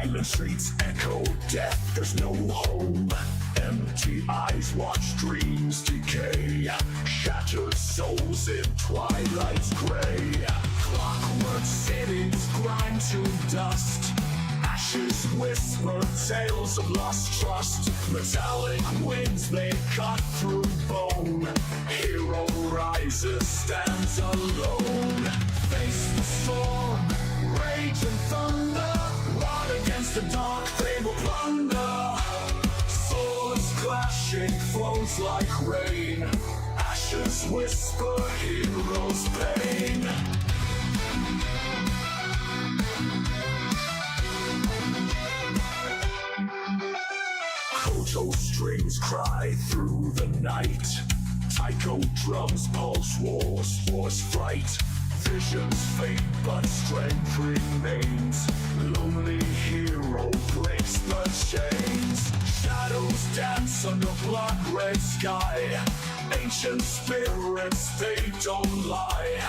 Silent streets echo death, there's no home. Empty eyes watch dreams decay. Shattered souls in twilight's gray. Clockwork cities grind to dust. Ashes whisper tales of lost trust. Metallic winds may cut through bone. Hero rises, stands alone. Face the storm, rage and thunder. Run against the dark, they will plunder. Swords clashing, flows like rain. Ashes whisper heroes' pain. Koto strings cry through the night. Taiko drums pulse wars fight. Visions fade but strength remains. Lonely hero breaks the chains. Shadows dance under blood red sky. Ancient spirits, they don't lie.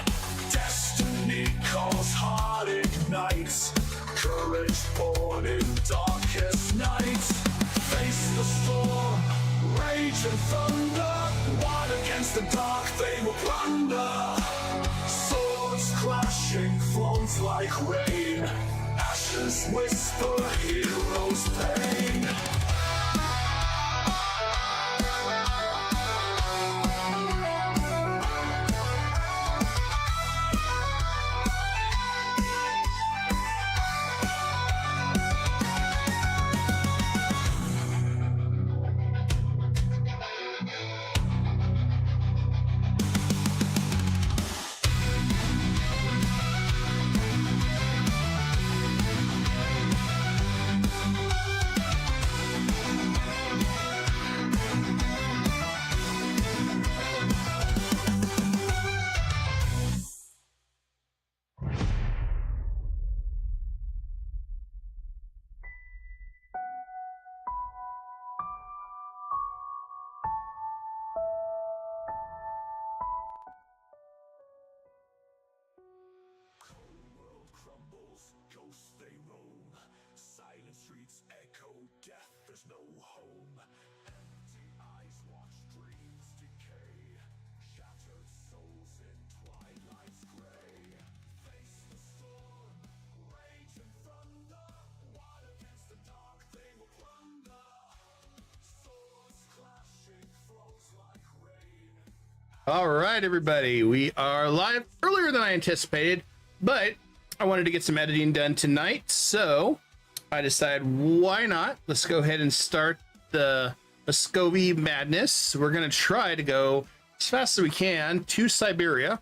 Destiny calls, heart ignites. Courage born in darkest nights. Face the storm, rage and thunder. One against the dark, they will plunder. Swords clashing, flows like rain. Ashes whisper heroes' pain. All right, everybody, we are live earlier than I anticipated, but I wanted to get some editing done tonight, so I decided why not? Let's go ahead and start the Muscovy madness. We're going to try to go as fast as we can to Siberia,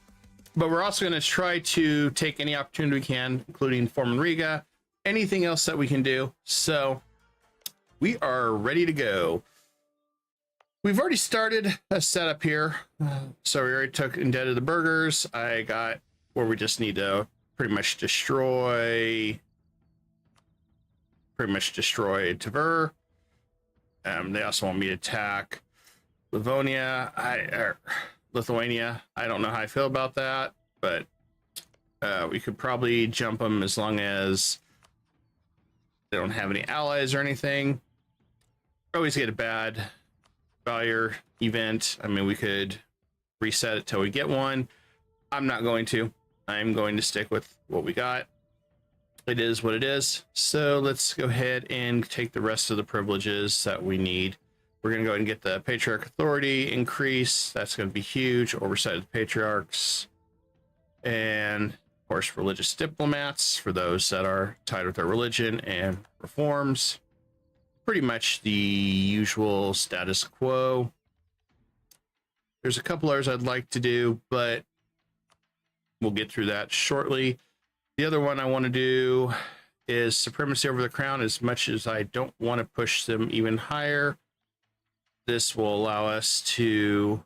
but we're also going to try to take any opportunity we can, including Foreman Riga, anything else that we can do. So we are ready to go. We've already started a setup here. So we already took and deaded the burgers. I got where we just need to pretty much destroy Tver. They also want me to attack Lithuania. I don't know how I feel about that, but we could probably jump them as long as they don't have any allies or anything. Always get a bad failure event. I mean, we could reset it till we get one. I'm not going to. I'm going to stick with what we got. It is what it is. So let's go ahead and take the rest of the privileges that we need. We're going to go ahead and get the Patriarch Authority increase. That's going to be huge. Oversight of the Patriarchs. And, of course, religious diplomats for those that are tied with their religion, and reforms. Pretty much the usual status quo. There's a couple others I'd like to do, but we'll get through that shortly. The other one I want to do is supremacy over the crown. As much as I don't want to push them even higher, this will allow us to,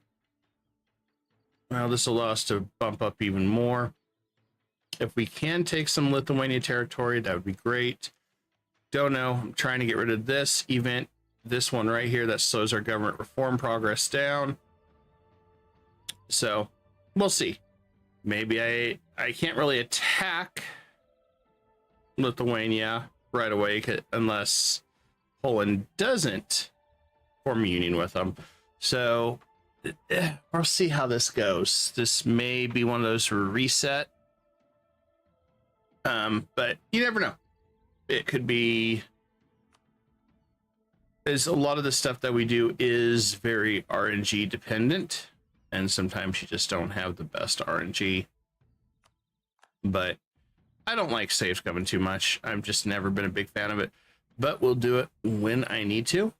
well, this will allow us to bump up even more. If we can take some Lithuania territory, that would be great. Don't know. I'm trying to get rid of this event, this one right here that slows our government reform progress down. So we'll see. Maybe I can't really attack Lithuania right away unless Poland doesn't form a union with them. So we'll see how this goes. This may be one of those reset. But you never know. It could be, as a lot of the stuff that we do is very RNG dependent, and sometimes you just don't have the best RNG. But I don't like safe scumming too much. I've just never been a big fan of it, but we'll do it when I need to.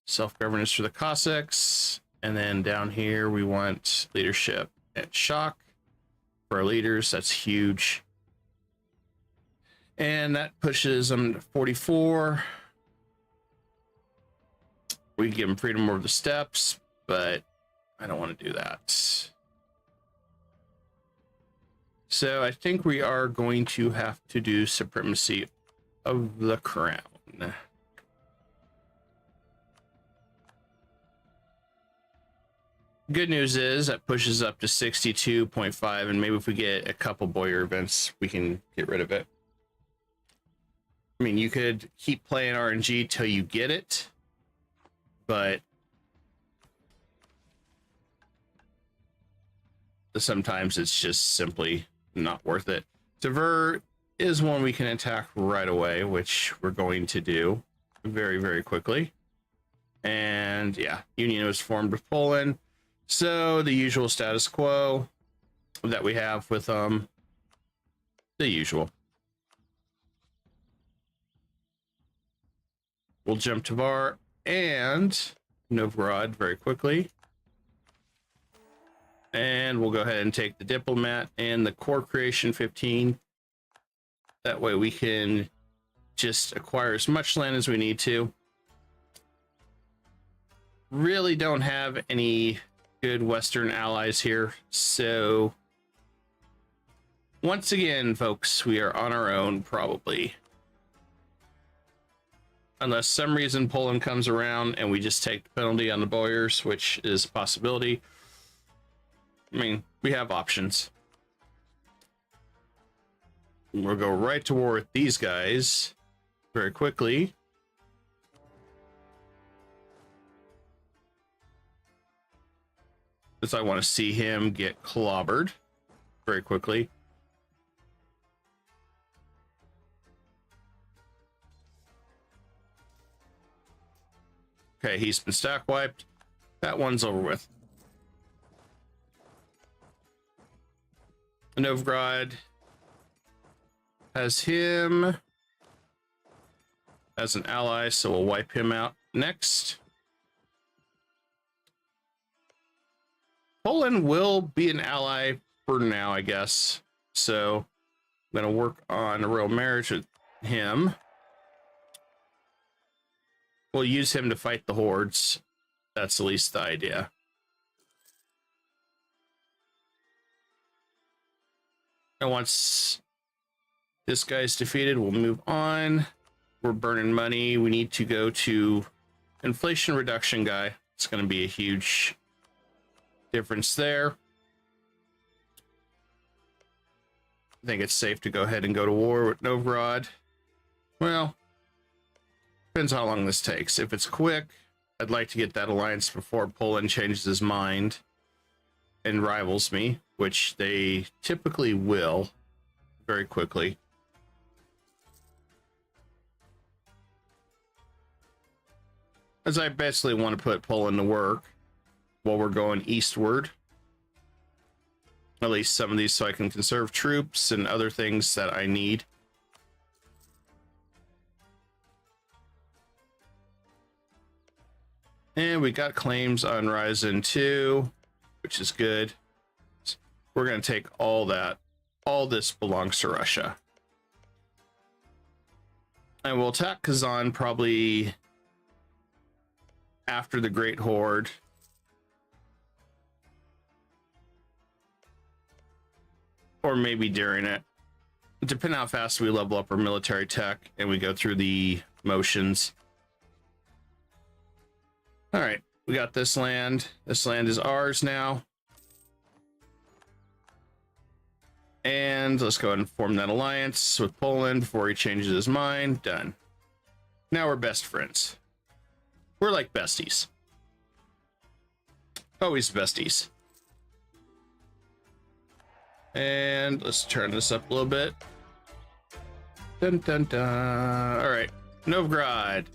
Self-governance for the Cossacks, and then down here we want leadership and shock for our leaders. That's huge. And that pushes them to 44. We can give them freedom over the steppes, but I don't want to do that. So I think we are going to have to do supremacy of the crown. Good news is that pushes up to 62.5, and maybe if we get a couple Boyer events, we can get rid of it. I mean, you could keep playing RNG till you get it, but sometimes it's just simply not worth it. Divert is one we can attack right away, which we're going to do very, very quickly. And yeah, Union was formed with Poland. So the usual status quo that we have with the usual. We'll jump to Var and Novgorod very quickly. And we'll go ahead and take the diplomat and the core creation 15. That way we can just acquire as much land as we need to. Really don't have any good Western allies here. So once again, folks, we are on our own probably. Unless some reason Poland comes around and we just take the penalty on the Boyers, which is a possibility. I mean, we have options. We'll go right to war with these guys very quickly. Because I want to see him get clobbered very quickly. Okay, he's been stack wiped. That one's over with. Novgorod has him as an ally, so we'll wipe him out next. Poland will be an ally for now, I guess. So I'm going to work on a royal marriage with him. We'll use him to fight the hordes. That's at least the idea. And once this guy's defeated, we'll move on. We're burning money. We need to go to inflation reduction guy. It's going to be a huge difference there. I think it's safe to go ahead and go to war with Novgorod. Well, depends how long this takes. If it's quick, I'd like to get that alliance before Poland changes his mind and rivals me, which they typically will very quickly. As I basically want to put Poland to work while we're going eastward. At least some of these, so I can conserve troops and other things that I need. And we got claims on Ryzen 2, which is good. We're going to take all that. All this belongs to Russia. And we'll attack Kazan probably after the Great Horde. Or maybe during it. Depending on how fast we level up our military tech and we go through the motions. All right, we got this land. This land is ours now. And let's go ahead and form that alliance with Poland before he changes his mind. Done. Now we're best friends. We're like besties. Always besties. And let's turn this up a little bit. Dun dun dun. All right, Novgorod,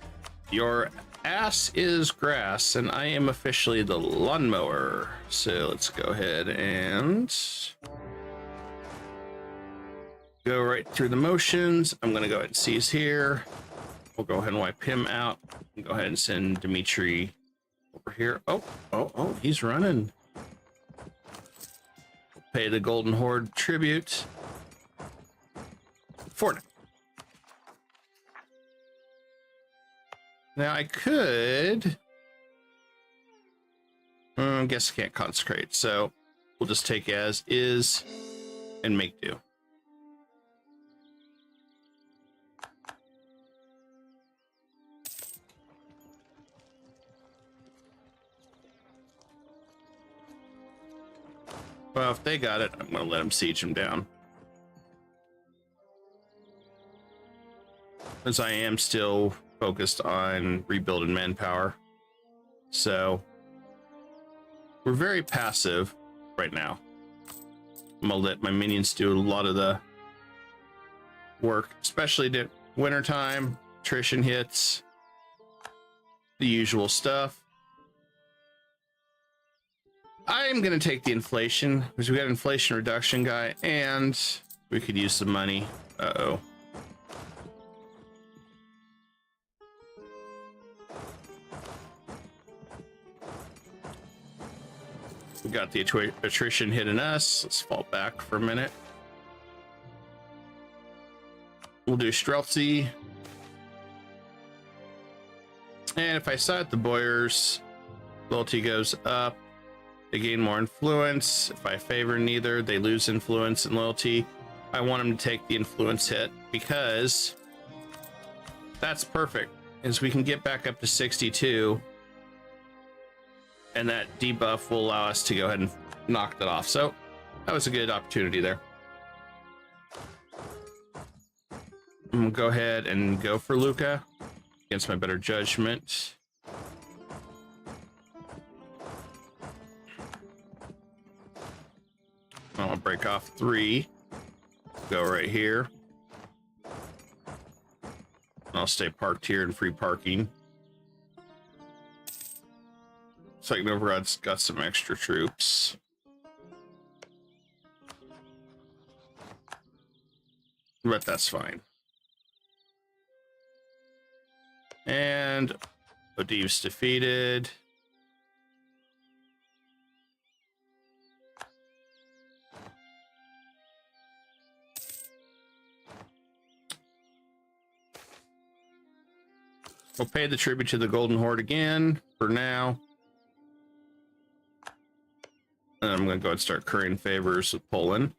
your ass is grass, and I am officially the lawnmower. So let's go ahead and go right through the motions. I'm gonna go ahead and seize here. We'll go ahead and wipe him out. Go ahead and send Dmitry over here. Oh, he's running. Pay the Golden Horde tribute. For now. Now I could. I guess I can't consecrate, so we'll just take as is and make do. Well, if they got it, I'm going to let them siege them down. As I am still focused on rebuilding manpower. So, we're very passive right now. I'm going to let my minions do a lot of the work, especially at wintertime, attrition hits, the usual stuff. I'm going to take the inflation because we got an inflation reduction guy and we could use some money. Uh-oh. We got the attrition hitting us. Let's fall back for a minute. We'll do Streltsy. And if I side the Boyars, loyalty goes up. They gain more influence. If I favor neither, they lose influence and loyalty. I want them to take the influence hit because that's perfect. Is we can get back up to 62, and that debuff will allow us to go ahead and knock that off. So that was a good opportunity there. I'm gonna go ahead and go for Luca against my better judgment. I'll break off 3. Go right here. I'll stay parked here in free parking. Looks like Novgorod's got some extra troops. But that's fine. And Odiv's defeated. We'll pay the tribute to the Golden Horde again for now. And I'm going to go and start currying favors with Poland.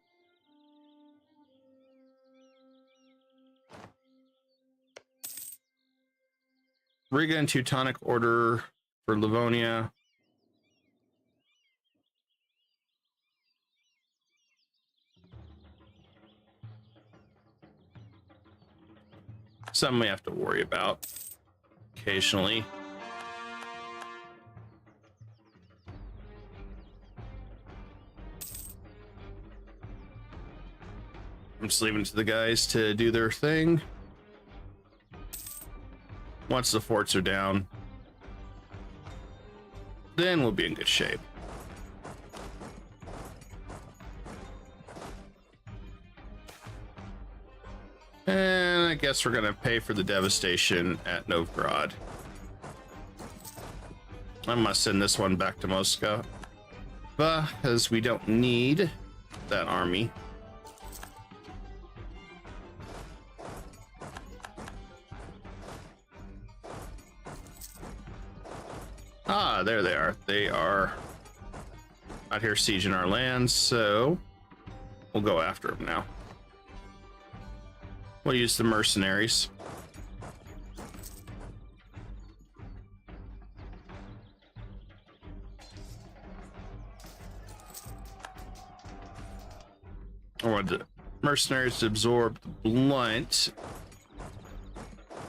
Riga and Teutonic Order for Livonia. Something we have to worry about occasionally. I'm just leaving it to the guys to do their thing. Once the forts are down, then we'll be in good shape. And I guess we're gonna pay for the devastation at Novgorod. I must send this one back to Moscow, because we don't need that army. Ah, there they are. They are out here sieging our lands, so we'll go after them now. We'll use the mercenaries. I wanted to mercenaries to absorb the blunt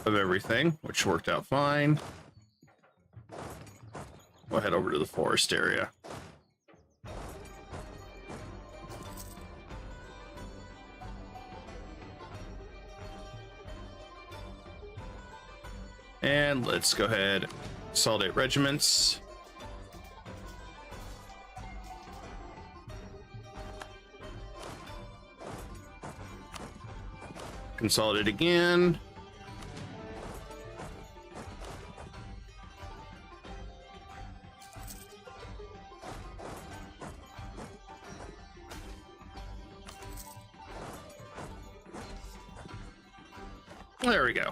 of everything, which worked out fine. We'll head over to the forest area. And let's go ahead, consolidate regiments. Consolidate again. There we go.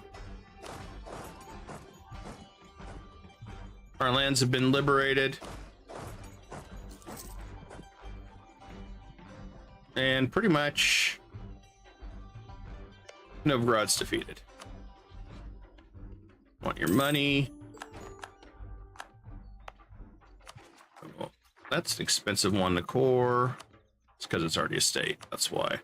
Our lands have been liberated. And pretty much Novgorod's defeated. Want your money. Oh, that's an expensive one to core. It's because it's already a state. That's why.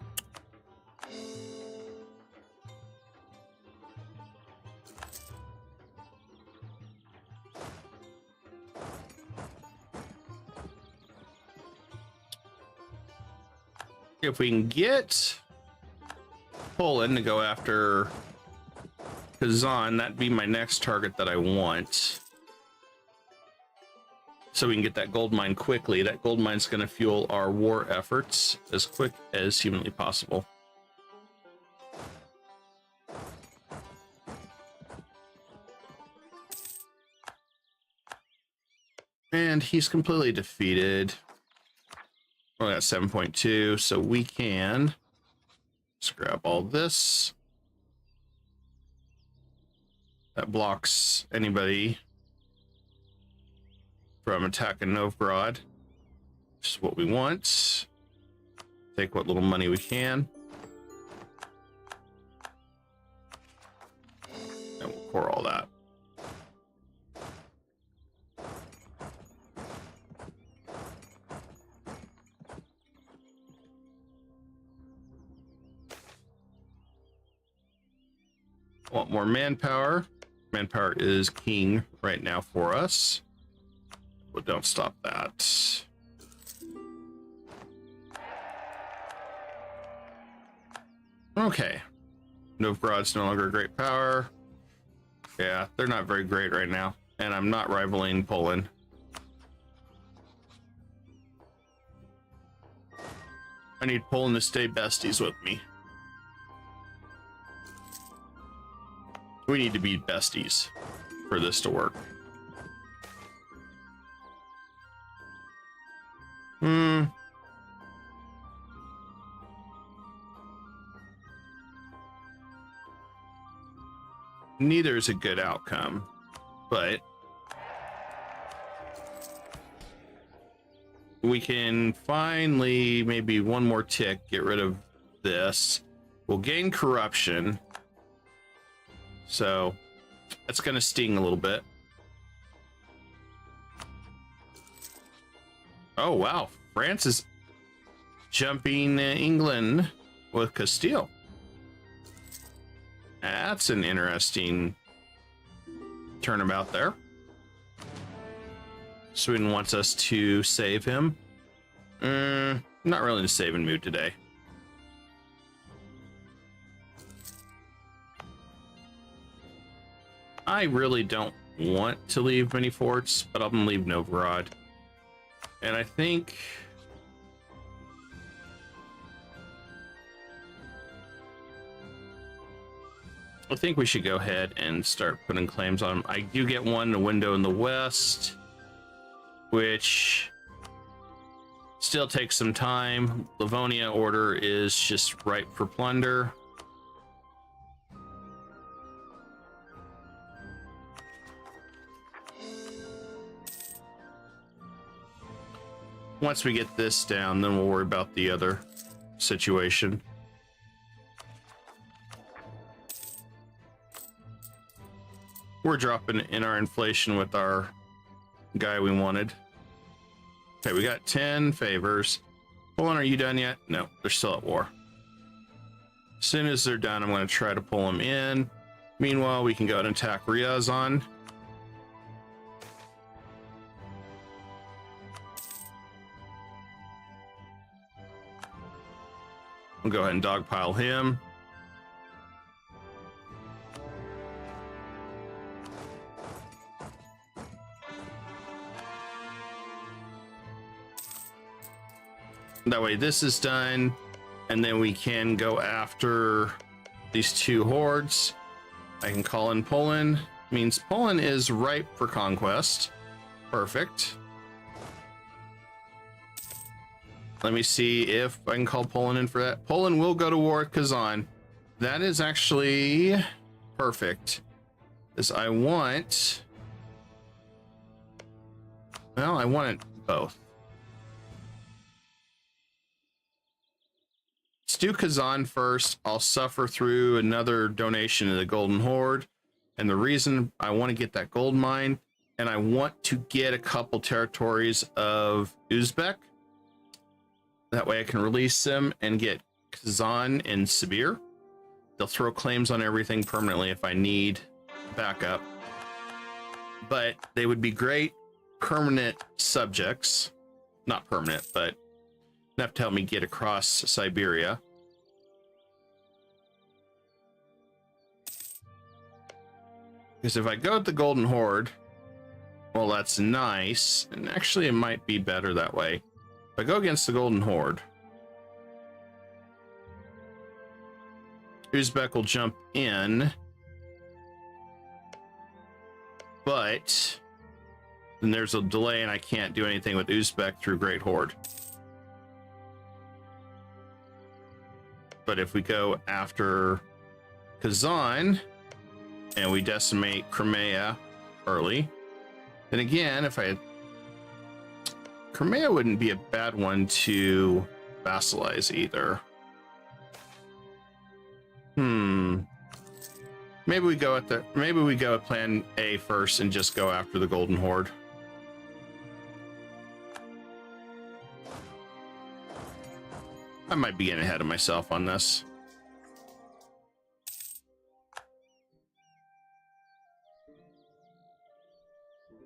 If we can get Poland to go after Kazan, that'd be my next target that I want. So we can get that gold mine quickly. That gold mine's going to fuel our war efforts as quick as humanly possible. And he's completely defeated. We got 7.2, so we can just grab all this. That blocks anybody from attacking Novgorod, which is what we want. Take what little money we can. And we'll core all that. Want more manpower. Manpower is king right now for us, but don't stop that. Okay, Novgorod's no longer a great power. Yeah, they're not very great right now, and I'm not rivaling Poland. I need Poland to stay besties with me. We need to be besties for this to work. Neither is a good outcome, but we can finally, maybe one more tick, get rid of this. We'll gain corruption. So that's going to sting a little bit. Oh, wow. France is jumping England with Castile. That's an interesting turnabout there. Sweden wants us to save him. Not really in a saving mood today. I really don't want to leave many forts, but I'm gonna leave Novgorod. And I think we should go ahead and start putting claims on them. I do get one in the window in the west, which still takes some time. Livonia order is just ripe for plunder. Once we get this down, then we'll worry about the other situation. We're dropping in our inflation with our guy we wanted. Okay, we got 10 favors. Poland, are you done yet? No, they're still at war. As soon as they're done, I'm going to try to pull them in. Meanwhile, we can go ahead and attack Ryazan. We'll go ahead and dogpile him. That way this is done, and then we can go after these two hordes. I can call in Poland. Means Poland is ripe for conquest. Perfect. Let me see if I can call Poland in for that. Poland will go to war with Kazan. That is actually perfect. Because I want... Well, I want it both. Let's do Kazan first. I'll suffer through another donation to the Golden Horde. And the reason I want to get that gold mine, and I want to get a couple territories of Uzbek. That way I can release them and get Kazan and Sibir. They'll throw claims on everything permanently if I need backup. But they would be great permanent subjects. Not permanent, but enough to help me get across Siberia. Because if I go with the Golden Horde, well, that's nice. And actually, it might be better that way. If I go against the Golden Horde, Uzbek will jump in, but then there's a delay and I can't do anything with Uzbek through Great Horde. But if we go after Kazan and we decimate Crimea early, then again, if I... Crimea wouldn't be a bad one to vassalize either. Maybe we go with plan A first and just go after the Golden Horde. I might be getting ahead of myself on this.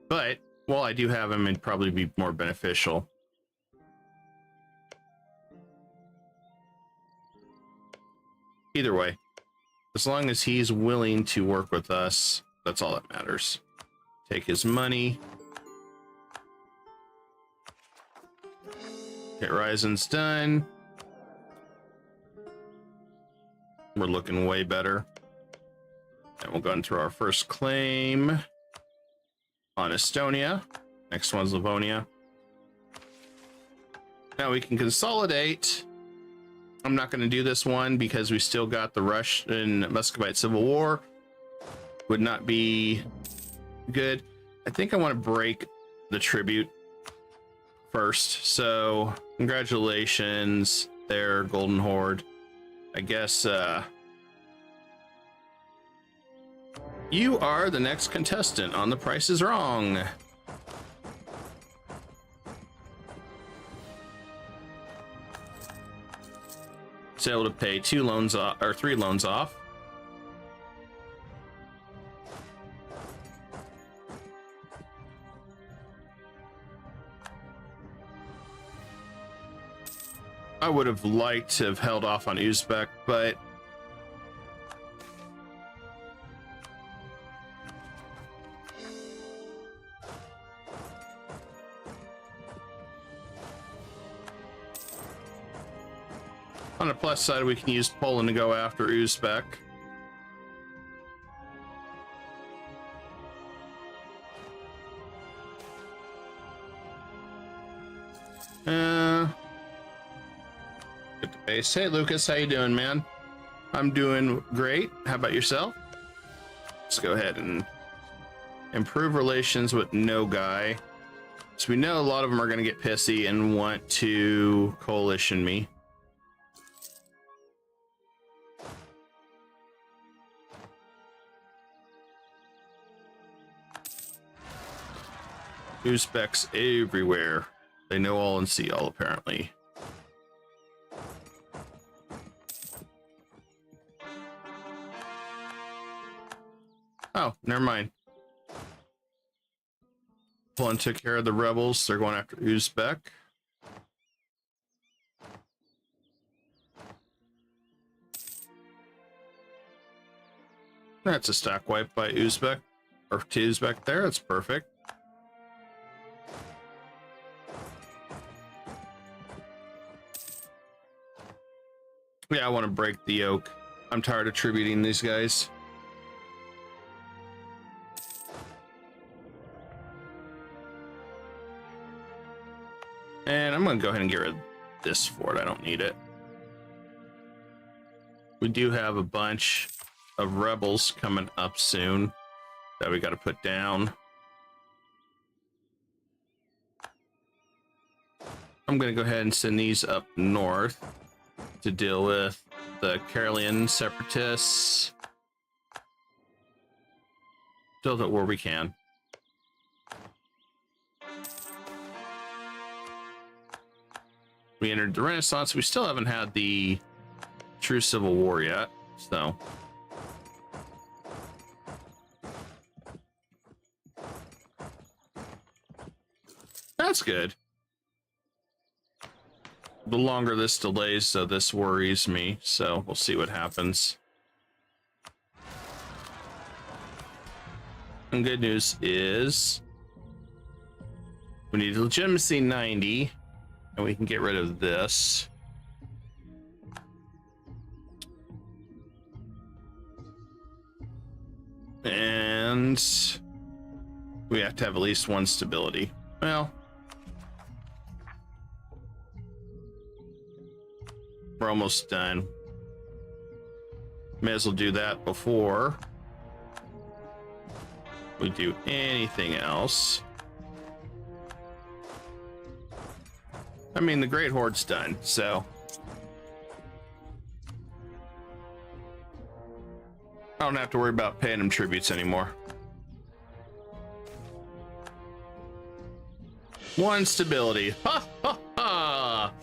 But while I do have him, it'd probably be more beneficial. Either way, as long as he's willing to work with us, that's all that matters. Take his money. Okay, Ryzen's done. We're looking way better. And we'll go into our first claim on Estonia. Next one's Livonia. Now we can consolidate. I'm not going to do this one because we still got the Russian Muscovite Civil War. Would not be good. I think I want to break the tribute first. So congratulations there, Golden Horde. I guess you are the next contestant on The Price is Wrong. It's able to pay 2 loans off, or 3 loans off. I would have liked to have held off on Uzbek, but on the plus side, we can use Poland to go after Uzbek. Get the base. Hey, Lucas, how you doing, man? I'm doing great. How about yourself? Let's go ahead and improve relations with No Guy. So we know a lot of them are going to get pissy and want to coalition me. Uzbeks everywhere. They know all and see all, apparently. Oh, never mind. One took care of the rebels. They're going after Uzbek. That's a stock wipe by Uzbek. Or to Uzbek there. That's perfect. Yeah, I want to break the yoke. I'm tired of tributing these guys. And I'm going to go ahead and get rid of this fort. I don't need it. We do have a bunch of rebels coming up soon that we got to put down. I'm going to go ahead and send these up north to deal with the Karelian separatists. Build it where we can. We entered the Renaissance. We still haven't had the true civil war yet, so that's good. The longer this delays, so this worries me, so we'll see what happens. And good news is we need legitimacy 90, and we can get rid of this. And we have to have at least one stability. Well, we're almost done. May as well do that before we do anything else. I mean, the Great Horde's done, so I don't have to worry about paying them tributes anymore. One stability. Ha ha ha!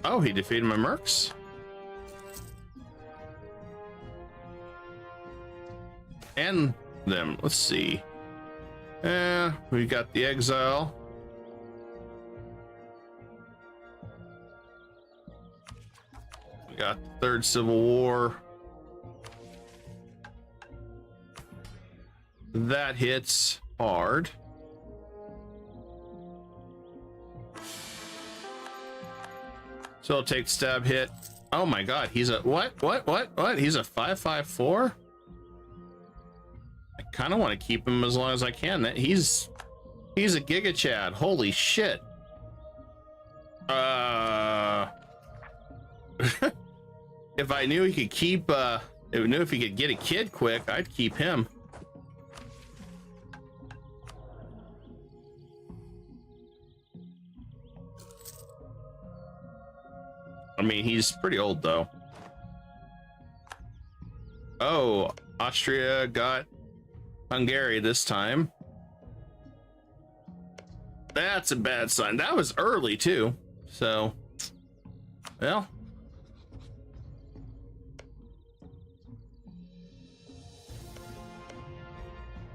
Oh, he defeated my mercs. And them. Let's see. We got the exile. We got the Third Civil War. That hits hard. So I'll take stab hit. Oh my god, he's a what? He's a 554? I kind of want to keep him as long as I can. He's a Giga Chad. Holy shit. If I knew he could keep if he could get a kid quick, I'd keep him. I mean, he's pretty old though. Oh, Austria got Hungary this time. That's a bad sign. That was early too. So, well.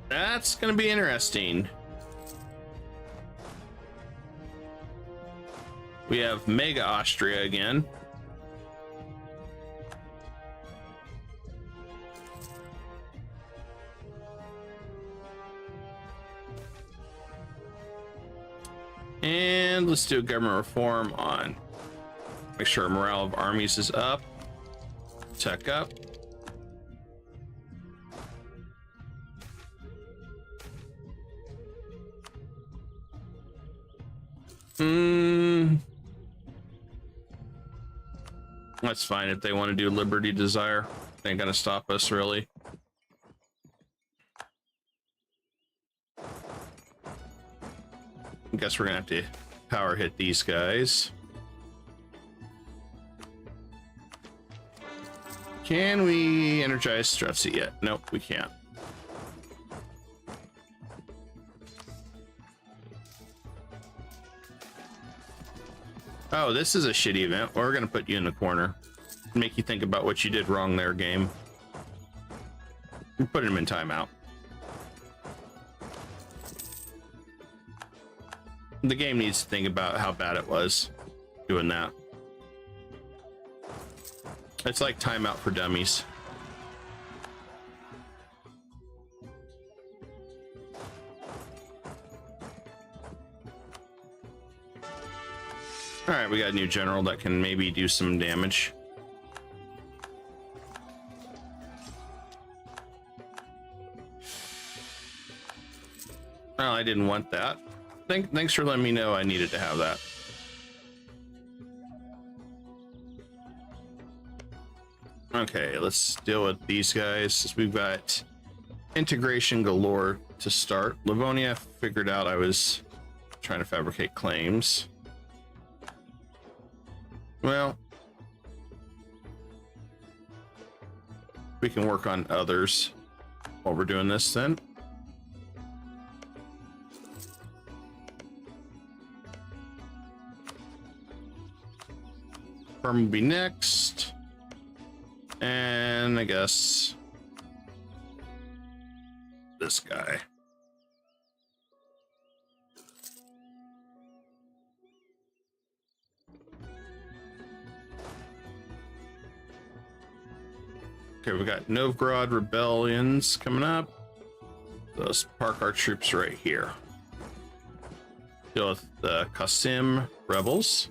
That's gonna be interesting. We have Mega Austria again. And let's do a government reform on. Make sure morale of armies is up. Tech up. That's fine if they want to do Liberty Desire. They ain't gonna stop us, really. I guess we're gonna have to power hit these guys. Can we energize Strefsy yet? Nope, we can't. Oh, this is a shitty event. We're gonna put you in the corner. Make you think about what you did wrong there, game. Put him in timeout. The game needs to think about how bad it was doing that. It's like timeout for dummies. All right, we got a new general that can maybe do some damage. Oh, I didn't want that. Thanks for letting me know I needed to have that. Okay, let's deal with these guys. We've got integration galore to start. Livonia figured out I was trying to fabricate claims. Well, we can work on others while we're doing this then. Firm will be next. And I guess this guy. Okay, we got Novgorod rebellions coming up. Let's park our troops right here. Deal with the Qasim rebels.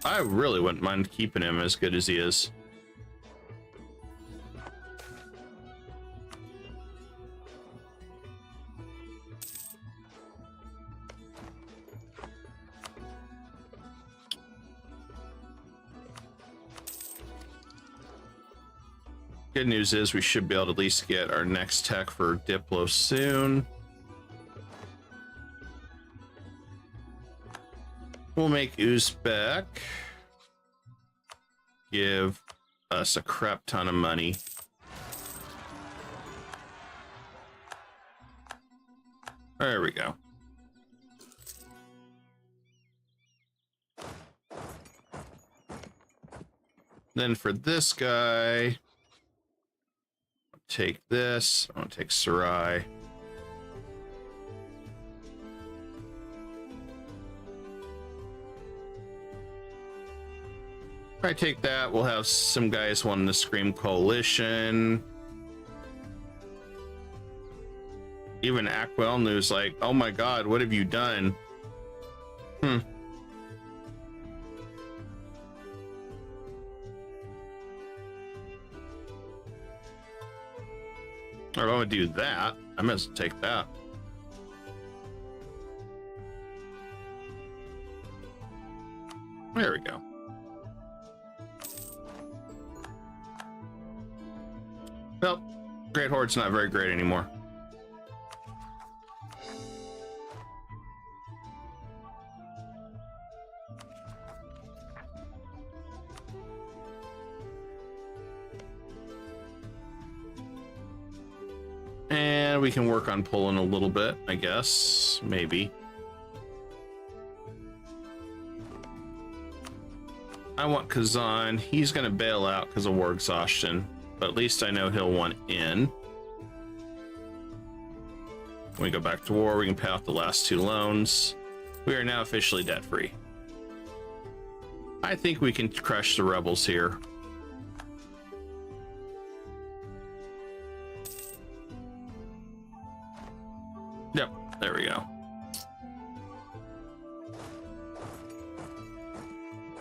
I really wouldn't mind keeping him as good as he is. Good news is we should be able to at least get our next tech for Diplo soon. We'll make Uzbek give us a crap ton of money. There we go. Then for this guy, take this. I want to take Sarai. If I take that, we'll have some guys wanting to scream coalition. Even Aquelnu's like, oh my god, what have you done? Or if I would do that, I must take that. There we go. Well, Great Horde's not very great anymore. And we can work on pulling a little bit, I guess. Maybe. I want Kazan. He's going to bail out because of war exhaustion. But at least I know he'll want in. When we go back to war, we can pay off the last 2 loans. We are now officially debt-free. I think we can crush the rebels here. Yep, there we go.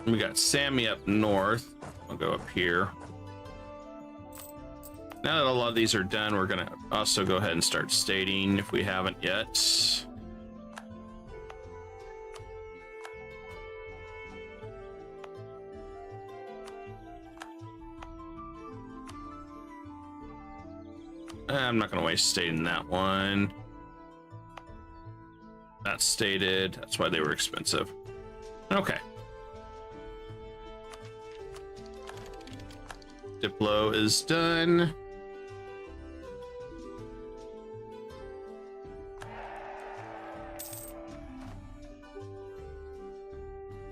We got Sammy up north. I'll go up here. Now that a lot of these are done, we're gonna also go ahead and start stating if we haven't yet. I'm not gonna waste stating that one. That's stated. That's why they were expensive. Okay. Diplo is done.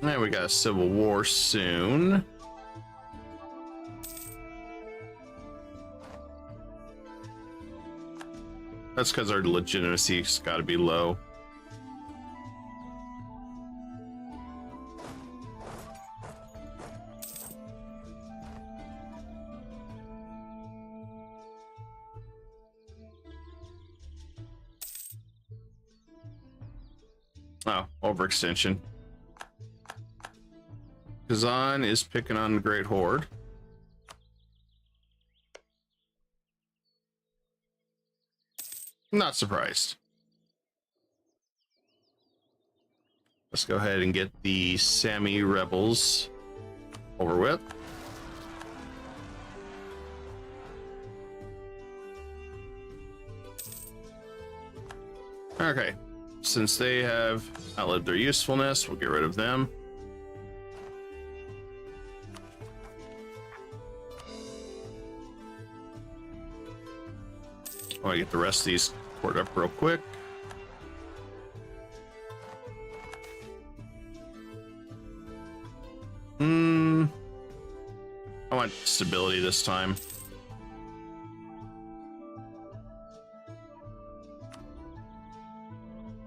And we got a civil war soon. That's because our legitimacy's got to be low. Oh, overextension. Kazan is picking on the Great Horde. Not surprised. Let's go ahead and get the Sami rebels over with. Okay, since they have outlived their usefulness, we'll get rid of them. I want to get the rest of these poured up real quick. I want stability this time.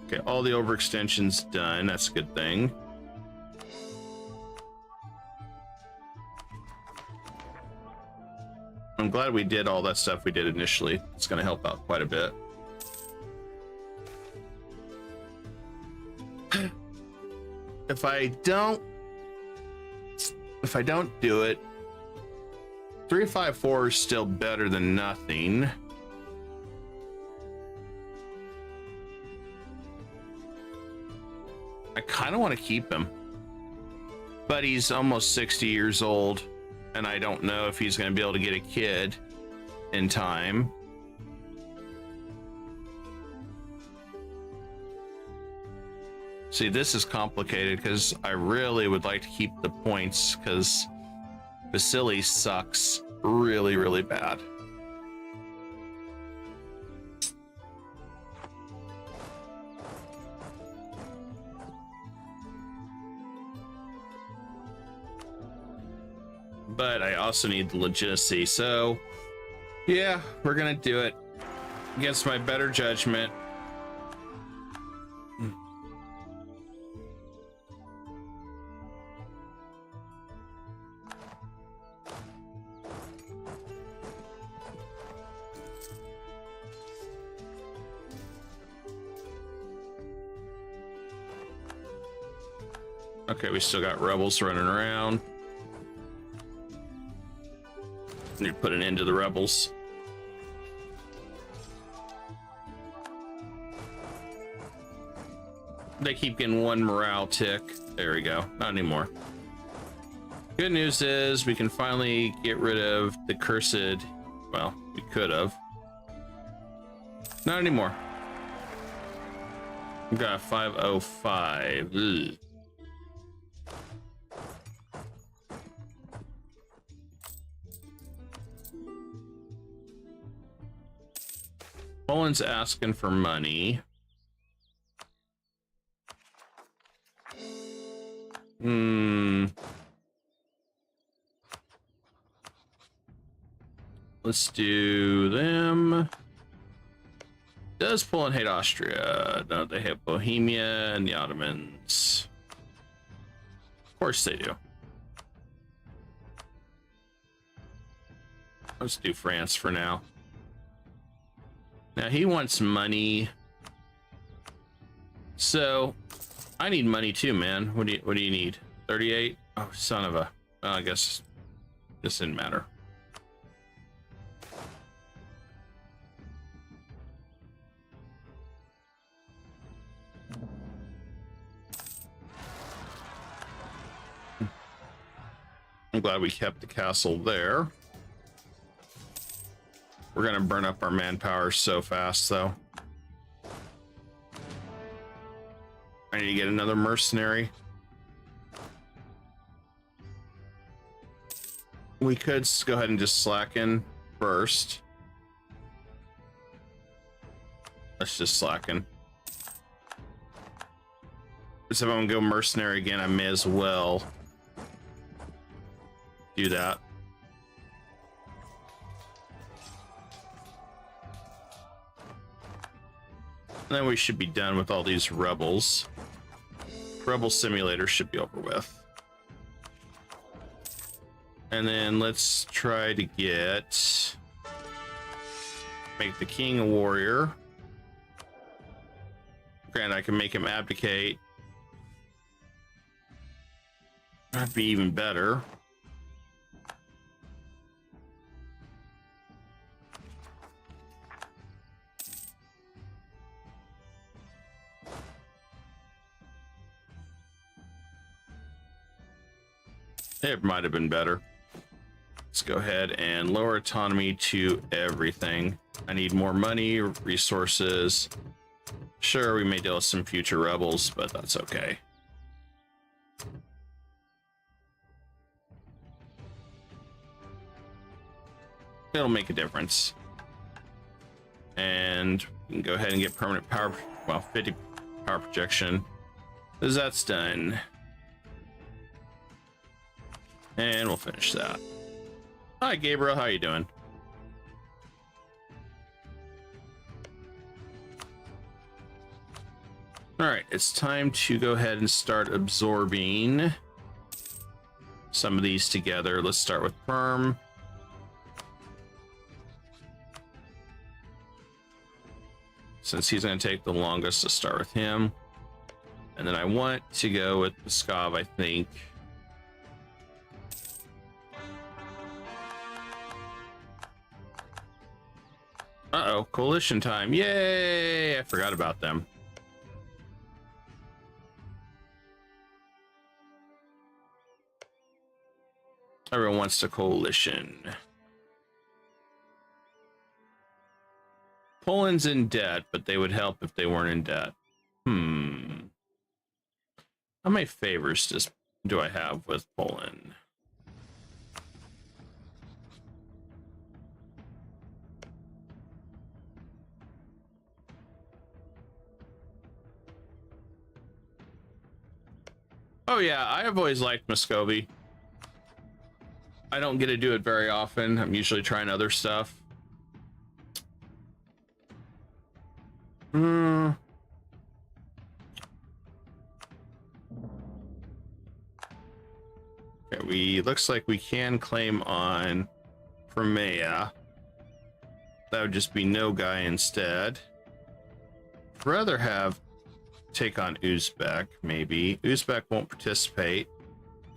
Okay, all the overextensions done. That's a good thing. I'm glad we did all that stuff we did initially. It's going to help out quite a bit. If I don't do it, 354 is still better than nothing. I kind of want to keep him, but he's almost 60 years old, and I don't know if he's going to be able to get a kid in time. See, this is complicated because I really would like to keep the points because Vasily sucks really, really bad. But I also need the legitimacy, so yeah, we're gonna do it against my better judgment. Okay, we still got rebels running around. Need to put an end to the rebels. They keep getting one morale tick. There we go. Not anymore. Good news is we can finally get rid of the cursed. Well, we could have. Not anymore. We got a 505. Ugh. Poland's asking for money. Let's do them. Does Poland hate Austria? No, they hate Bohemia and the Ottomans. Of course they do. Let's do France for now. Now he wants money, so I need money too, man. What do you need? 38? Oh, son of a. Well, I guess this didn't matter. I'm glad we kept the castle there. We're gonna burn up our manpower so fast, though. I need to get another mercenary. we could go ahead and just slacken first. Let's just slacken. So if I'm gonna go mercenary again, I may as well do that. And then we should be done with all these rebels. Rebel Simulator should be over with. And then let's try to make the king a warrior. Granted, I can make him abdicate. That'd be even better. It might have been better. Let's go ahead and lower autonomy to everything. I need more money, resources. Sure, we may deal with some future rebels, but that's okay. It'll make a difference. And we can go ahead and get permanent power, well, 50 power projection, because that's done. And we'll finish that. Hi, Gabriel. How you doing? All right, it's time to go ahead and start absorbing some of these together. Let's start with Perm. Since he's going to take the longest, to start with him. And then I want to go with Muscovy, I think. Uh-oh, coalition time. Yay! I forgot about them. Everyone wants to coalition. Poland's in debt, but they would help if they weren't in debt. How many favors do I have with Poland? Oh yeah, I have always liked Muscovy. I don't get to do it very often. I'm usually trying other stuff. Okay, looks like we can claim on Crimea. That would just be no guy instead. I'd rather take on Uzbek, maybe. Uzbek won't participate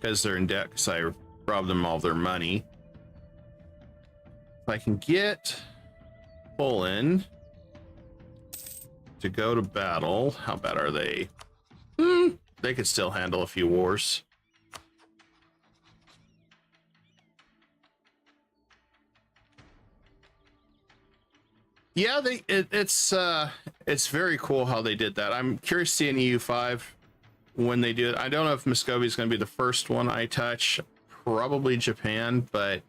because they're in debt because I robbed them all their money. If I can get Poland to go to battle, how bad are they? They could still handle a few wars. Yeah, it's very cool how they did that. I'm curious to see in EU5 when they do it. I don't know if Muscovy is going to be the first one I touch. Probably Japan, but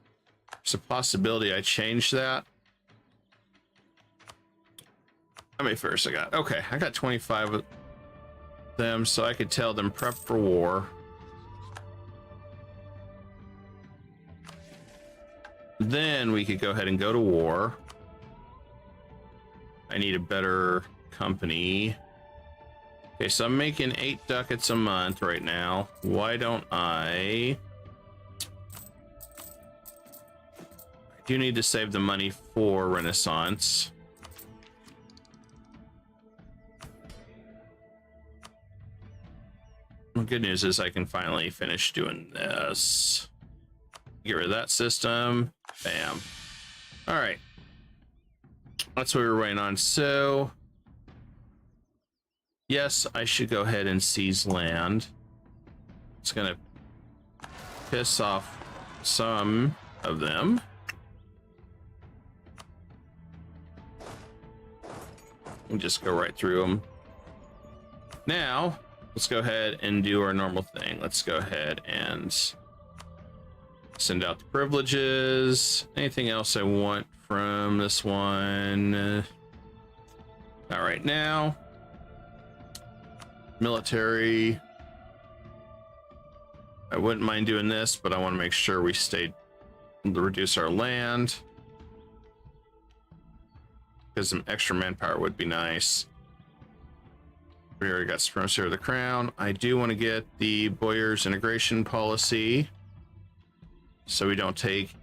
there's a possibility I change that. How many fairs I got? Okay, I got 25 of them, so I could tell them prep for war. Then we could go ahead and go to war. I need a better company. Okay, so I'm making 8 ducats a month right now. Why don't I do need to save the money for Renaissance. The good news is I can finally finish doing this. Get rid of that system. Bam. All right. That's what we were waiting on. So, yes, I should go ahead and seize land. It's going to piss off some of them. We'll just go right through them. Now, let's go ahead and do our normal thing. Let's go ahead and Send out the privileges. Anything else I want from this one? Not right now. Military. I wouldn't mind doing this, but I want to make sure we stay to reduce our land. Because some extra manpower would be nice. We already got supremacy of the crown. I do want to get the Boyer's integration policy, so we don't take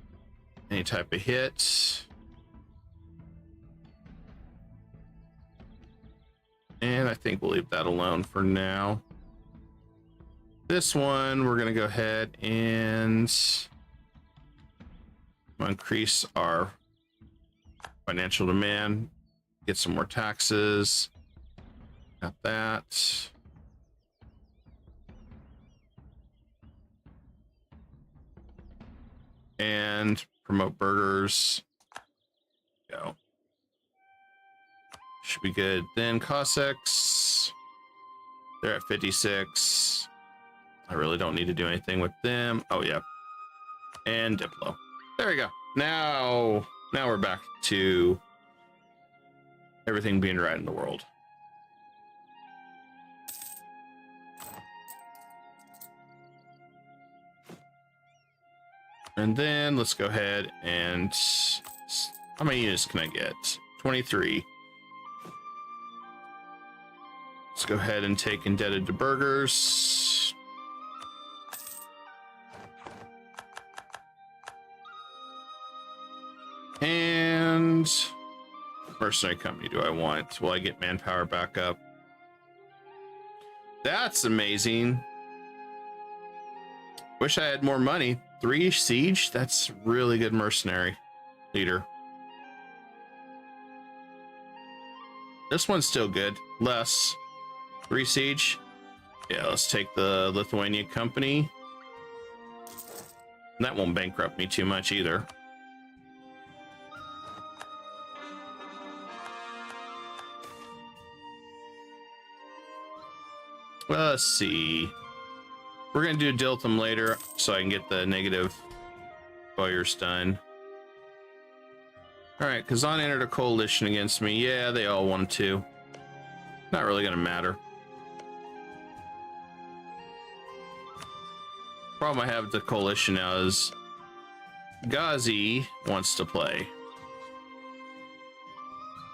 any type of hit. And I think we'll leave that alone for now. This one, we're going to go ahead and increase our financial demand, get some more taxes. Got that. And promote burgers. Go. Should be good. Then Cossacks. They're at 56. I really don't need to do anything with them. Oh, yeah. And Diplo. There we go. Now we're back to everything being right in the world. And then let's go ahead and how many units can I get? 23. Let's go ahead and take indebted to burgers. And mercenary company do I want? Will I get manpower back up? That's amazing. Wish I had more money. 3 siege, that's really good mercenary leader. This one's still good. Less. 3 siege. Yeah, let's take the Lithuania company. That won't bankrupt me too much either. Let's see. We're going to do Diltham later so I can get the negative Boyers done. Alright, Kazan entered a coalition against me. Yeah, they all wanted to. Not really going to matter. Problem I have with the coalition now is Ghazi wants to play.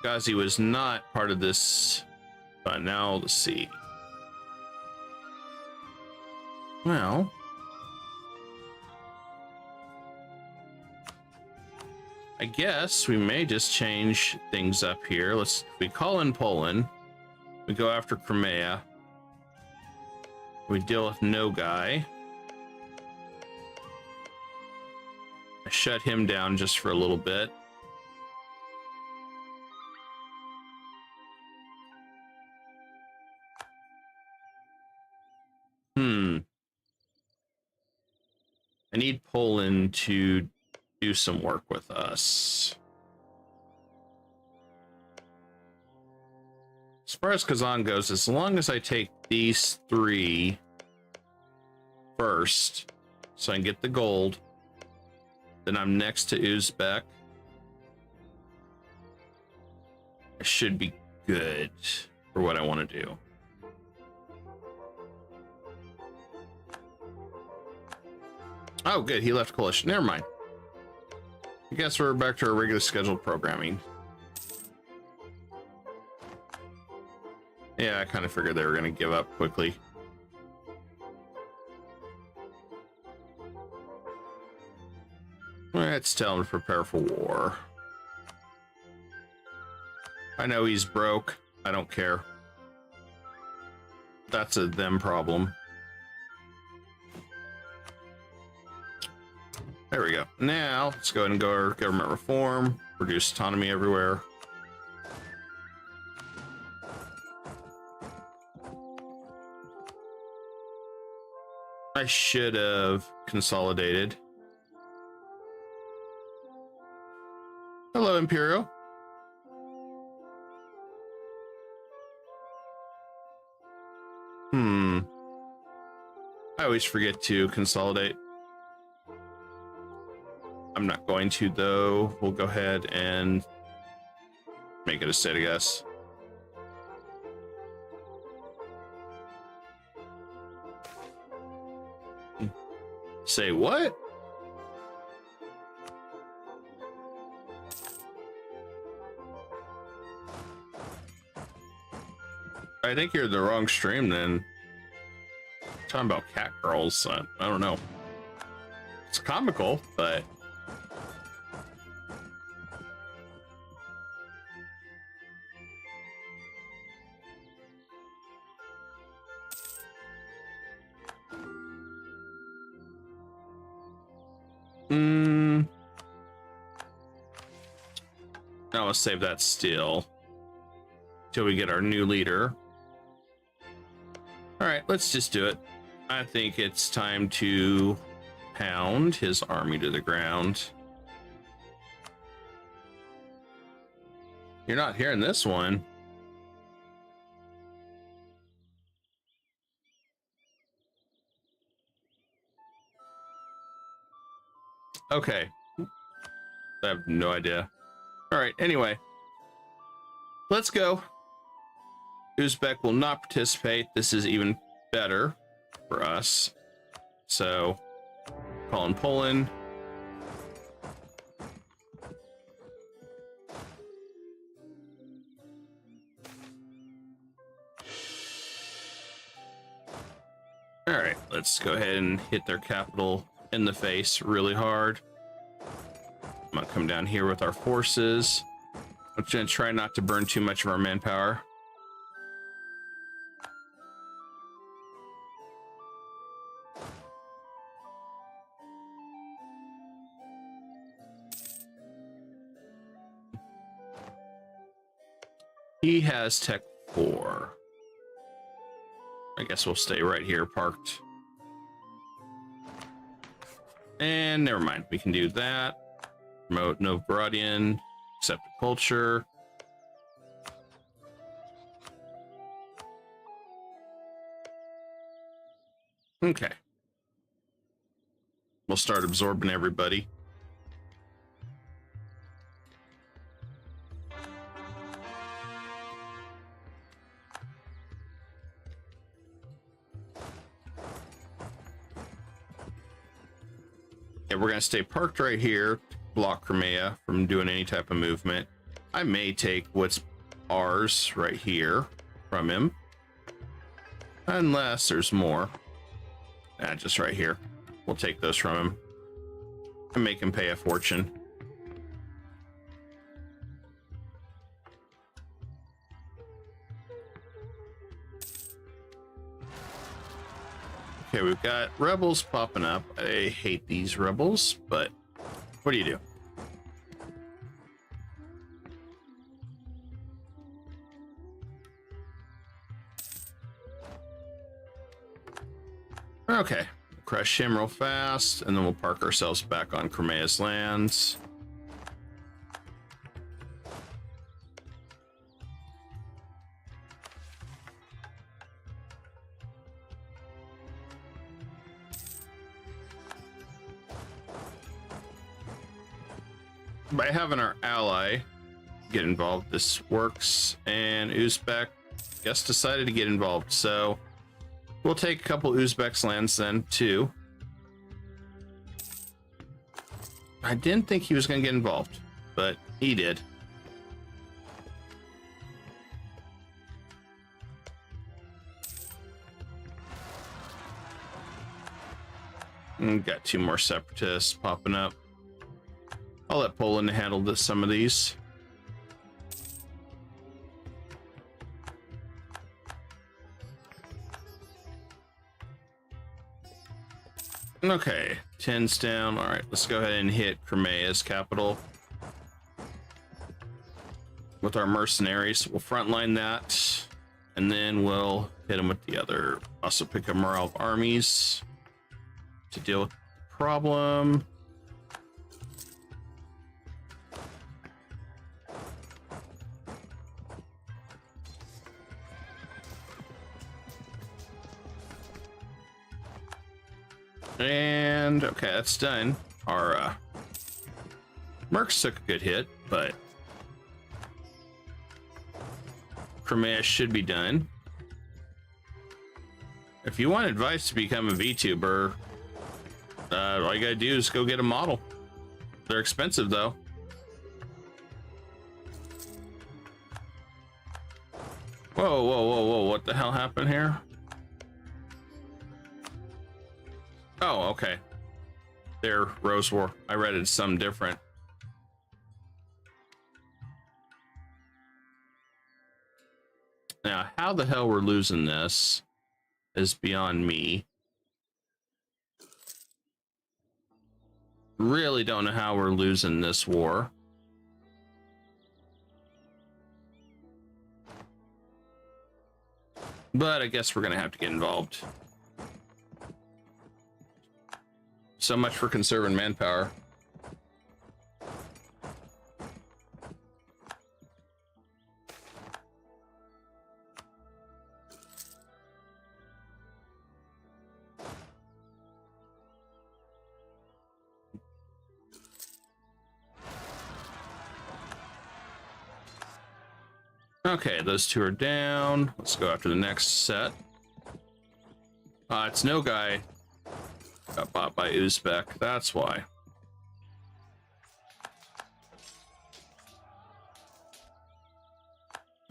Ghazi was not part of this, but now let's see. Well, I guess we may just change things up here. We call in Poland. We go after Crimea. We deal with no guy. I shut him down just for a little bit. I need Poland to do some work with us. As far as Kazan goes, as long as I take these 3 first, so I can get the gold, then I'm next to Uzbek. I should be good for what I want to do. Oh, good. He left coalition. Never mind. I guess we're back to our regular scheduled programming. Yeah, I kind of figured they were going to give up quickly. Let's tell him to prepare for war. I know he's broke. I don't care. That's a them problem. There we go. Now, let's go ahead and go our government reform, reduce autonomy everywhere. I should have consolidated. Hello, Imperial. I always forget to consolidate. I'm not going to, though. We'll go ahead and make it a state, I guess. Say what? I think you're the wrong stream then. Talking about cat girls. I don't know. It's comical, but now let's save that still till we get our new leader. All right, let's just do it. I think it's time to pound his army to the ground. You're not hearing this one. Okay. I have no idea. All right, anyway. Let's go. Uzbek will not participate. This is even better for us. So, calling Poland. All right, let's go ahead and hit their capital in the face really hard. I'm gonna come down here with our forces. I'm gonna try not to burn too much of our manpower. He has Tech 4. I guess we'll stay right here parked. And never mind, we can do that. Promote Novgorodian, accept culture. Okay. We'll start absorbing everybody. Yeah, we're gonna stay parked right here, block Crimea from doing any type of movement. I may take what's ours right here from him, unless there's more. Just right here. We'll take those from him and make him pay a fortune. Okay, we've got rebels popping up. I hate these rebels, but what do you do? Okay, crush him real fast, and then we'll park ourselves back on Crimea's lands. By having our ally get involved, this works, and Uzbek, guess, decided to get involved, so we'll take a couple Uzbek's lands then too. I didn't think he was going to get involved, but he did. And got two more separatists popping up. I'll let Poland handle some of these. Okay, 10's down. All right, let's go ahead and hit Crimea's capital with our mercenaries. We'll frontline that, and then we'll hit them with the other. Also pick up morale of armies to deal with the problem. And okay, that's done. Our Mercs took a good hit, but Crimea should be done. If you want advice to become a VTuber, all you gotta do is go get a model. They're expensive though. Whoa, whoa, whoa, whoa, what the hell happened here? Oh, okay. There, Rose War. I read it some different. Now, how the hell we're losing this is beyond me. Really don't know how we're losing this war. But I guess we're gonna have to get involved. So much for conserving manpower. Okay, those two are down. Let's go after the next set. It's no guy. Got bought by Uzbek, that's why.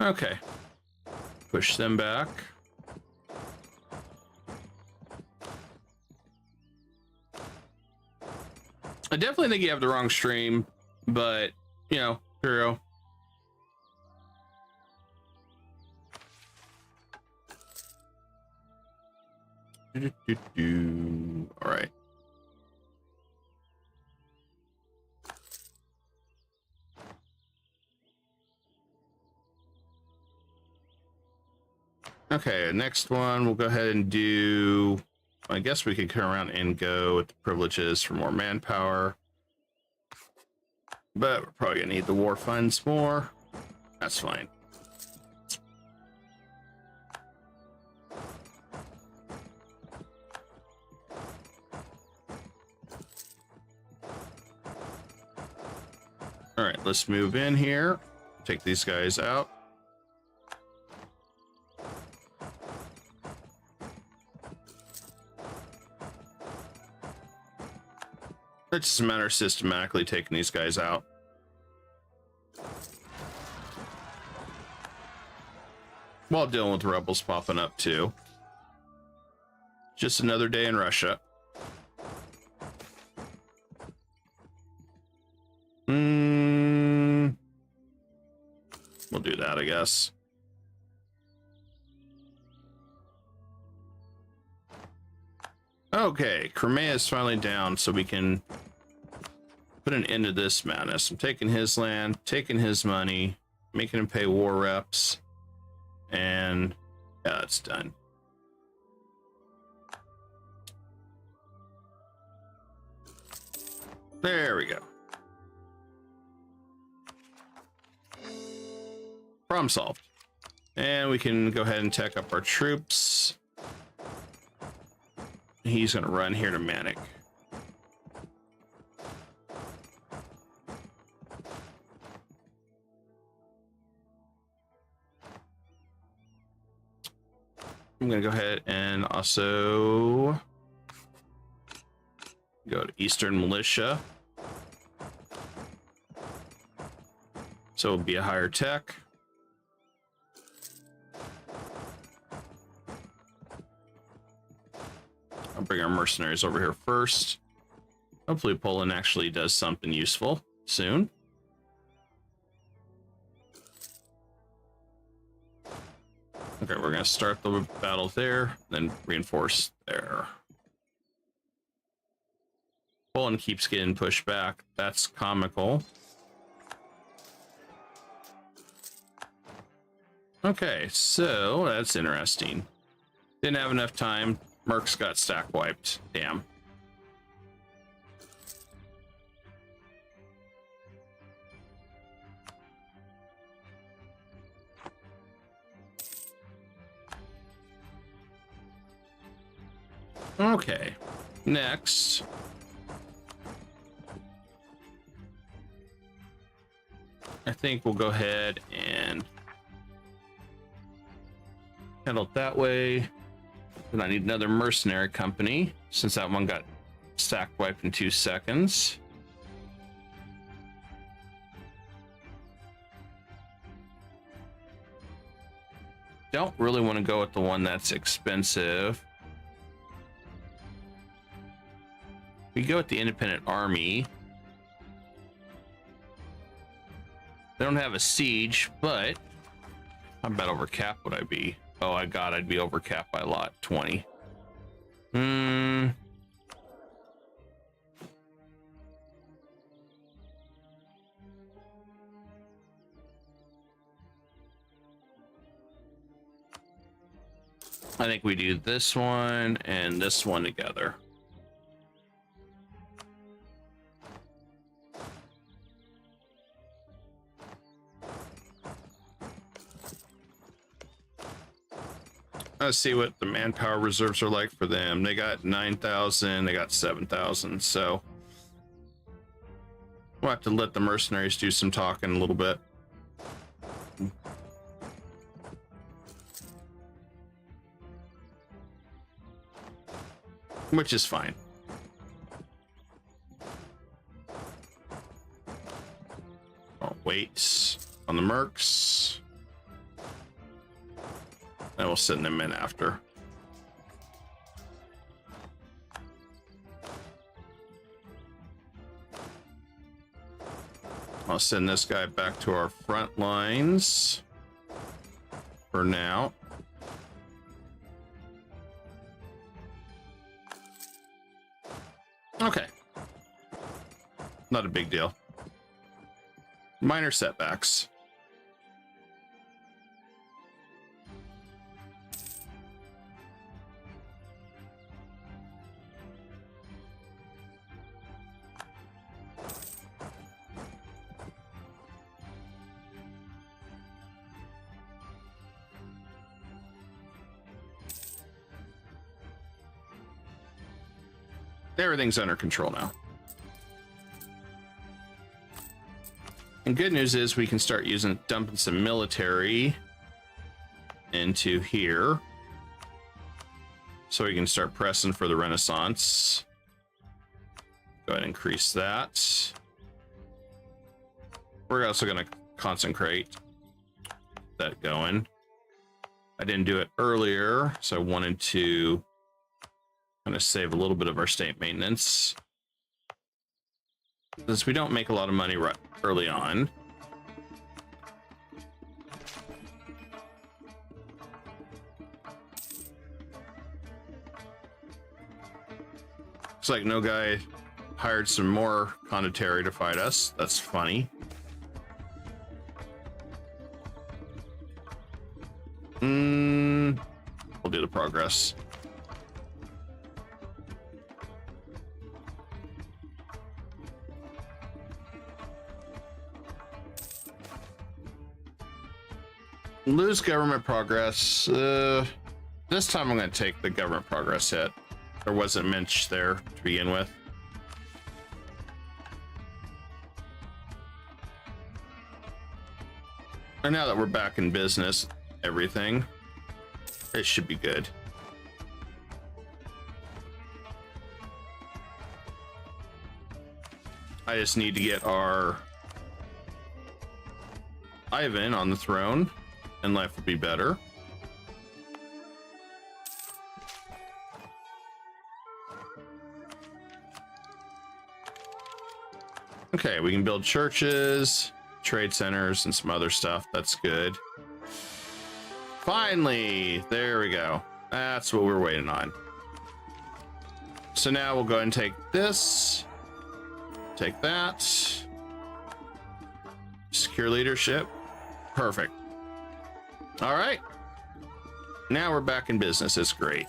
Okay. Push them back. I definitely think you have the wrong stream, but, you know, hero. All right. Okay, next one, we'll go ahead and do, I guess we could come around and go with the privileges for more manpower. But we're probably gonna need the war funds more. That's fine. All right, let's move in here. Take these guys out. It's just a matter of systematically taking these guys out. While dealing with rebels popping up too. Just another day in Russia. We'll do that, I guess. Okay, Crimea is finally down, so we can put an end to this madness. I'm taking his land, taking his money, making him pay war reps, and yeah, it's done. There we go. Problem solved. And we can go ahead and tech up our troops. He's going to run here to Manic. I'm going to go ahead and also go to Eastern Militia. So it'll be a higher tech. I'll bring our mercenaries over here first. Hopefully Poland actually does something useful soon. Okay, we're gonna start the battle there, then reinforce there. Poland keeps getting pushed back. That's comical. Okay, so that's interesting. Didn't have enough time. Mercs got stack wiped. Damn. Okay, next I think we'll go ahead and handle it that way. Then I need another mercenary company since that one got sack wiped in 2 seconds. Don't really want to go with the one that's expensive. We go with the independent army. They don't have a siege, but how about over cap would I be? Oh, I'd be over cap by a lot. 20. I think we do this one and this one together. Let's see what the manpower reserves are like for them. They got 9,000, they got 7,000, so we'll have to let the mercenaries do some talking a little bit. Which is fine. I'll wait on the mercs. And we'll send them in after. I'll send this guy back to our front lines for now. Okay. Not a big deal. Minor setbacks. Everything's under control now. And good news is we can start dumping some military into here. So we can start pressing for the Renaissance. Go ahead and increase that. We're also going to concentrate that going. I didn't do it earlier, so I wanted to kind of save a little bit of our state maintenance, since we don't make a lot of money right early on. Looks like no guy hired some more condottieri to fight us. That's funny. We'll do the progress. Lose government progress. This time I'm going to take the government progress hit. There wasn't much there to begin with. And now that we're back in business, everything, it should be good. I just need to get our Ivan on the throne, and life will be better. Okay, we can build churches, trade centers, and some other stuff. That's good. Finally, there we go. That's what we're waiting on. So now we'll go ahead and take this, take that, secure leadership. Perfect. All right. Now we're back in business. It's great.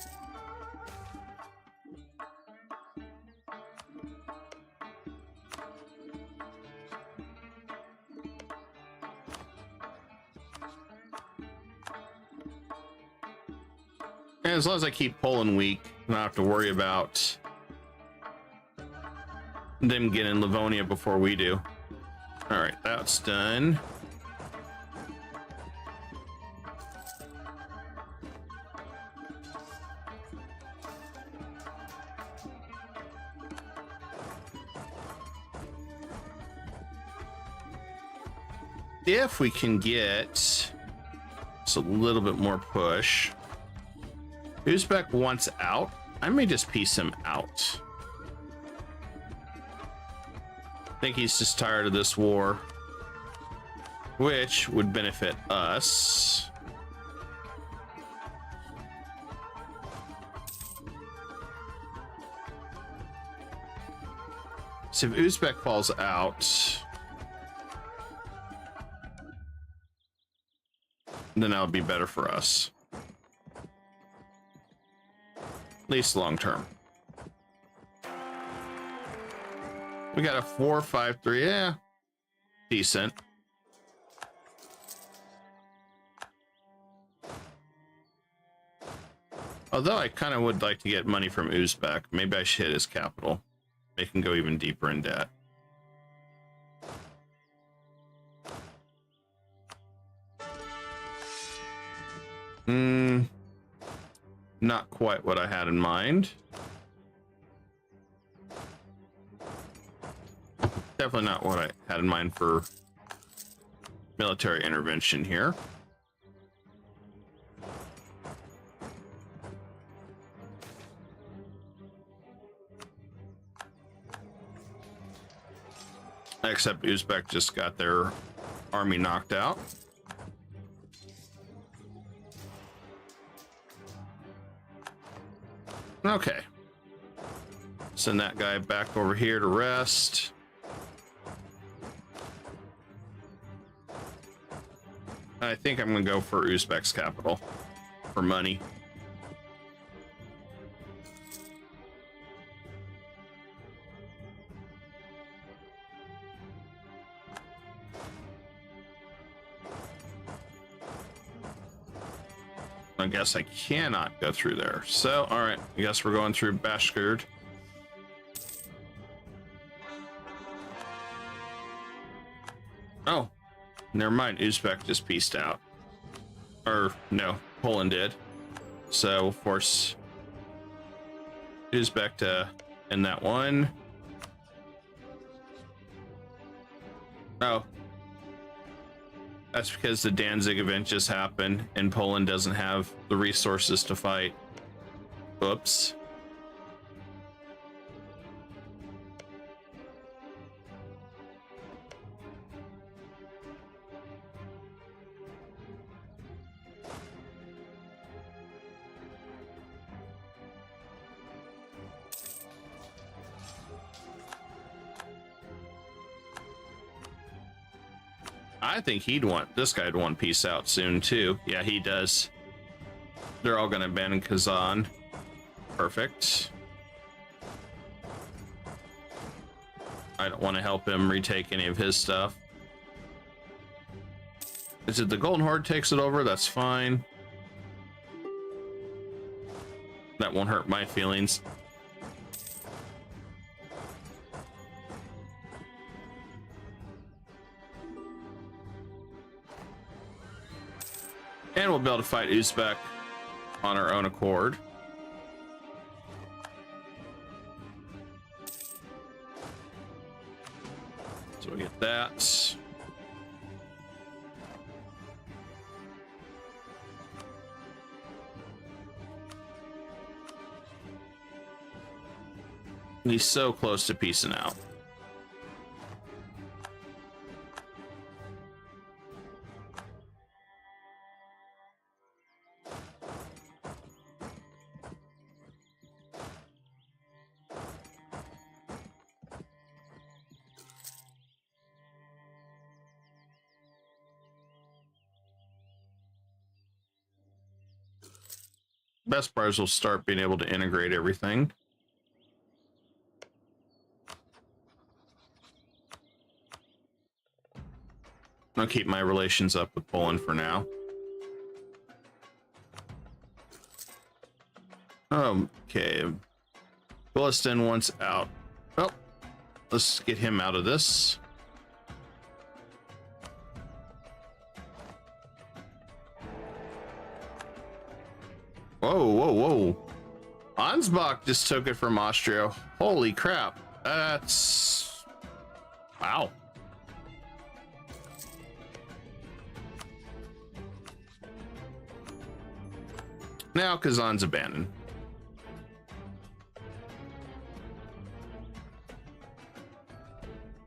And as long as I keep Poland weak, I don't have to worry about them getting Livonia before we do. All right, that's done. If we can get just a little bit more push. Uzbek wants out. I may just piece him out. I think he's just tired of this war, which would benefit us. So if Uzbek falls out, then that would be better for us. At least long term. We got a 4-5-3. Yeah, decent. Although I kind of would like to get money from Uzbek. Maybe I should hit his capital. They can go even deeper in debt. Not quite what I had in mind. Definitely not what I had in mind for military intervention here. Except Uzbek just got their army knocked out. Okay. Send that guy back over here to rest. I think I'm gonna go for Uzbek's capital for money. I guess I cannot go through there. So, all right, I guess we're going through Bashkird. Oh, never mind. Uzbek just pieced out. Or, no, Poland did. So, we'll force Uzbek to end that one. Oh. That's because the Danzig event just happened and Poland doesn't have the resources to fight. Oops. I think this guy'd want peace out soon too. Yeah, he does. They're all gonna abandon Kazan. Perfect. I don't want to help him retake any of his stuff. Is it the Golden Horde takes it over? That's fine. That won't hurt my feelings. And we'll be able to fight Uzbek on our own accord. So we get that. He's so close to peacing out. Best part is we'll start being able to integrate everything. I'll keep my relations up with Poland for now. Okay. Bulliston wants out. Well, let's get him out of this. Whoa, whoa, whoa. Ansbach just took it from Austria. Holy crap. That's... Wow. Now Kazan's abandoned.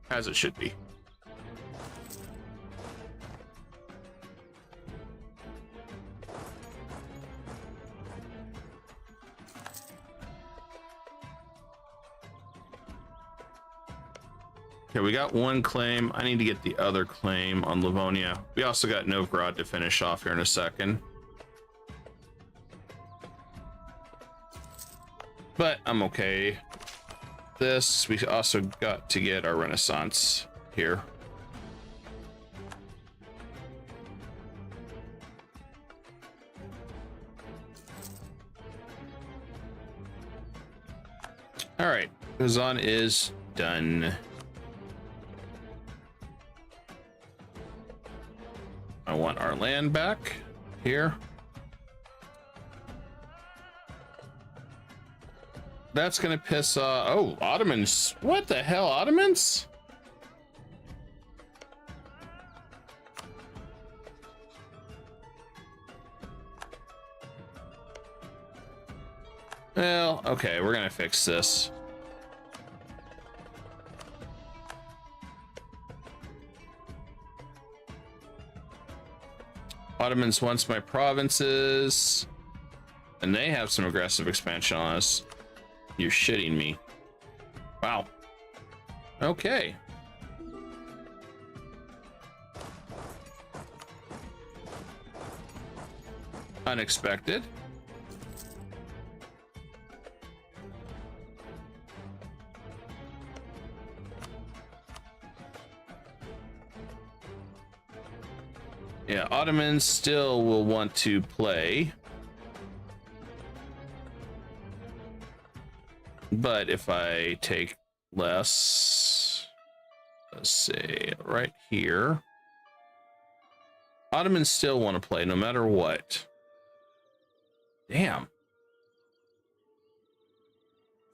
As it should be. Okay, we got one claim. I need to get the other claim on Livonia. We also got Novgorod to finish off here in a second. But I'm okay. This, we also got to get our Renaissance here. All right, Kazan is done. I want our land back here. That's gonna piss off. Oh, Ottomans. What the hell, Ottomans? Well, okay, we're gonna fix this. Ottomans wants my provinces, and they have some aggressive expansion on us. You're shitting me. Wow. Okay. Unexpected. Yeah, Ottomans still will want to play. But if I take less, let's say right here, Ottomans still want to play no matter what. Damn.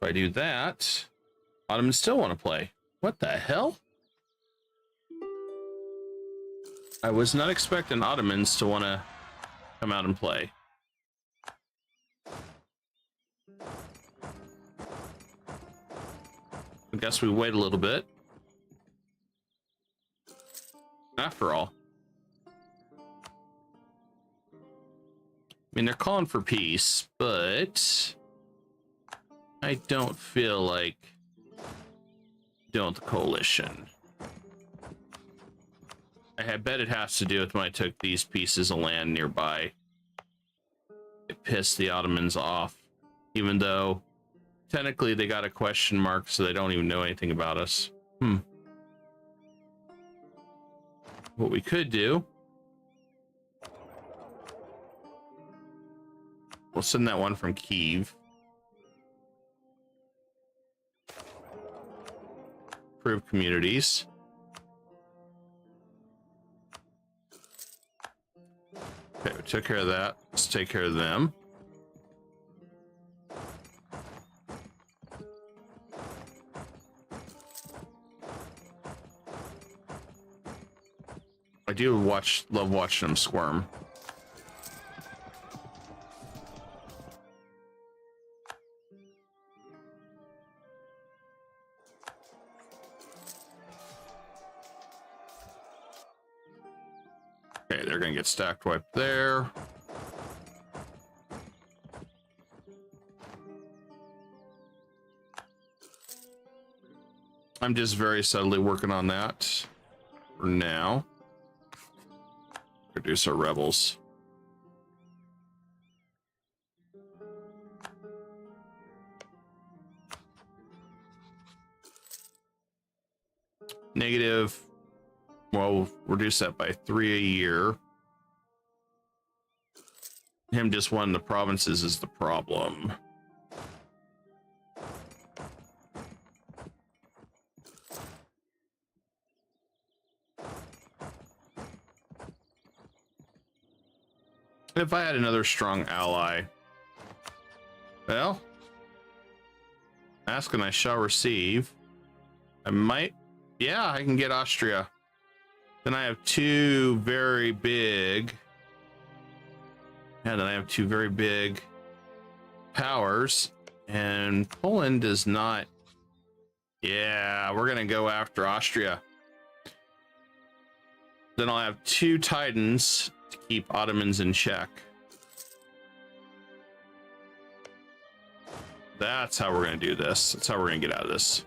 If I do that, Ottomans still want to play. What the hell? I was not expecting Ottomans to want to come out and play. I guess we wait a little bit. After all, I mean, they're calling for peace, but I don't feel like doing the coalition. I bet it has to do with when I took these pieces of land nearby. It pissed the Ottomans off, even though technically they got a question mark, so they don't even know anything about us. What we could do, we'll send that one from Kyiv. Improve communities. Okay, we took care of that. Let's take care of them. I do love watching them squirm. Okay, they're gonna get stacked wiped there. I'm just very subtly working on that for now. Reduce our rebels. Negative. Well, we'll reduce that by 3 a year. Him just wanting the provinces is the problem. If I had another strong ally, Well, ask and I shall receive. I might, yeah, I can get Austria. Then I have two very big, powers, and Poland does not. Yeah, we're gonna go after Austria. Then I'll have two Titans to keep Ottomans in check. That's how we're gonna do this. That's how we're gonna get out of this.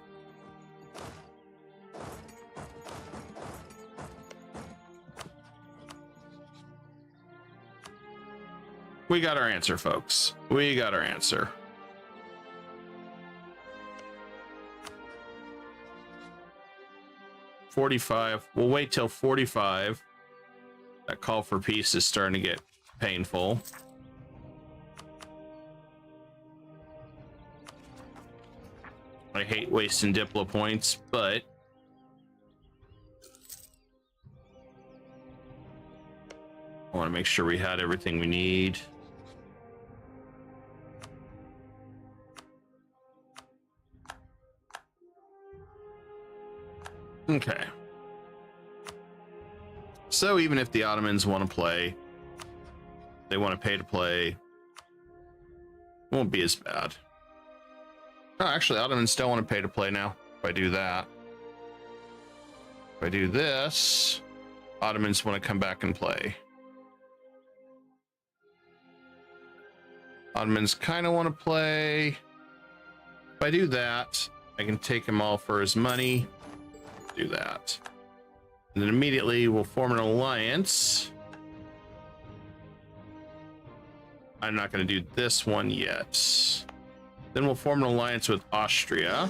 We got our answer, folks. We got our answer. $45. We'll wait till 45. That call for peace is starting to get painful. I hate wasting Diplo points, but I want to make sure we had everything we need. Okay. So even if the Ottomans want to play, they want to pay to play, won't be as bad. Oh, actually, Ottomans don't want to pay to play now. If I do that, if I do this, Ottomans want to come back and play. Ottomans kind of want to play. If I do that, I can take him all for his money. Do that. And then immediately we'll form an alliance. I'm not going to do this one yet. Then we'll form an alliance with Austria.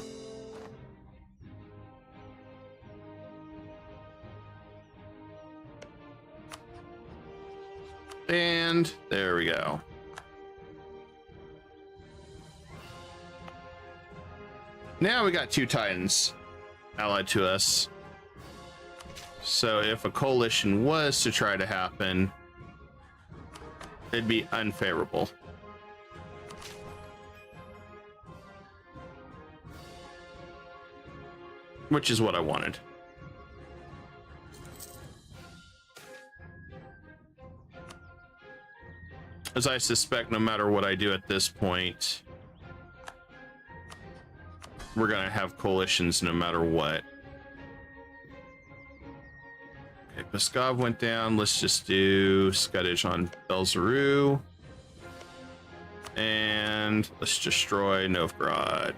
And there we go. Now we got two Titans allied to us. So if a coalition was to try to happen, it'd be unfavorable. Which is what I wanted. As I suspect, no matter what I do at this point, we're gonna have coalitions no matter what. Okay, Muscovy went down. Let's just do Scottish on Belzerou. And let's destroy Novgorod.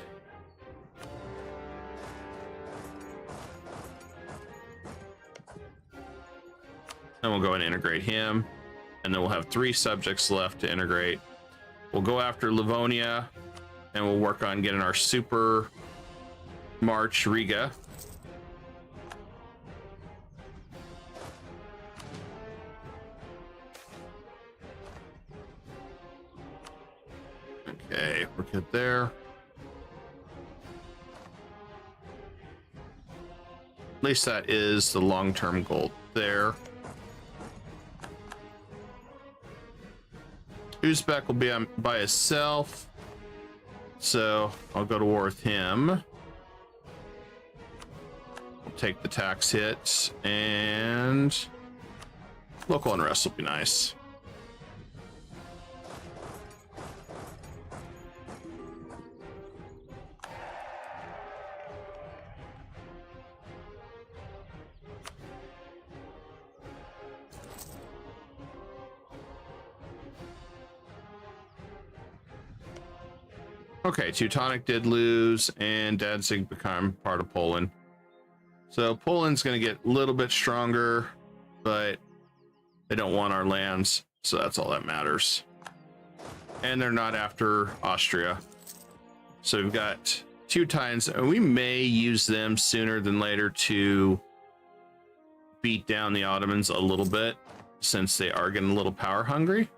And we'll go and integrate him. And then we'll have 3 subjects left to integrate. We'll go after Livonia, and we'll work on getting our super March Riga. Okay, we're good there. At least that is the long-term goal there. Uzbek will be on by himself, so I'll go to war with him. We'll take the tax hit, and local unrest will be nice. Okay, Teutonic did lose, and Danzig became part of Poland. So Poland's going to get a little bit stronger, but they don't want our lands, so that's all that matters. And they're not after Austria. So we've got 2 Titans, and we may use them sooner than later to beat down the Ottomans a little bit, since they are getting a little power hungry.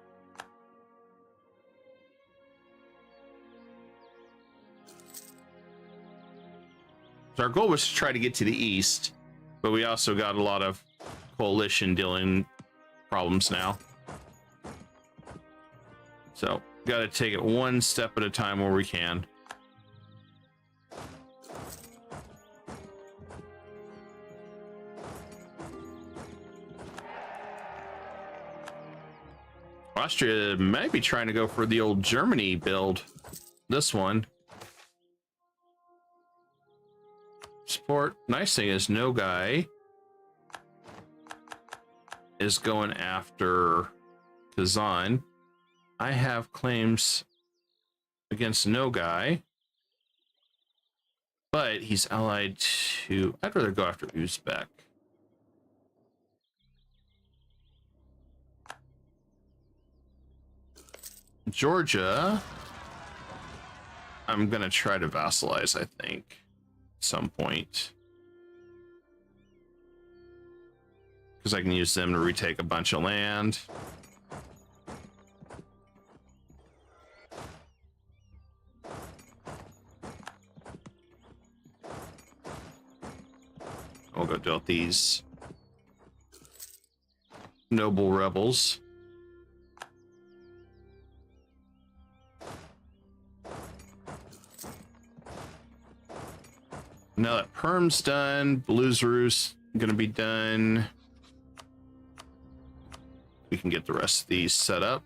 So our goal was to try to get to the east, but we also got a lot of coalition dealing problems now. So Got to take it one step at a time where we can. Austria might be trying to go for the old Germany build. This one. Support. Nice thing is no guy is going after Kazan. I have claims against no guy, but he's allied to... I'd rather go after Uzbek. Georgia, I'm gonna try to vassalize, I think, at some point, because I can use them to retake a bunch of land. We'll go deal with these noble rebels. Now that Perm's done, Belarus gonna be done. We can get the rest of these set up.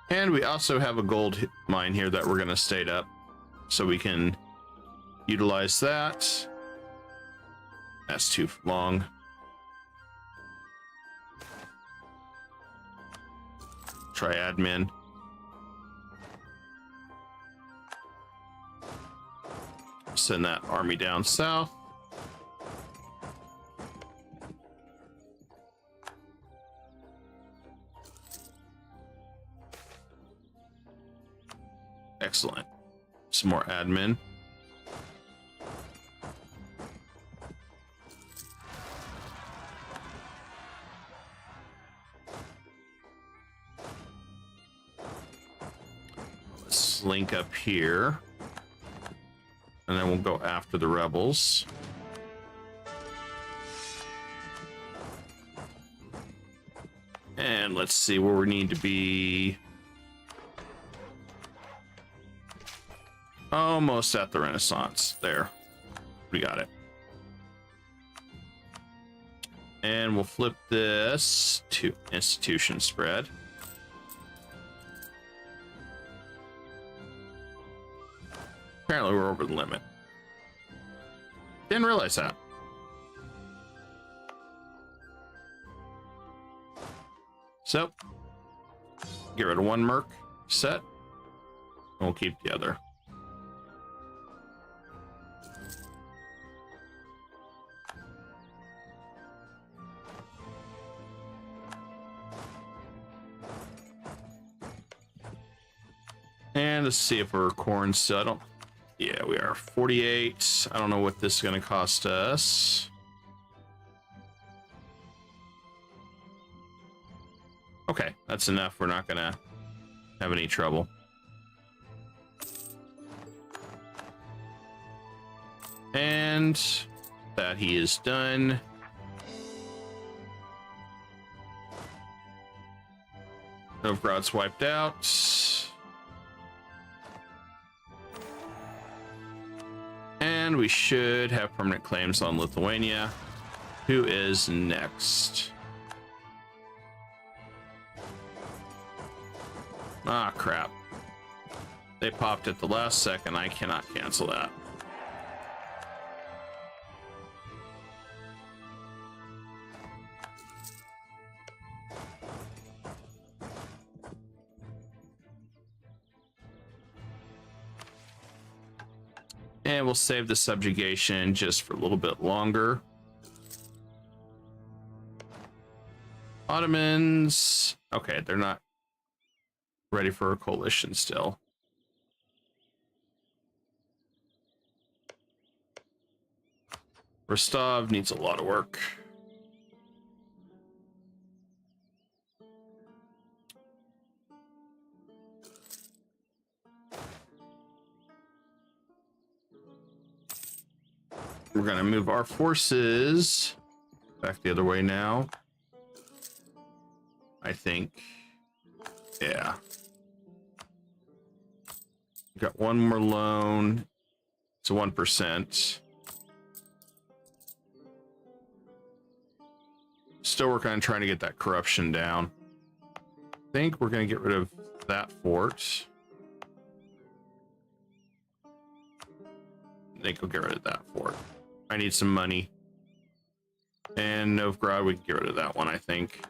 And we also have a gold mine here that we're gonna state up, so we can utilize that. That's too long. Try admin. Send that army down south. Excellent. Some more admin. Let's link up here. And then we'll go after the rebels. And let's see where we need to be. Almost at the Renaissance. There. We got it. And we'll flip this to institution spread. Apparently we're over the limit. Didn't realize that. So, get rid of one merc set, and we'll keep the other. And let's see if we're corn still. I don't... Yeah, we are 48. I don't know what this is going to cost us. Okay, that's enough. We're not going to have any trouble. And that he is done. Novgorod's wiped out. And we should have permanent claims on Lithuania. Who is next? Ah, crap. They popped at the last second. I cannot cancel that. And we'll save the subjugation just for a little bit longer. Ottomans. Okay, they're not ready for a coalition still. Rostov needs a lot of work. We're going to move our forces back the other way now. I think. Yeah. Got one more loan. It's a 1%. Still working on trying to get that corruption down. I think we're going to get rid of that fort. I think we'll get rid of that fort. I need some money. And Novgorod, we can get rid of that one, I think.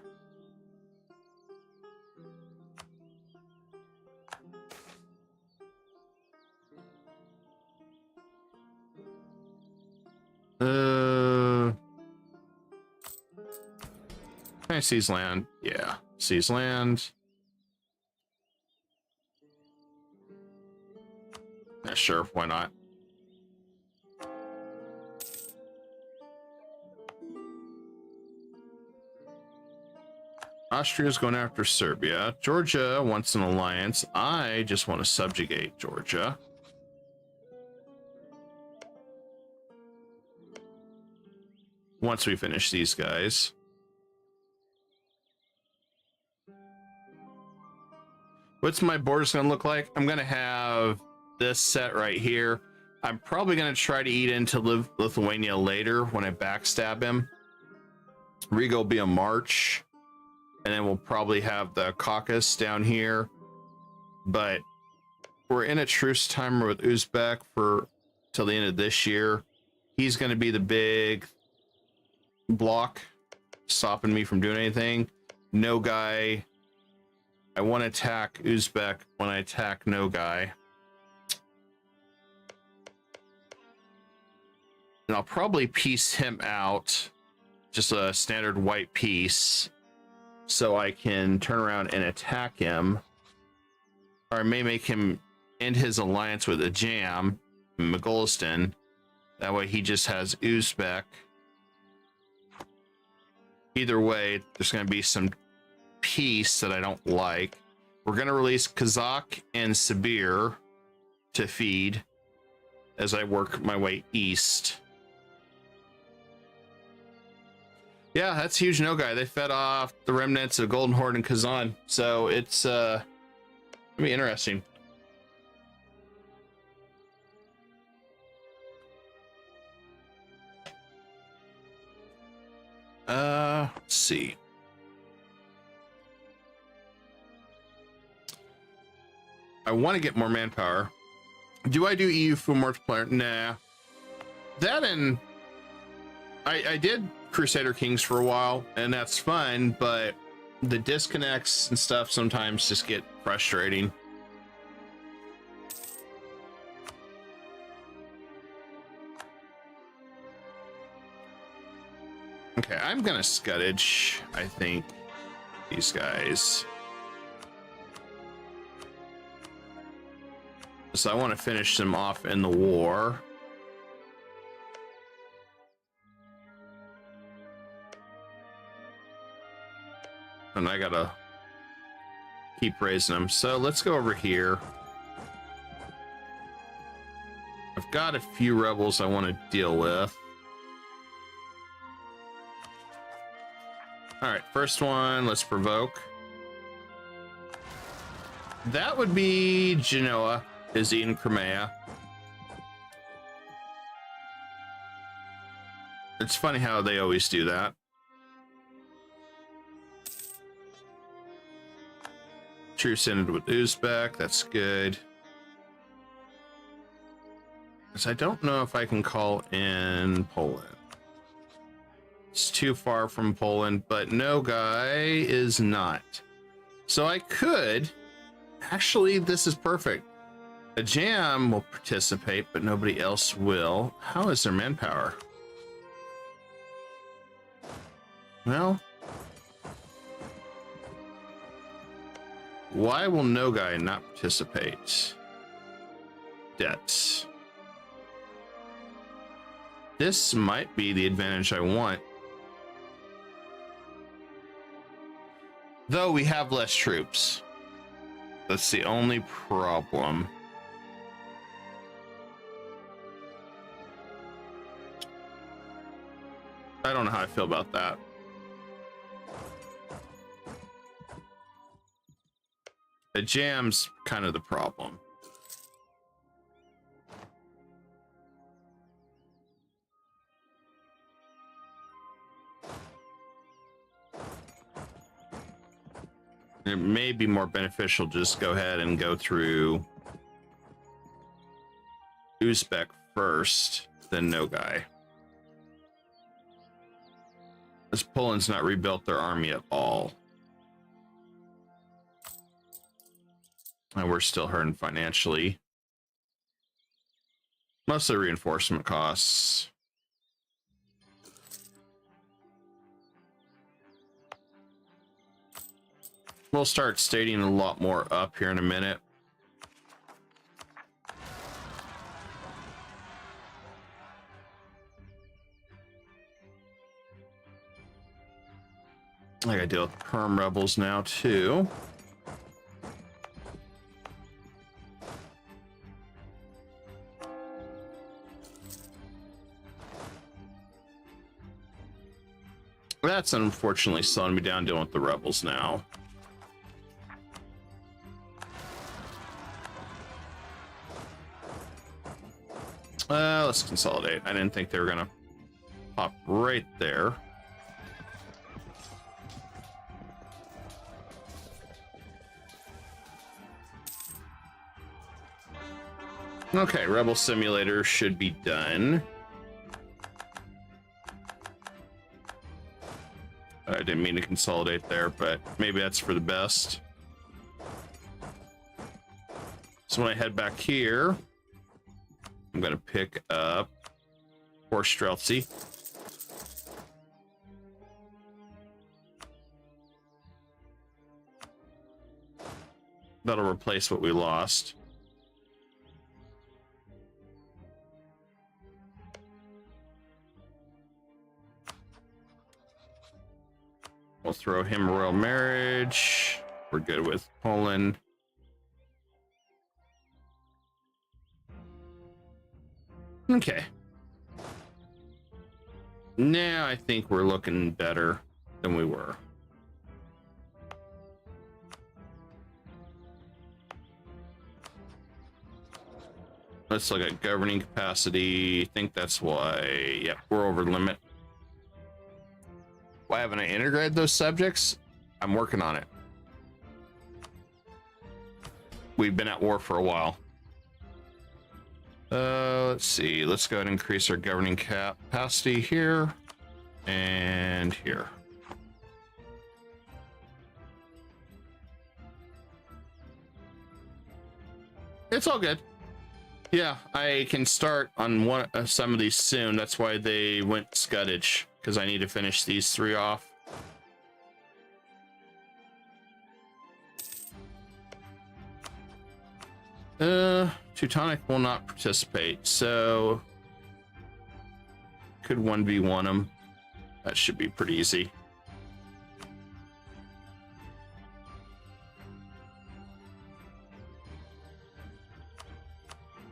Can I seize land? Yeah, seize land. Yeah, sure, why not? Austria's going after Serbia. Georgia wants an alliance. I just want to subjugate Georgia. Once we finish these guys. What's my borders going to look like? I'm going to have this set right here. I'm probably going to try to eat into Lithuania later when I backstab him. Riga will be a March. And then we'll probably have the Caucasus down here. But we're in a truce timer with Uzbek for till the end of this year. He's going to be the big block stopping me from doing anything. No guy. I want to attack Uzbek when I attack no guy. And I'll probably piece him out. Just a standard white piece. So I can turn around and attack him. Or I may make him end his alliance with a jam, Mogolistan. That way he just has Uzbek. Either way, there's going to be some peace that I don't like. We're going to release Kazakh and Sibir to feed as I work my way east. Yeah, that's huge no guy. They fed off the remnants of Golden Horde and Kazan. So it's gonna be interesting. Let's see. I want to get more manpower. Do I do EU full multiplier? Nah. That and I did Crusader Kings for a while, and that's fun, but the disconnects and stuff sometimes just get frustrating. Okay, I'm gonna scutage, I think, these guys. So I want to finish them off in the war. And I gotta keep raising them. So let's go over here. I've got a few rebels I want to deal with. All right, first one, let's provoke. That would be Genoa, is in Crimea. It's funny how they always do that. Truce ended with Uzbek, that's good. Because I don't know if I can call in Poland. It's too far from Poland, but no guy is not. So I could, actually this is perfect. A jam will participate, but nobody else will. How is their manpower? Well, why will no guy not participate? Debts. This might be the advantage I want. Though we have less troops. That's the only problem. I don't know how I feel about that. The jam's kind of the problem. It may be more beneficial to just go ahead and go through Uzbek first, then Nogai. As Poland's not rebuilt their army at all. And we're still hurting financially. Mostly reinforcement costs. We'll start stating a lot more up here in a minute. I gotta deal with Perm rebels now too. That's unfortunately slowing me down dealing with the rebels now. Let's consolidate. I didn't think they were gonna pop right there. Okay, Rebel Simulator should be done. I didn't mean to consolidate there, but maybe that's for the best. So when I head back here, I'm gonna pick up Horse Streltsy. That'll replace what we lost. We'll throw him Royal Marriage. We're good with Poland. Okay. Now I think we're looking better than we were. Let's look at governing capacity. I think that's why, yeah, we're over limit. Why haven't I integrated those subjects? I'm working on it. We've been at war for a while. Let's see. Let's go ahead and increase our governing capacity here and here. It's all good. Yeah, I can start on some of these soon. That's why they went Scuddage, because I need to finish these 3 off. Teutonic will not participate, so could 1v1 them. That should be pretty easy.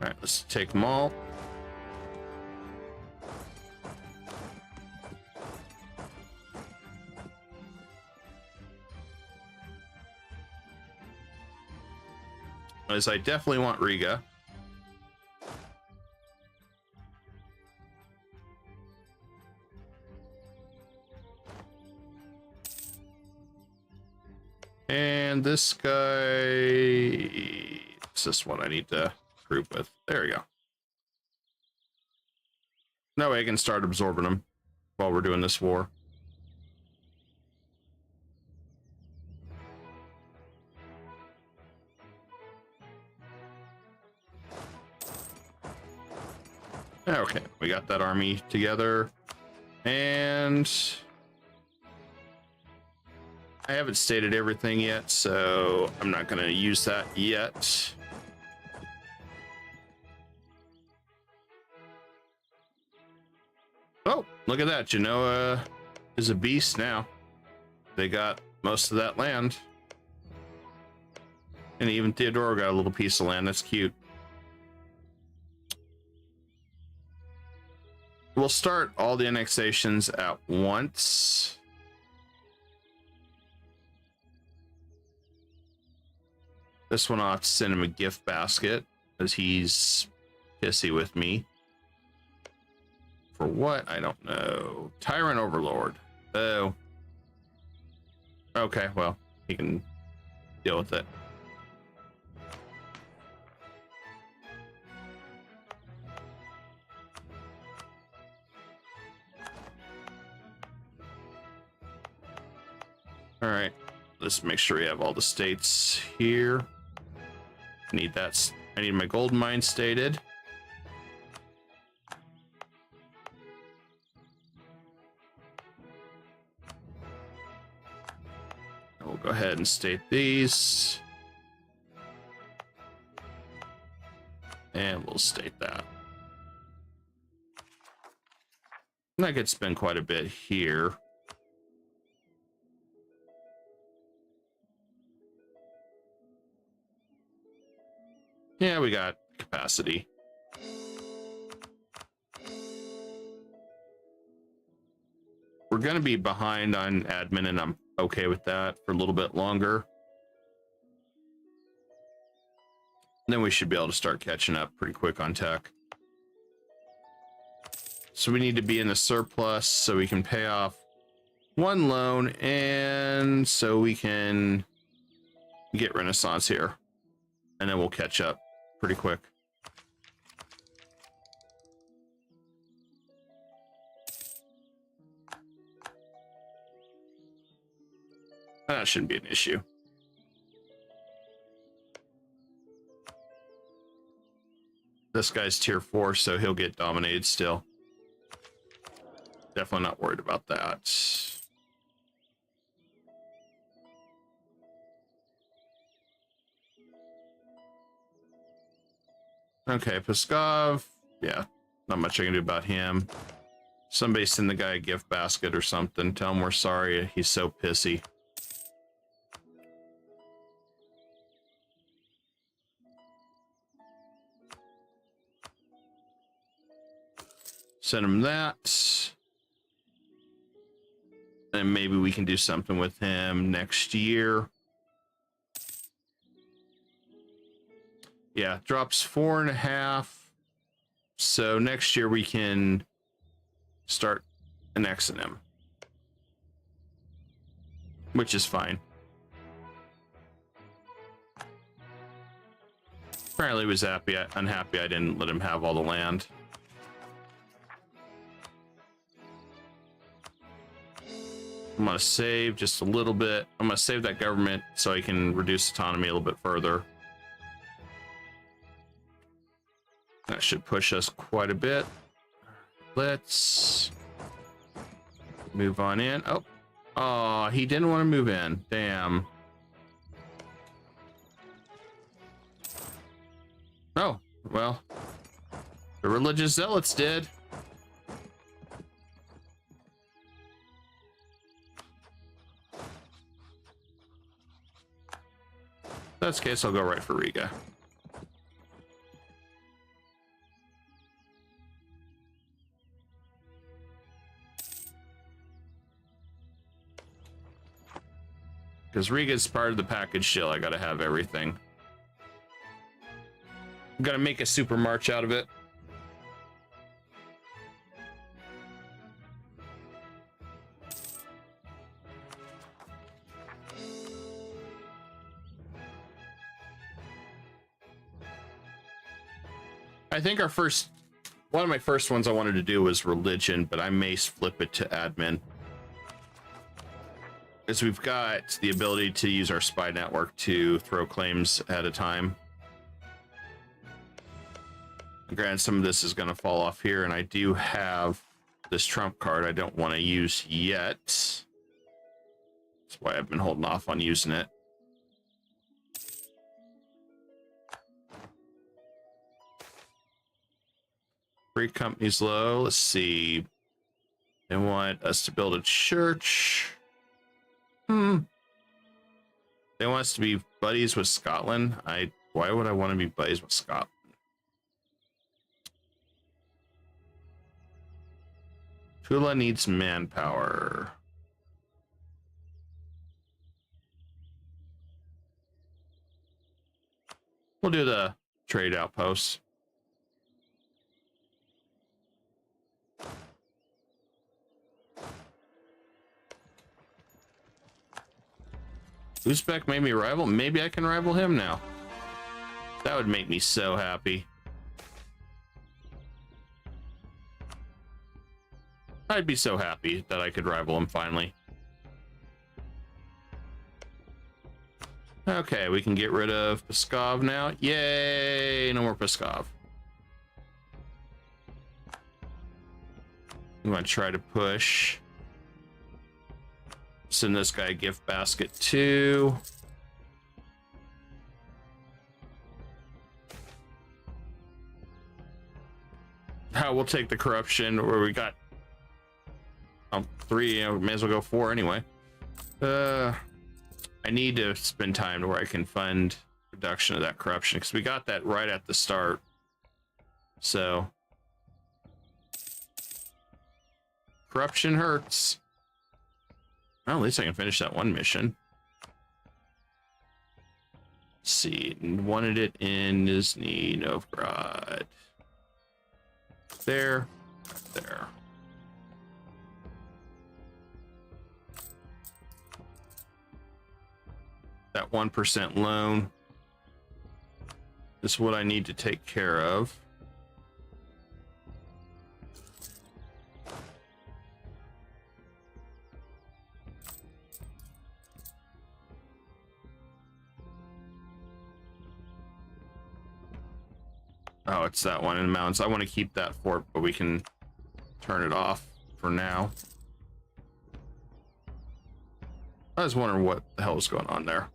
All right, let's take them all. As I definitely want Riga. And this guy, it's this one I need to group with. There we go. That way I can start absorbing them while we're doing this war. Okay, we got that army together, and I haven't stated everything yet, so I'm not going to use that yet. Oh, look at that. Genoa is a beast now. They got most of that land. And even Theodora got a little piece of land. That's cute. we'll start all the annexations at once. This one I'll have to send him a gift basket because he's pissy with me. For what? I don't know. Tyrant Overlord. Oh. Okay, well, he can deal with it. All right, let's make sure we have all the states here. Need that. I need my gold mine stated. And we'll go ahead and state these. And we'll state that. And I could spend quite a bit here. Yeah, we got capacity. We're going to be behind on admin, and I'm okay with that for a little bit longer. Then we should be able to start catching up pretty quick on tech. So we need to be in a surplus so we can pay off one loan, and so we can get Renaissance here. And then we'll catch up pretty quick. That shouldn't be an issue. This guy's tier 4, so he'll get dominated still. Definitely not worried about that. Okay, Pskov. Yeah, not much I can do about him. Somebody send the guy a gift basket or something. Tell him we're sorry. He's so pissy. Send him that. And maybe we can do something with him next year. Yeah, drops 4.5. So next year we can start annexing him, which is fine. Apparently he was unhappy I didn't let him have all the land. I'm gonna save just a little bit. I'm gonna save that government so I can reduce autonomy a little bit further. That should push us quite a bit. Let's move on in. Oh, he didn't want to move in. Damn. Oh, well, the religious zealots did. In that case, I'll go right for Riga. Because Riga's part of the package deal, I gotta have everything. I'm gonna make a super march out of it. I think one of my first ones I wanted to do was religion, but I may flip it to admin. Because we've got the ability to use our spy network to throw claims at a time. Granted, some of this is going to fall off here, and I do have this trump card I don't want to use yet. That's why I've been holding off on using it. Free companies low. Let's see. They want us to build a church. They want us to be buddies with Scotland. Why would I want to be buddies with Scotland? Tula needs manpower. We'll do the trade outpost. Uzbek made me rival. Maybe I can rival him now. That would make me so happy. I'd be so happy that I could rival him finally. Okay, we can get rid of Pskov now. Yay! No more Pskov. I'm going to try to push. Send this guy a gift basket too. We'll take the corruption where we got 3. May as well go 4 anyway. I need to spend time to where I can fund reduction of that corruption because we got that right at the start. So corruption hurts. Well, at least I can finish that one mission. Let's see, wanted it in Nizhny Novgorod. There, there. That 1% loan is what I need to take care of. Oh, it's that one in the mountains. I want to keep that fort, but we can turn it off for now. I was wondering what the hell is going on there.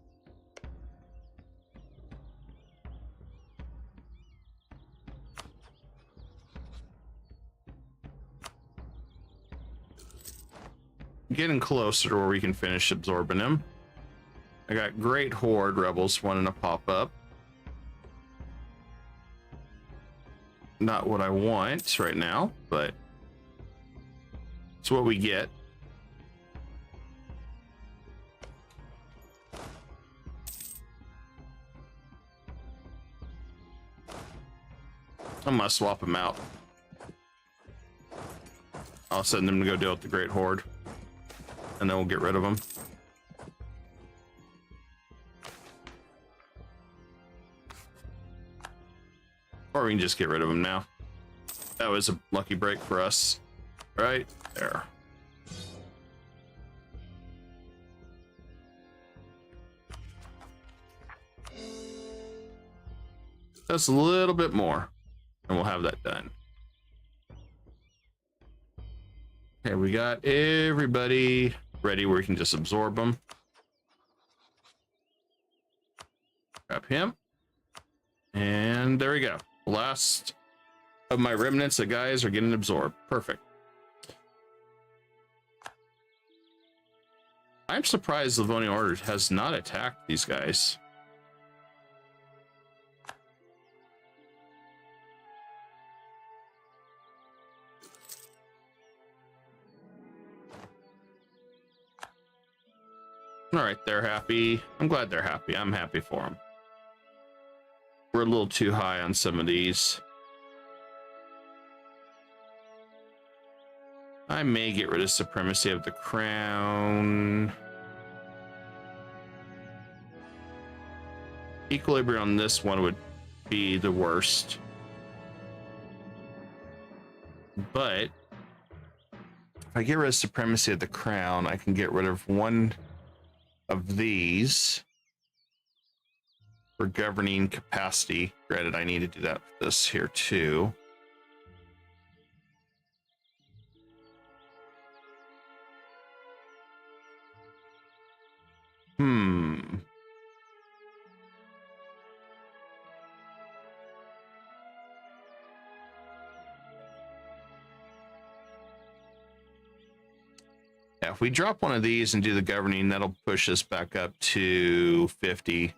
Getting closer to where we can finish absorbing him. I got great horde rebels wanting to pop up. Not what I want right now, but it's what we get. I must swap them out. I'll send them to go deal with the Great Horde, and then we'll get rid of them. Or we can just get rid of them now. That was a lucky break for us. Right there. That's a little bit more, and we'll have that done. Okay, we got everybody ready where we can just absorb them. Grab him. And there we go. Last of my remnants of guys are getting absorbed. Perfect. I'm surprised the Livonian Order has not attacked these guys. All right, they're happy. I'm glad they're happy. I'm happy for them. We're a little too high on some of these. I may get rid of supremacy of the crown. Equilibrium on this one would be the worst. But if I get rid of supremacy of the crown, I can get rid of one of these for governing capacity. Granted, I need to do that for this here too. Yeah, if we drop one of these and do the governing, that'll push us back up to 50.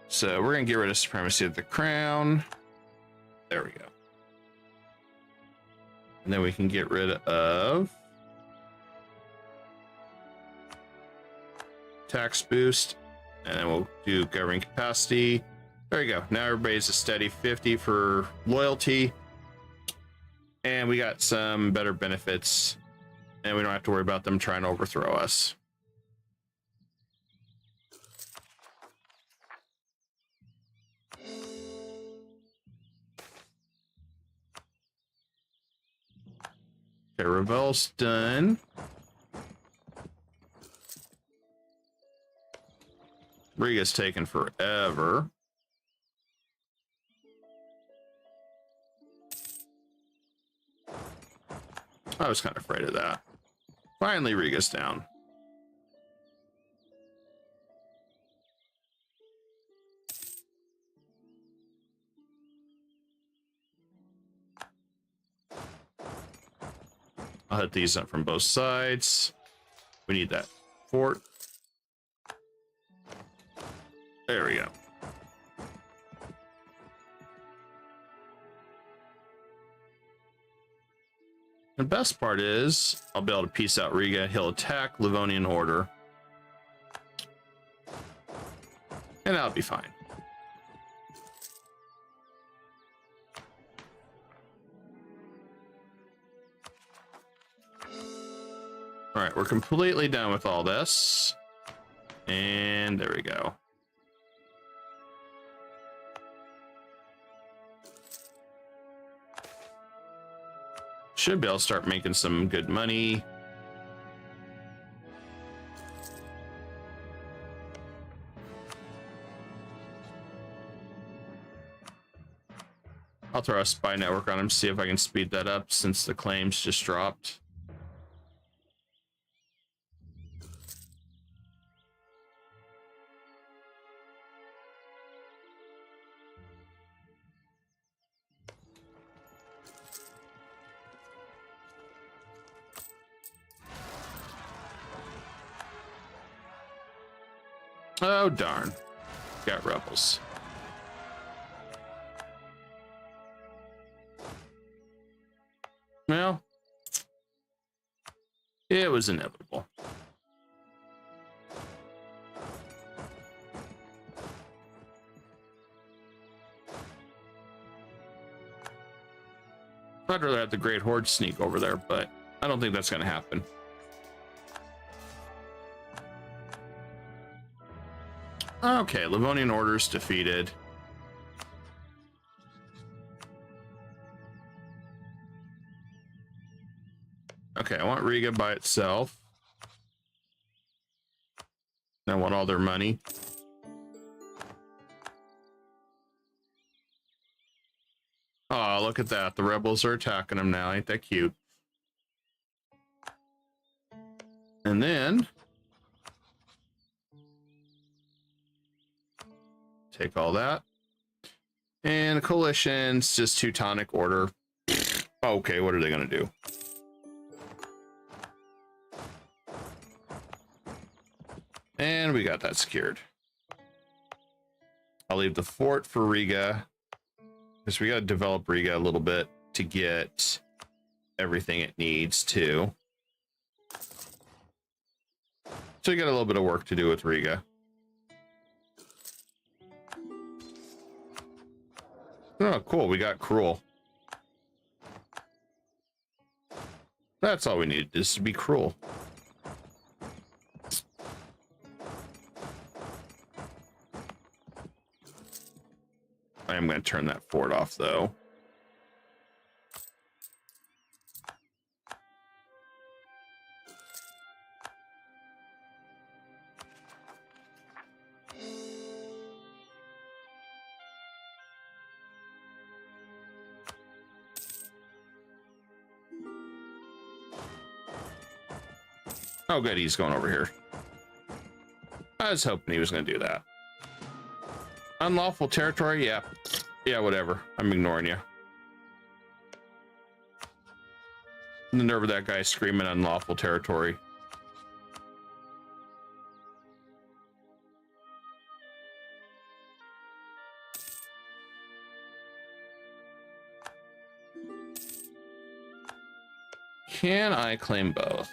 So we're going to get rid of supremacy of the crown. There we go. And then we can get rid of tax boost. And then we'll do governing capacity. There you go. Now everybody's a steady 50 for loyalty. And we got some better benefits. And we don't have to worry about them trying to overthrow us. Okay, Revel's done. Riga's taking forever. I was kind of afraid of that. Finally, Riga's down. I'll hit these up from both sides. We need that fort. There we go. The best part is I'll be able to peace out Riga. He'll attack Livonian Order. And that'll be fine. All right, we're completely done with all this. And there we go. Should be able to start making some good money. I'll throw a spy network on him, see if I can speed that up since the claims just dropped. Oh, darn. Got rebels. Well, it was inevitable. I'd rather have the Great Horde sneak over there, but I don't think that's going to happen. Okay, Livonian Order's defeated. Okay, I want Riga by itself. I want all their money. Oh, look at that. The rebels are attacking them now. Ain't that cute? And then take all that. And the coalition's just Teutonic Order. Okay, what are they going to do? And we got that secured. I'll leave the fort for Riga, because we got to develop Riga a little bit to get everything it needs to. So we got a little bit of work to do with Riga. Oh, cool. We got cruel. That's all we needed, is to be cruel. I am going to turn that fort off, though. Oh, good. He's going over here. I was hoping he was going to do that. Unlawful territory? Yeah. Yeah, whatever. I'm ignoring you. And the nerve of that guy screaming unlawful territory. Can I claim both?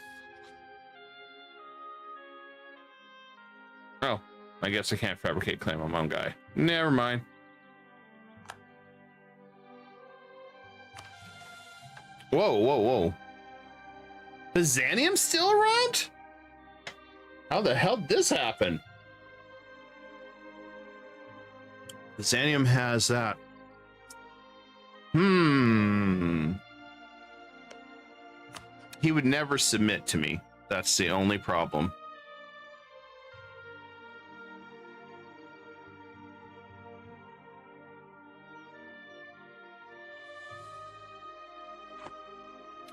Oh, I guess I can't fabricate claim on my own guy. Never mind. Whoa, whoa, whoa. Is Xanium still around? How the hell did this happen? Xanium has that. He would never submit to me. That's the only problem.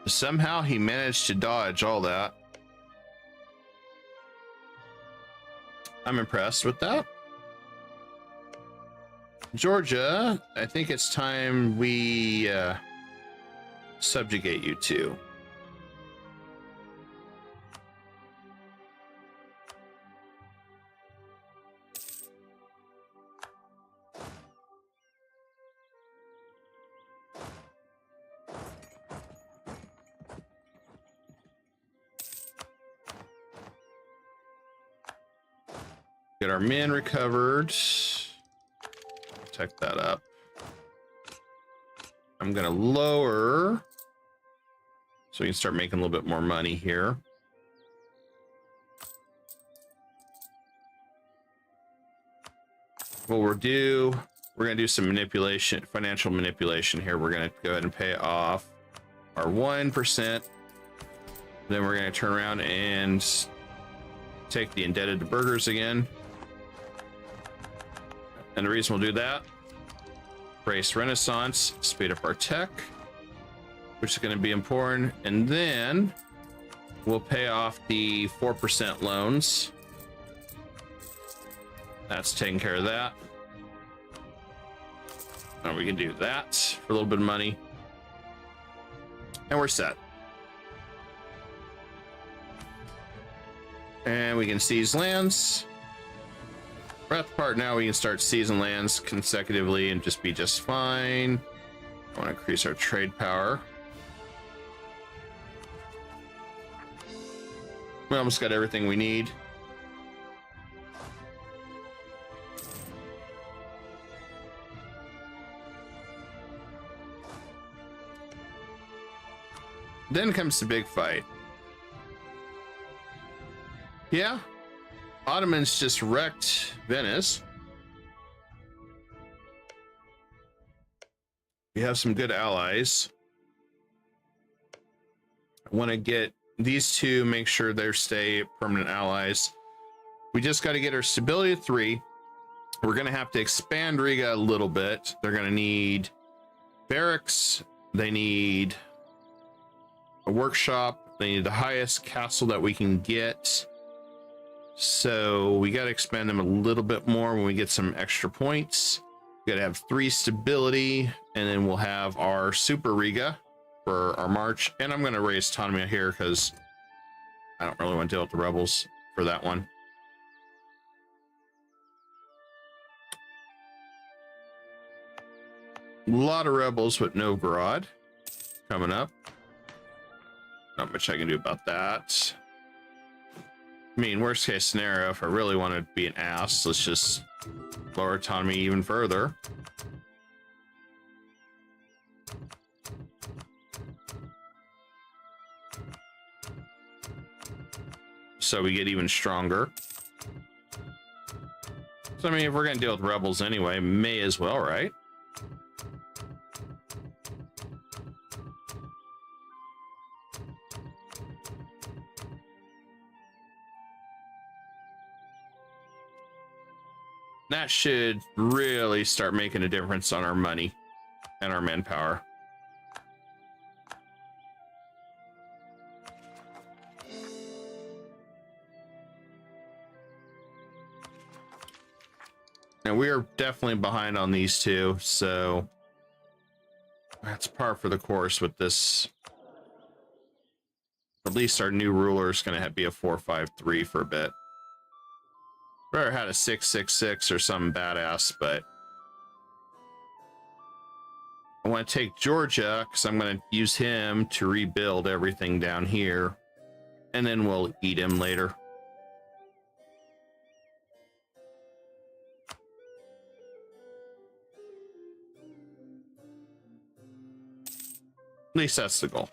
Somehow he managed to dodge all that. I'm impressed with that. Georgia, I think it's time we subjugate you two. Get our men recovered. Protect that up. I'm gonna lower so we can start making a little bit more money here. What we're gonna do some manipulation, financial manipulation here. We're gonna go ahead and pay off our 1%. Then we're gonna turn around and take the indebted to burgers again. And the reason we'll do that, brace Renaissance, speed up our tech, which is going to be important. And then we'll pay off the 4% loans. That's taking care of that. And we can do that for a little bit of money. And we're set. And we can seize lands. We're at the part now we can start seizing lands consecutively and just be just fine. I want to increase our trade power. We almost got everything we need. Then comes the big fight. Yeah. Ottomans just wrecked Venice. We have some good allies. I want to get these two, make sure they stay permanent allies. We just got to get our stability at 3. We're going to have to expand Riga a little bit. They're going to need barracks. They need a workshop. They need the highest castle that we can get. So we got to expand them a little bit more when we get some extra points. We got to have 3 stability, and then we'll have our super Riga for our march. And I'm going to raise autonomy here because I don't really want to deal with the rebels for that one. A lot of rebels with Novgorod coming up. Not much I can do about that. I mean, worst case scenario, if I really want to be an ass, let's just lower autonomy even further. So we get even stronger. So, I mean, if we're going to deal with rebels anyway, may as well, right? That should really start making a difference on our money and our manpower. And we are definitely behind on these two, so that's par for the course with this. At least our new ruler is going to be a 4-5-3 for a bit. Better had a 6-6-6 or something badass, but I want to take Georgia because I'm going to use him to rebuild everything down here. And then we'll eat him later. At least that's the goal.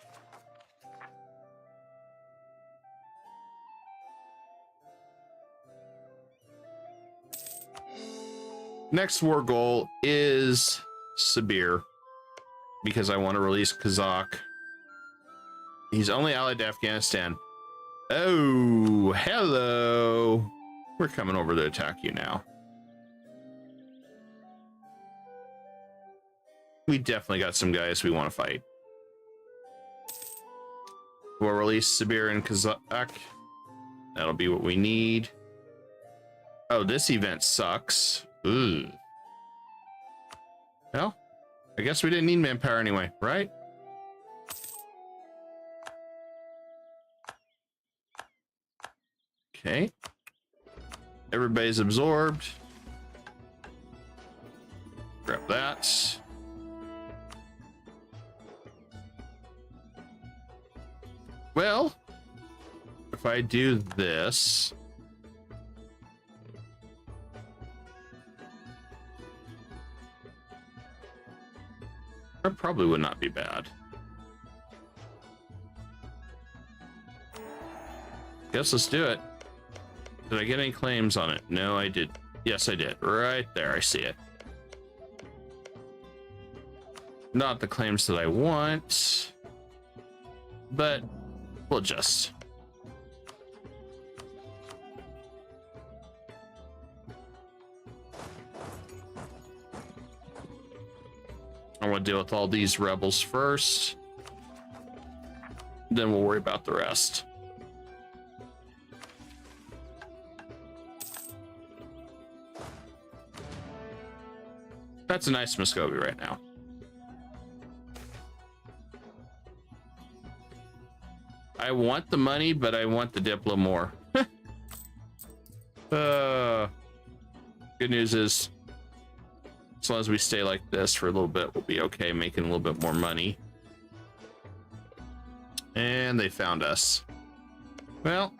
Next war goal is Sibir, because I want to release Kazakh. He's only allied to Afghanistan. Oh, hello. We're coming over to attack you now. We definitely got some guys we want to fight. We'll release Sibir and Kazakh. That'll be what we need. Oh, this event sucks. Ooh. Well, I guess we didn't need manpower anyway, right? Okay. Everybody's absorbed. Grab that. Well, if I do this, that probably would not be bad. Guess let's do it. Did I get any claims on it? No, I did. Yes, I did. Right there, I see it. Not the claims that I want, but we'll just. I want to deal with all these rebels first. Then we'll worry about the rest. That's a nice Muscovy right now. I want the money, but I want the Diplo more. Good news is, as long as we stay like this for a little bit, we'll be okay making a little bit more money. And they found us. Well,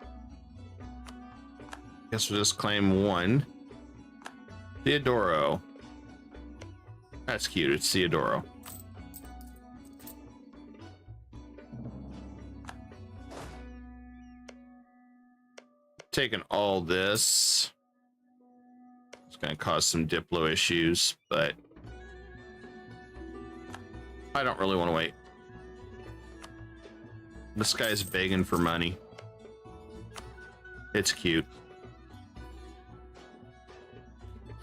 guess we'll just claim one. Theodoro. That's cute. It's Theodoro. Taking all this. It's going to cause some Diplo issues, but I don't really want to wait. This guy's begging for money. It's cute.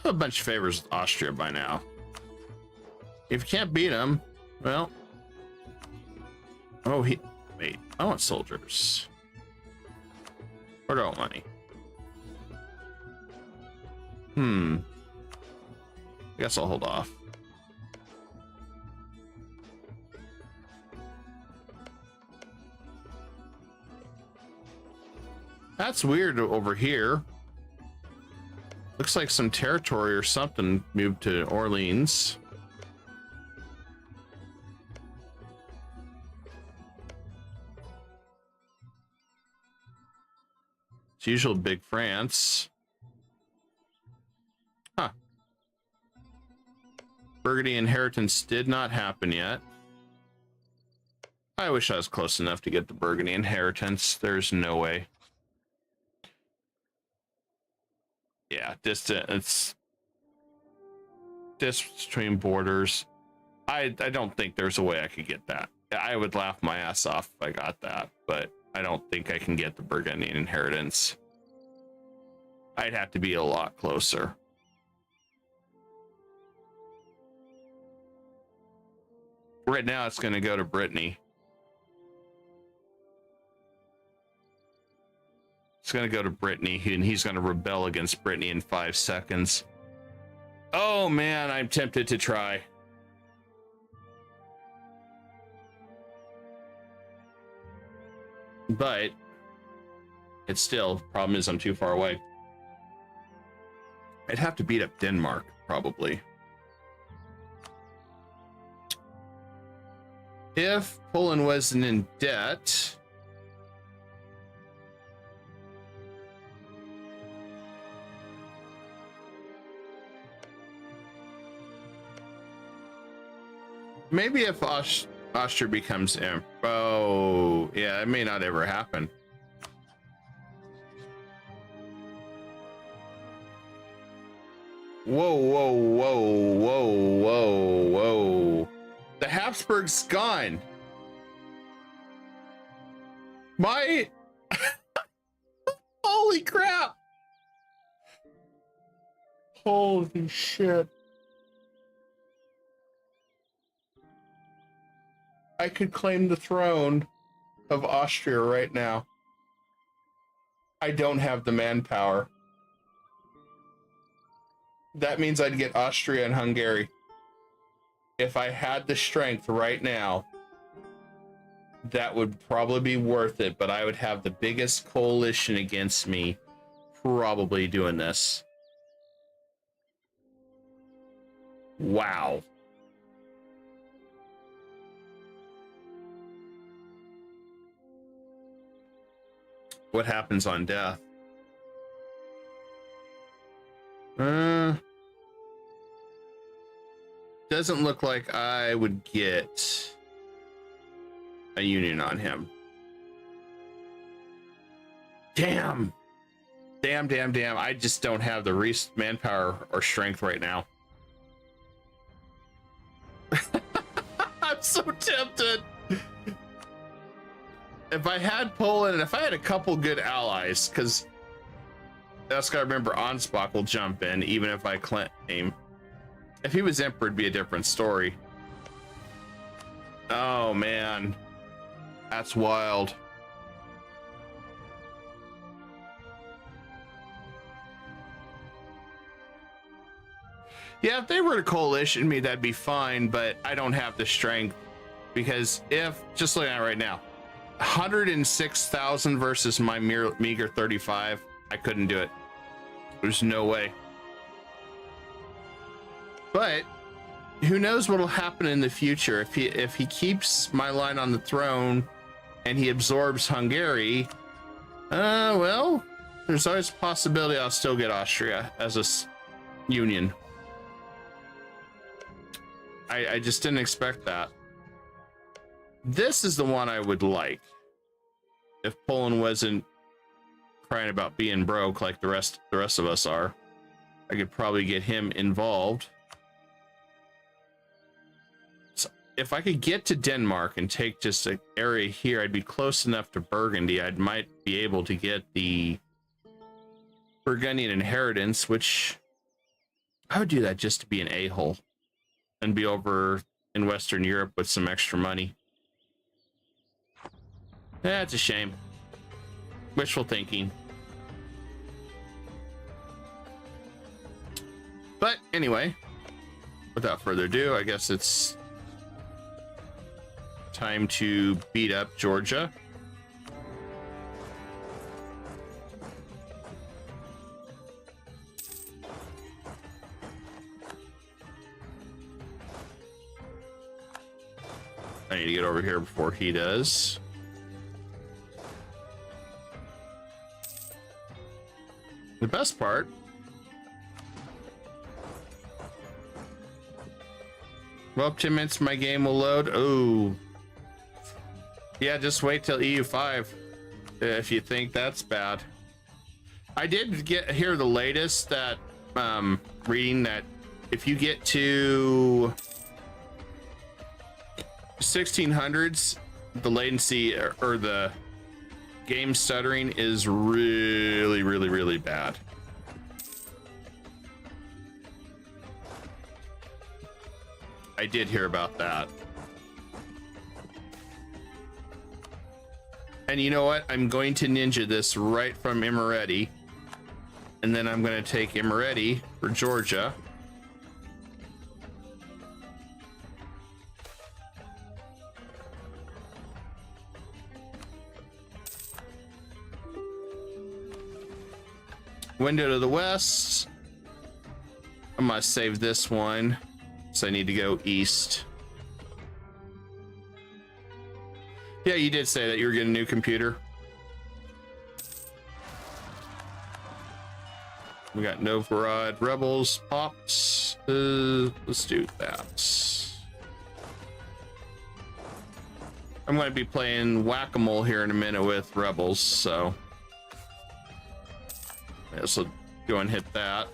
A bunch of favors with Austria by now. If you can't beat him, well. Oh, wait. I want soldiers. Or do I want money? I guess I'll hold off. That's weird over here. Looks like some territory or something moved to Orleans. It's usual big France. Huh. Burgundy inheritance did not happen yet. I wish I was close enough to get the Burgundy inheritance. There's no way. Yeah, distance between borders. I don't think there's a way I could get that. I would laugh my ass off if I got that, but I don't think I can get the Burgundian inheritance. I'd have to be a lot closer. Right now, it's going to go to Brittany. It's going to go to Brittany, and he's going to rebel against Brittany in 5 seconds. Oh, man, I'm tempted to try. But it's still, problem is I'm too far away. I'd have to beat up Denmark, probably. If Poland wasn't in debt, maybe if Austria becomes imp. Oh, yeah, it may not ever happen. Whoa, whoa, whoa, whoa, whoa, whoa. The Habsburg's gone. My... Holy crap. Holy shit. I could claim the throne of Austria right now. I don't have the manpower. That means I'd get Austria and Hungary. If I had the strength right now, that would probably be worth it, but I would have the biggest coalition against me probably doing this. Wow. What happens on death? Doesn't look like I would get a union on him. Damn. Damn. I just don't have the manpower or strength right now. I'm so tempted. If I had Poland, and if I had a couple good allies, because that's gotta remember Ansbach will jump in, even if I claim. If he was emperor, it'd be a different story. Oh man, that's wild. Yeah, if they were to coalition me, that'd be fine, but I don't have the strength, because if, just looking at it right now, 106,000 versus my meager 35, I couldn't do it. There's no way. But who knows what'll happen in the future if he keeps my line on the throne and he absorbs Hungary. Well, there's always a possibility I'll still get Austria as a union. I just didn't expect that. This is the one I would like. If Poland wasn't crying about being broke like the rest of us are, I could probably get him involved. So if I could get to Denmark and take just an area here, I'd be close enough to Burgundy. I might be able to get the Burgundian inheritance, which I would do that just to be an a-hole and be over in Western Europe with some extra money. That's a shame. Wishful thinking. But anyway, without further ado, I guess it's time to beat up Georgia. I need to get over here before he does. The best part, well, 10 minutes my game will load. Oh, yeah, just wait till EU5 if you think that's bad. I did hear the latest that reading that if you get to 1600s, the latency or the game stuttering is really bad. I did hear about that. And you know what? I'm going to ninja this right from Imereti. And then I'm going to take Imereti for Georgia. Window to the west. I must save this one, so I need to go east. Yeah, you did say that you were getting a new computer. We got Novgorod Rebels pops. Let's do that. I'm going to be playing whack-a-mole here in a minute with Rebels, so yeah, so go and hit that.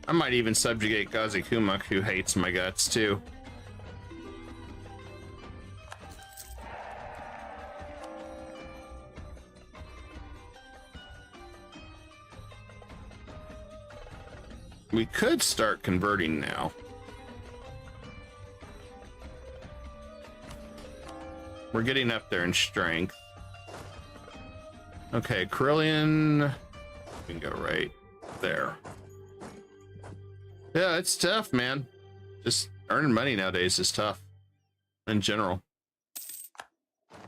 I might even subjugate Gazi-Kumuk, who hates my guts too. We could start converting now. We're getting up there in strength. Okay, Carillion. We can go right there. Yeah, it's tough, man. Just earning money nowadays is tough. In general.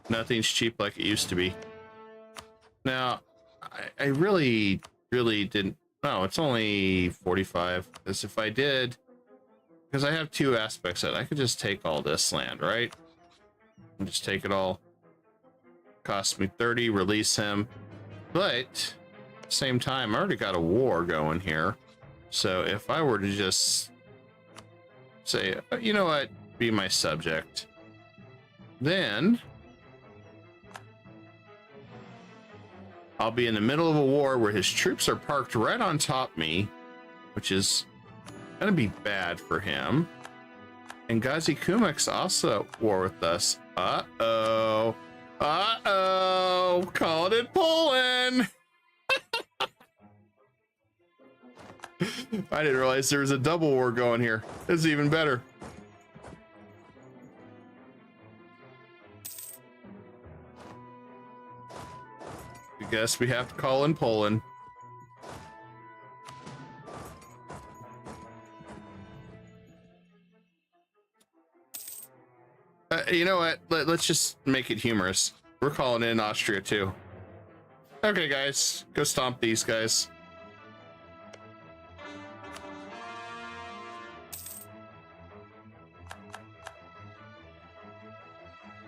Nothing's cheap like it used to be. Now, I really didn't. No, it's only 45. Because if I did, because I have two aspects of it, I could just take all this land, right? And just take it all. Cost me 30, release him. But at the same time, I already got a war going here. So if I were to just say, you know what, be my subject, then I'll be in the middle of a war where his troops are parked right on top me, which is gonna be bad for him. And Gazi-Kumuk's also at war with us. Uh-oh. Uh-oh. Called it Poland. I didn't realize there was a double war going here. It's even better. I guess we have to call in Poland. You know what? Let's just make it humorous. We're calling in Austria too. Okay, guys, go stomp these guys.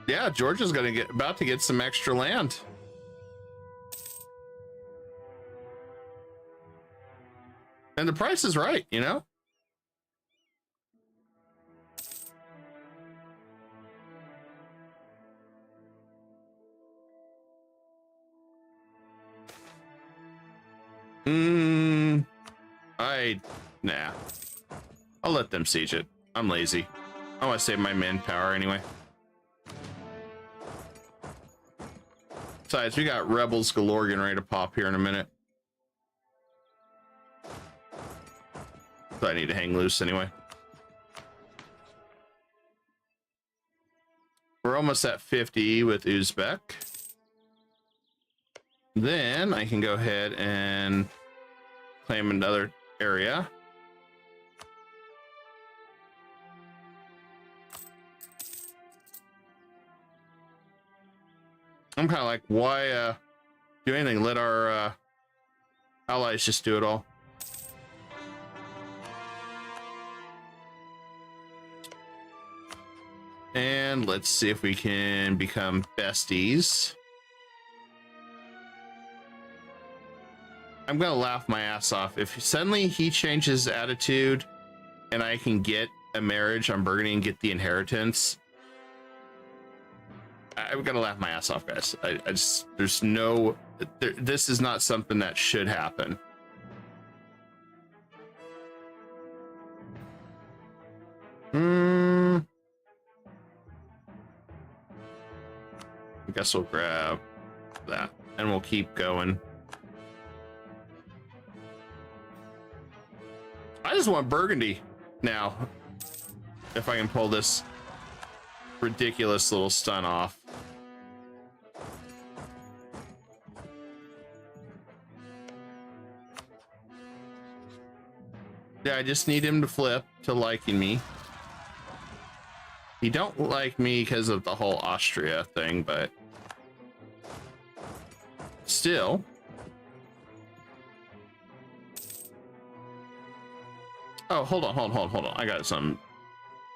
Yeah, Georgia's about to get some extra land. And the price is right, you know? Nah. I'll let them siege it. I'm lazy. I want to save my manpower anyway. Besides, we got rebels galore getting ready to pop here in a minute. So I need to hang loose anyway. We're almost at 50 with Uzbek. Then I can go ahead and claim another area. I'm kind of like, why do anything? Let our allies just do it all. And let's see if we can become besties. I'm gonna laugh my ass off if suddenly he changes attitude and I can get a marriage on Burgundy and get the inheritance. I'm gonna laugh my ass off, guys. I just, there's no, this is not something that should happen. I guess we'll grab that and we'll keep going. I just want Burgundy now. If I can pull this ridiculous little stun off. Yeah, I just need him to flip to liking me. He don't like me because of the whole Austria thing, but still. Oh, hold on. I got some.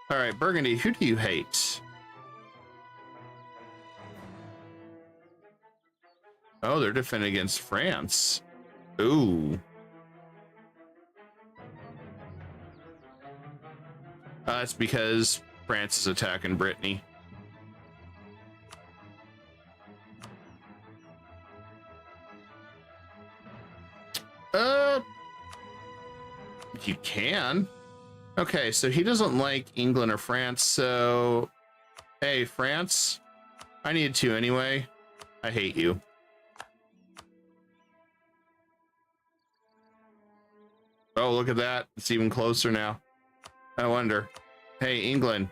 All right, Burgundy, who do you hate? Oh, they're defending against France. Ooh. That's because France is attacking Brittany. You can. Okay, so he doesn't like England or France, so... Hey, France, I need to anyway. I hate you. Oh, look at that. It's even closer now. I wonder. Hey, England.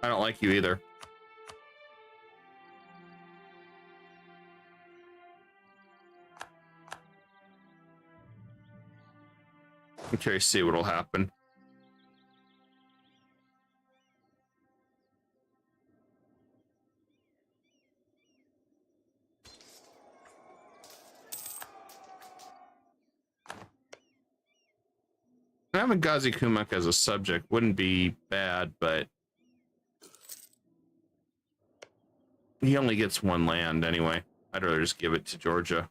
I don't like you either. I'm curious to see what'll happen. Having Gazi Kumak as a subject wouldn't be bad, but he only gets one land anyway. I'd rather just give it to Georgia.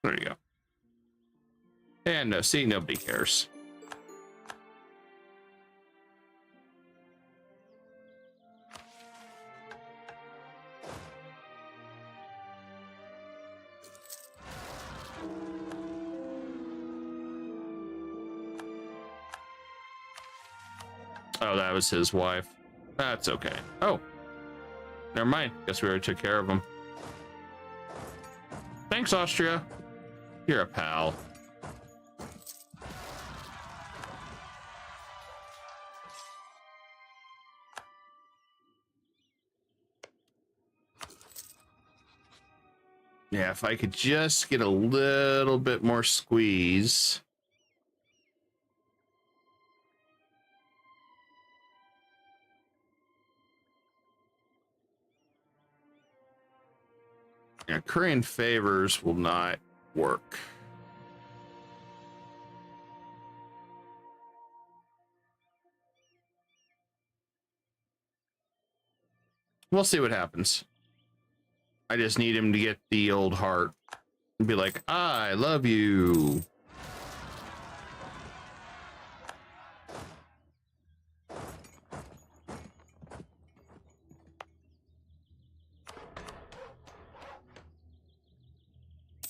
There you go. And no, see, nobody cares. Oh, that was his wife. That's okay. Oh, never mind. Guess we already took care of him. Thanks, Austria. You're a pal. Yeah, if I could just get a little bit more squeeze. Yeah, Korean favors will not work. We'll see what happens. I just need him to get the old heart and be like, I love you.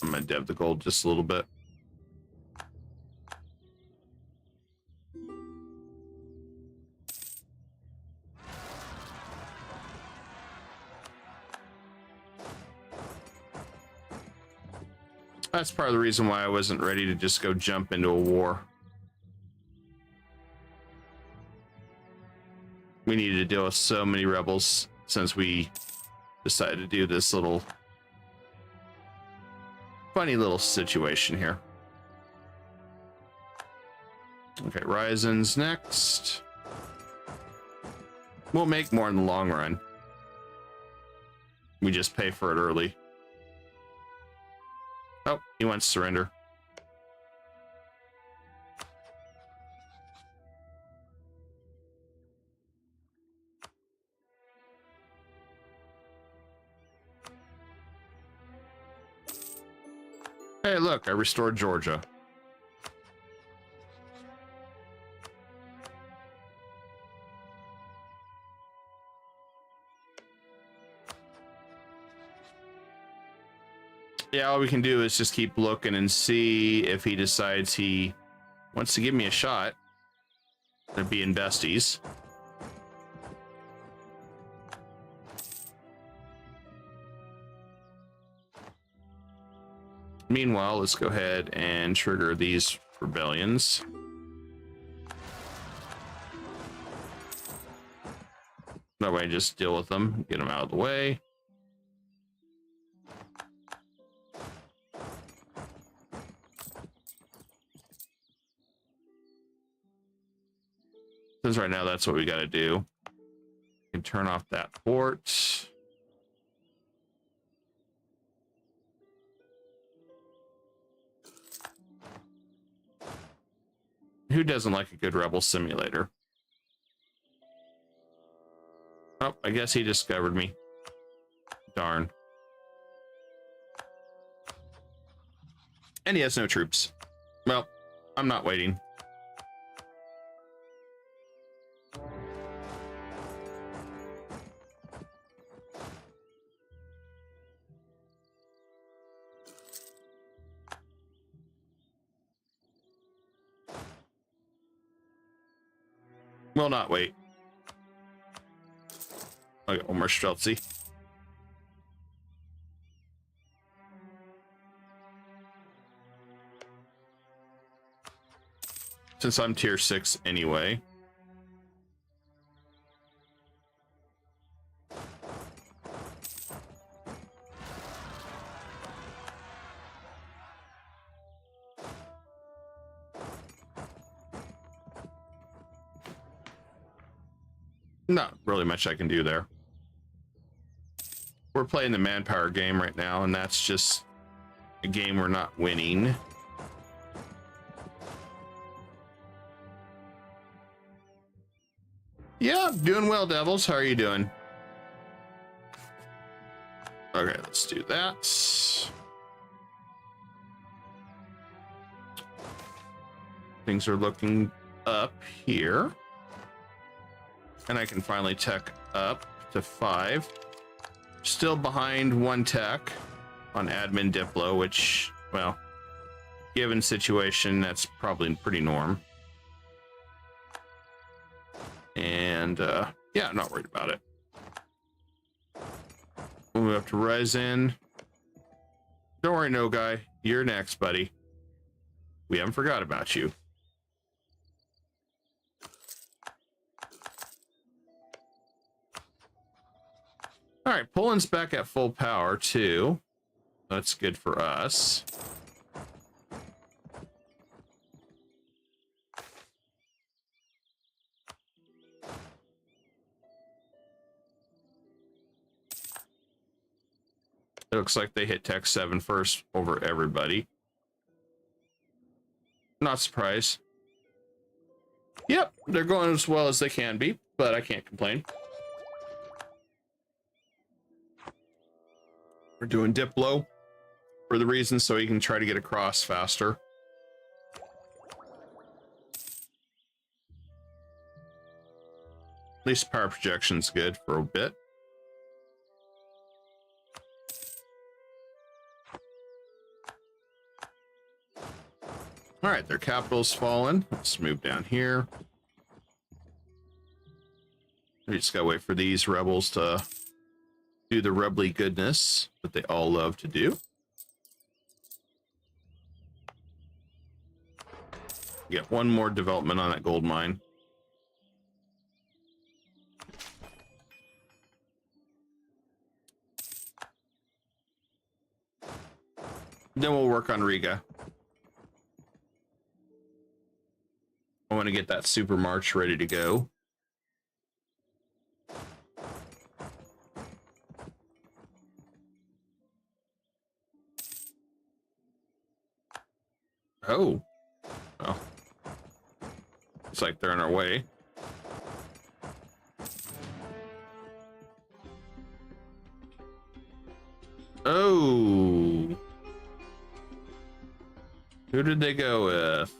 I'm gonna dev the gold just a little bit. That's part of the reason why I wasn't ready to just go jump into a war. We needed to deal with so many rebels since we decided to do this little funny little situation here. Okay, Ryzen's next. We'll make more in the long run. We just pay for it early. Oh, he wants to surrender. Hey, look, I restored Georgia. Yeah, all we can do is just keep looking and see if he decides he wants to give me a shot. They're being besties. Meanwhile, let's go ahead and trigger these rebellions. That way, just deal with them, get them out of the way. Because right now that's what we got to do. We can turn off that port. Who doesn't like a good rebel simulator? Oh, I guess he discovered me. Darn. And he has no troops. Well, I'm not waiting. Will not wait. I'll get one more Streltsy. Since I'm tier 6 anyway. Not really much I can do there. We're playing the manpower game right now, and that's just a game we're not winning. Yeah, doing well, Devils. How are you doing? Okay, let's do that. Things are looking up here. And I can finally tech up to 5. Still behind 1 tech on admin Diplo, which, well, given situation, that's probably pretty norm. And yeah, I'm not worried about it. We'll move up to Ryzen. Don't worry, no guy. You're next, buddy. We haven't forgot about you. All right, Poland's back at full power too. That's good for us. It looks like they hit Tech 7 first over everybody. Not surprised. Yep, they're going as well as they can be, but I can't complain. We're doing Diplo for the reason so he can try to get across faster. At least power projection's good for a bit. All right, their capital's fallen. Let's move down here. We just gotta wait for these rebels to do the rebelly goodness that they all love to do. Get one more development on that gold mine. Then we'll work on Riga. I want to get that super march ready to go. Oh. Oh. Looks like they're on our way. Oh. Who did they go with?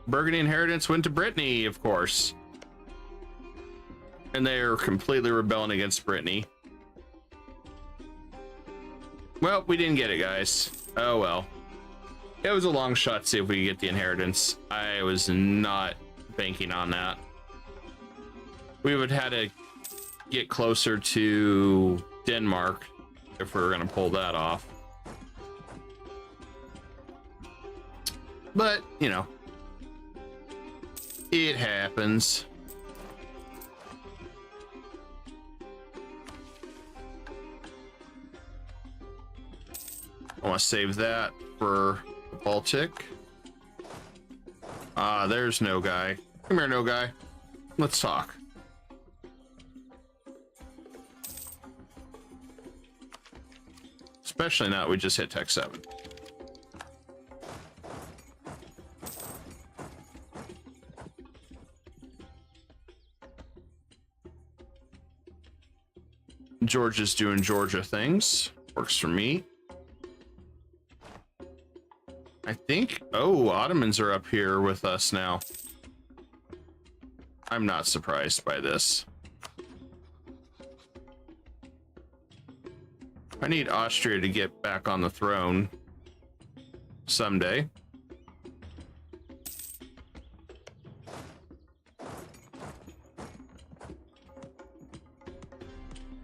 Burgundy Inheritance went to Brittany, of course. And they are completely rebelling against Brittany. Well, we didn't get it, guys. Oh well. It was a long shot to see if we could get the inheritance. I was not banking on that. We would have had to get closer to Denmark if we were going to pull that off. But, you know, it happens. I want to save that for the Baltic. Ah, there's no guy. Come here, no guy. Let's talk. Especially now we just hit Tech 7. Georgia's doing Georgia things. Works for me. I think, oh, Ottomans are up here with us now. I'm not surprised by this. I need Austria to get back on the throne someday.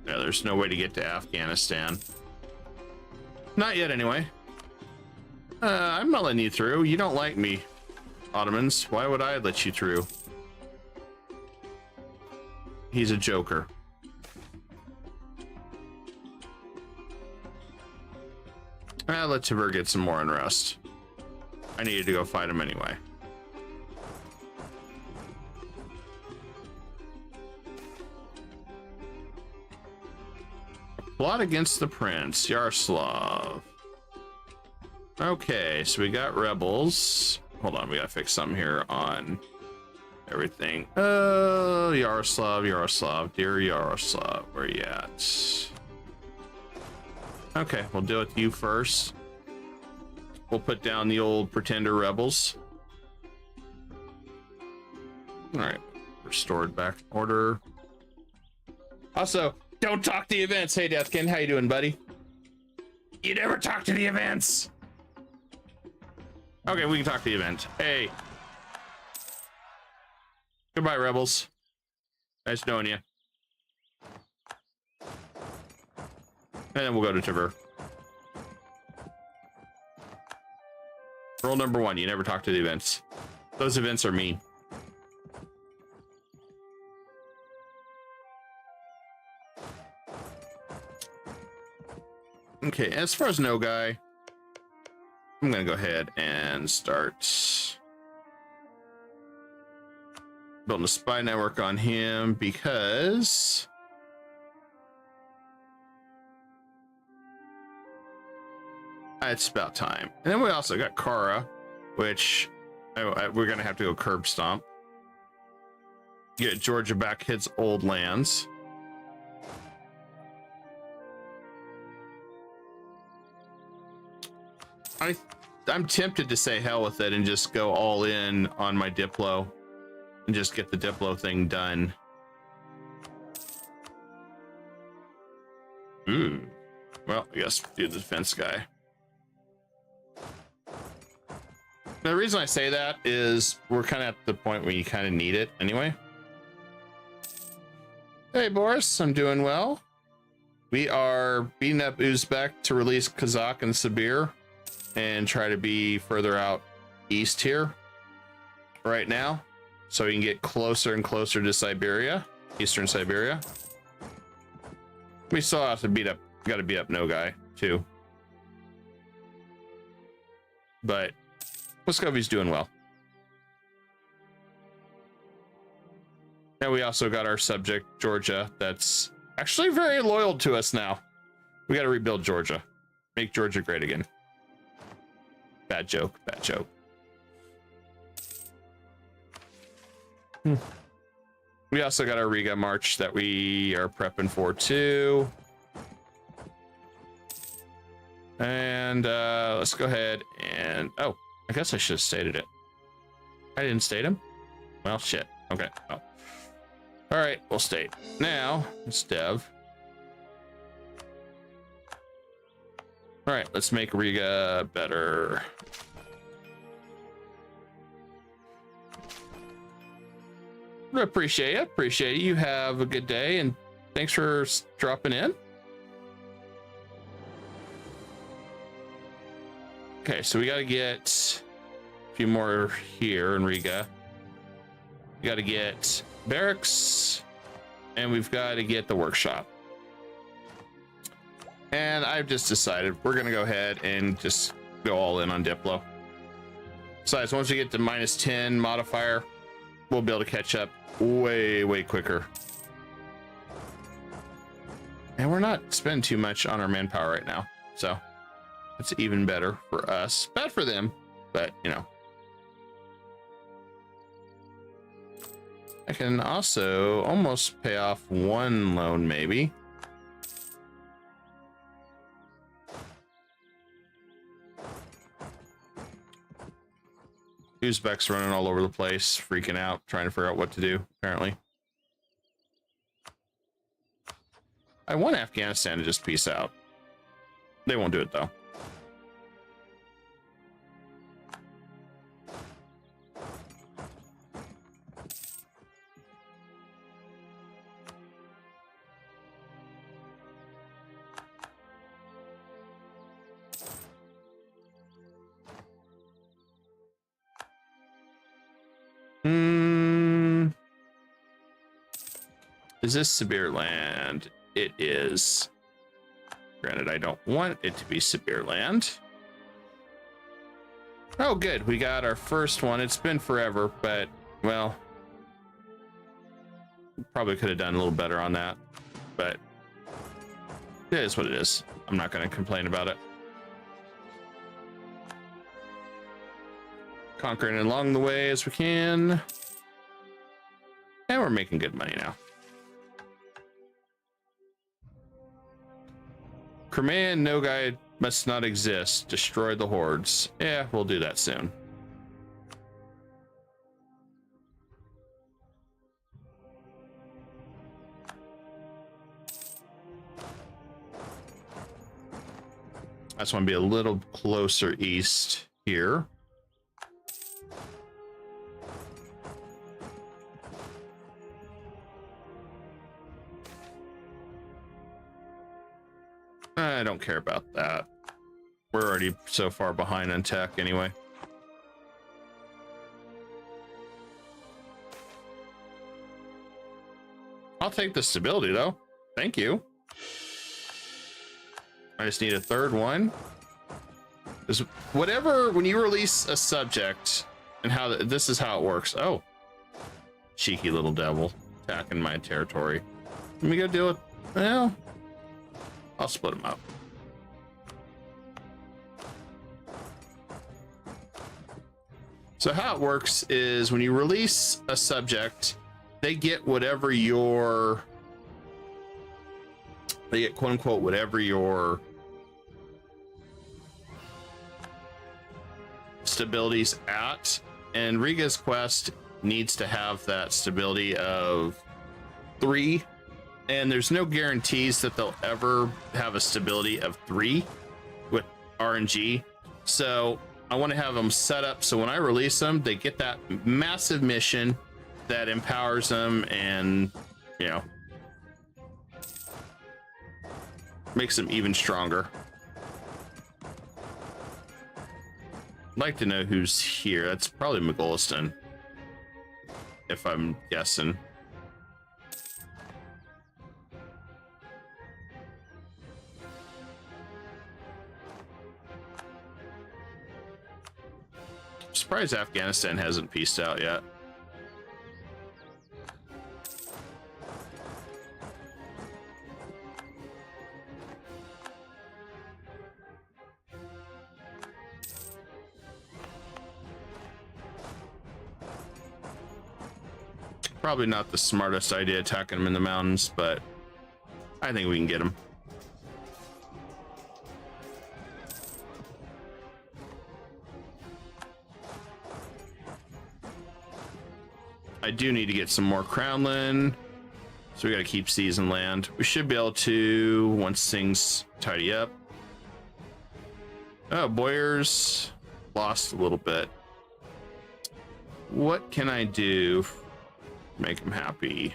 Yeah, there's no way to get to Afghanistan. Not yet, anyway. I'm not letting you through. You don't like me, Ottomans. Why would I let you through? He's a joker. Let Tibur get some more unrest. I needed to go fight him anyway. Plot against the prince, Yaroslav. Okay, so we got rebels. Hold on, we gotta fix something here on everything. Yaroslav, dear Yaroslav, where you at? Okay, we'll deal with you first. We'll put down the old pretender rebels. All right, restored back order. Also, don't talk to the events. Hey, Deathkin, how you doing, buddy? You never talk to the events. Okay, we can talk to the event. Hey. Goodbye, rebels. Nice knowing you. And then we'll go to Tibur. Rule number 1, you never talk to the events. Those events are mean. Okay, as far as no guy, I'm gonna go ahead and start building a spy network on him because it's about time. And then we also got Kara, which we're gonna have to go curb stomp. Get Georgia back its old lands. I'm tempted to say hell with it and just go all in on my Diplo and just get the Diplo thing done. Well, I guess do the defense guy. The reason I say that is we're kind of at the point where you kind of need it anyway. Hey, Boris, I'm doing well. We are beating up Uzbek to release Kazakh and Sibir and try to be further out east here right now so we can get closer and closer to Siberia, eastern Siberia. We still have to got to beat up no guy too, but Muscovy's doing well. And we also got our subject Georgia that's actually very loyal to us now. We got to rebuild Georgia, make Georgia great again. Bad joke, bad joke. We also got our Riga march that we are prepping for too. And let's go ahead and, oh, I guess I should have stated it. I didn't state him? Well, shit. Okay. Oh. All right, we'll state. Now, it's dev. All right, let's make Riga better. Appreciate it. You have a good day, and thanks for dropping in. Okay, so we got to get a few more here in Riga. We got to get barracks, and we've got to get the workshop. And I've just decided we're going to go ahead and just go all in on Diplo. Besides, once we get to -10 modifier, we'll be able to catch up way quicker. And we're not spending too much on our manpower right now, so it's even better for us. Bad for them, but you know. I can also almost pay off one loan, maybe. Uzbek's running all over the place, freaking out, trying to figure out what to do, apparently. I want Afghanistan to just peace out. They won't do it, though. Is this Sibir land? It is. Granted, I don't want it to be Sibir land. Oh, good. We got our first one. It's been forever, but, well, probably could have done a little better on that, but it is what it is. I'm not going to complain about it. Conquering along the way as we can. And we're making good money now. Crimea and Nogai must not exist. Destroy the hordes. Yeah, we'll do that soon. I just want to be a little closer east here. I don't care about that. We're already so far behind on tech anyway. I'll take the stability though. Thank you. I just need a third one. There's whatever, when you release a subject and how this is how it works. Oh, cheeky little devil attacking my territory. Let me go deal with, well, I'll split them up. So how it works is when you release a subject, they get whatever your, they get quote unquote whatever your stability's at, and Riga's quest needs to have that stability of 3. And there's no guarantees that they'll ever have a stability of 3 with RNG. So I want to have them set up so when I release them, they get that massive mission that empowers them and, you know, makes them even stronger. I'd like to know who's here. That's probably Mogolistan, if I'm guessing. I'm surprised Afghanistan hasn't peaced out yet. Probably not the smartest idea attacking them in the mountains, but I think we can get them. I do need to get some more crownland, so we got to keep season land. We should be able to once things tidy up. Oh, Boyers lost a little bit. What can I do? Make him happy.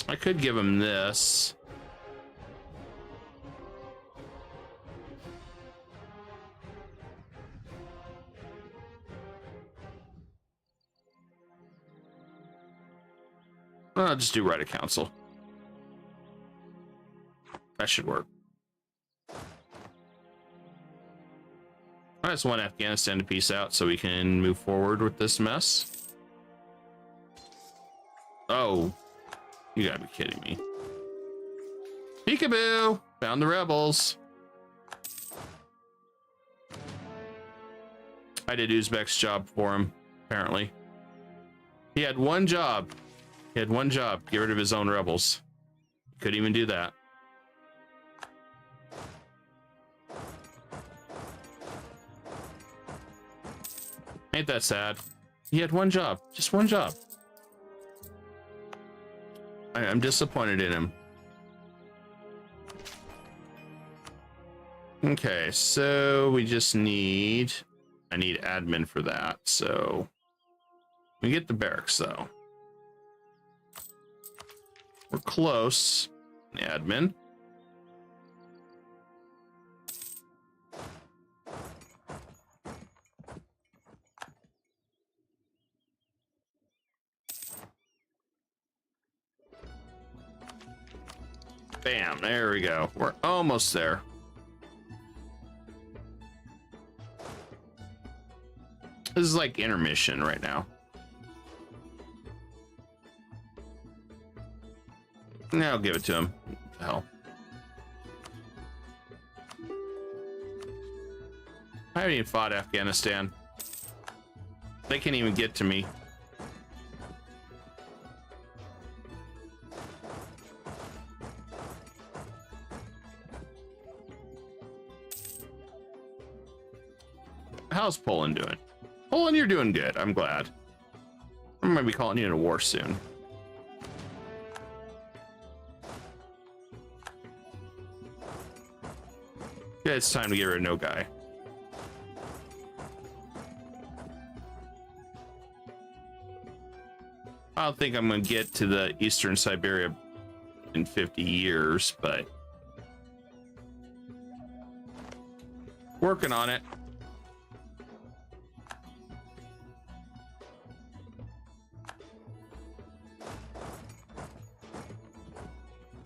I could give him this. I'll just do right of council. That should work. I just want Afghanistan to peace out so we can move forward with this mess. Oh, you gotta be kidding me. Peekaboo! Found the rebels. I did Uzbek's job for him, apparently. He had one job. He had one job. Get rid of his own rebels. Couldn't even do that. Ain't that sad? He had one job. Just one job. I'm disappointed in him. Okay, so we just need... I need admin for that, so... We get the barracks, though. We're close. Admin. Bam, there we go. We're almost there. This is like intermission right now. Now give it to him. What the hell? I haven't even fought Afghanistan. They can't even get to me. How's Poland doing? Poland, you're doing good. I'm glad. I might be calling you in a war soon. Yeah, it's time to get rid of no guy. I don't think I'm going to get to the Eastern Siberia in 50 years, but working on it.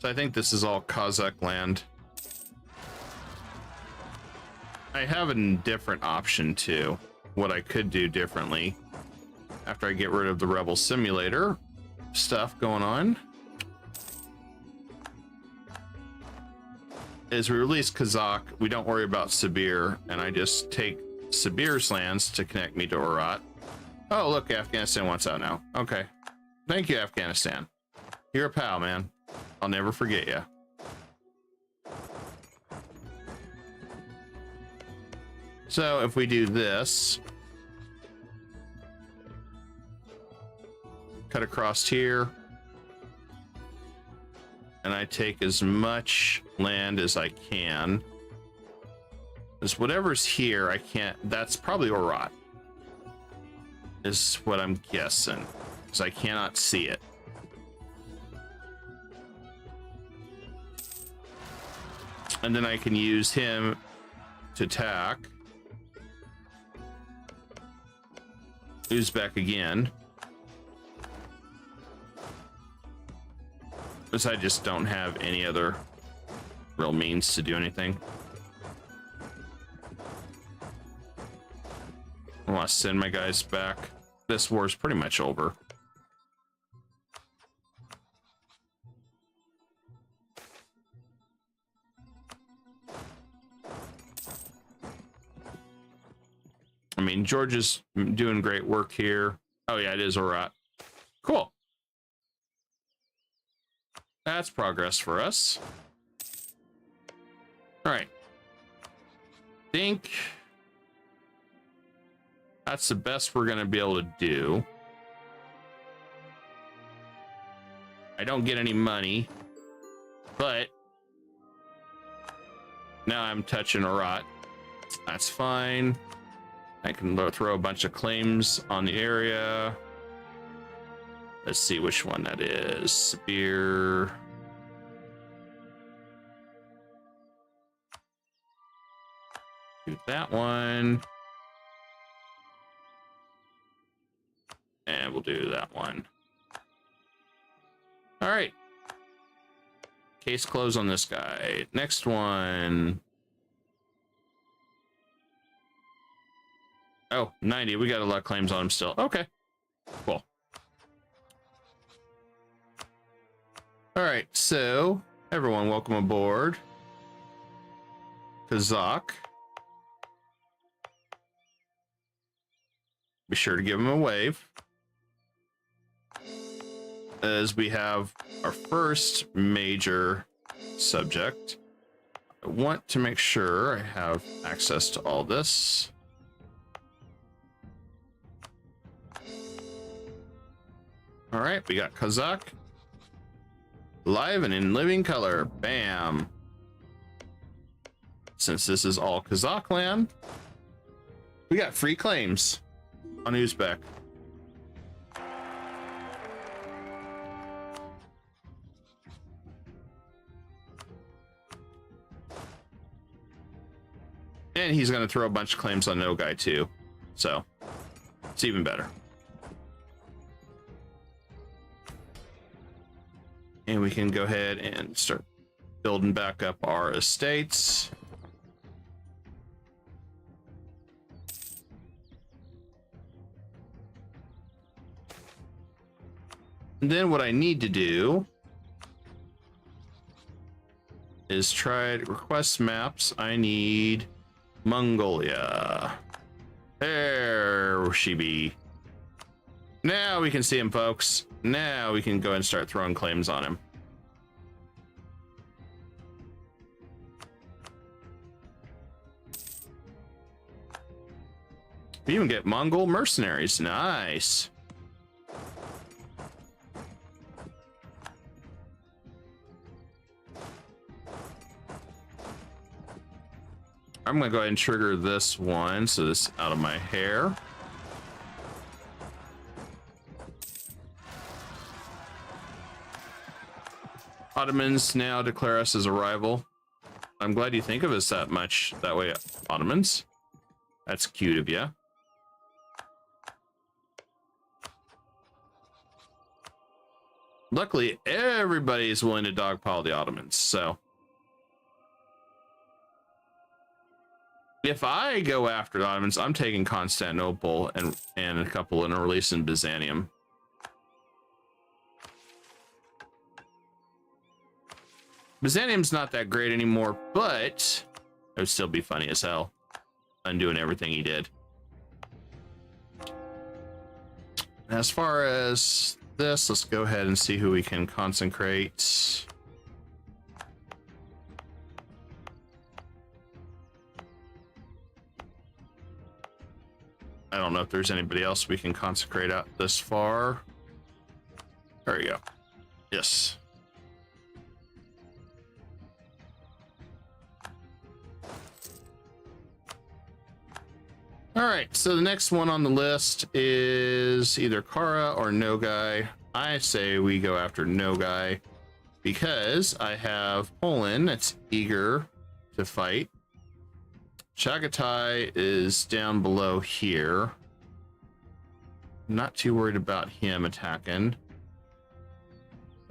So I think this is all Kazakh land. I have a different option too. What I could do differently after I get rid of the Rebel Simulator stuff going on is we release Kazakh. We don't worry about Sibir, and I just take Sibir's lands to connect me to Orat. Oh, look, Afghanistan wants out now. Okay. Thank you, Afghanistan. You're a pal, man. I'll never forget you. So if we do this, cut across here, and I take as much land as I can. Because whatever's here, I can't, that's probably Orat, is what I'm guessing, because I cannot see it. And then I can use him to attack Uzbek again. Because I just don't have any other real means to do anything. I want to send my guys back. This war is pretty much over. I mean, Georgia's doing great work here. Oh yeah, it is Orat. Cool. That's progress for us. All right. Think that's the best we're gonna be able to do. I don't get any money, but now I'm touching Orat. That's fine. I can throw a bunch of claims on the area. Let's see which one that is. Spear. Do that one. And we'll do that one. All right. Case closed on this guy. Next one. Oh, 90. We got a lot of claims on him still. Okay. Cool. All right. So, everyone, welcome aboard. Kazakh. Be sure to give him a wave. As we have our first major subject, I want to make sure I have access to all this. All right, we got Kazakh. Live and in living color. Bam. Since this is all Kazakh land, we got free claims on Uzbek. And he's going to throw a bunch of claims on Nogai too. So it's even better. And we can go ahead and start building back up our estates. And then what I need to do is try to request maps. I need Mongolia. There she be. Now we can see him, folks. Now we can go and start throwing claims on him. We even get Mongol mercenaries. Nice. I'm gonna go ahead and trigger this one, so this is out of my hair. Ottomans now declare us as a rival. I'm glad you think of us that much that way, Ottomans. That's cute of you. Luckily, everybody is willing to dogpile the Ottomans, so. If I go after the Ottomans, I'm taking Constantinople and a couple in a release in Byzantium. Byzantium's not that great anymore, but it would still be funny as hell. Undoing everything he did. As far as this, let's go ahead and see who we can consecrate. I don't know if there's anybody else we can consecrate out this far. There we go. Yes. All right, so the next one on the list is either Kara or Nogai. I say we go after Nogai because I have Poland that's eager to fight. Chagatai is down below here. Not too worried about him attacking.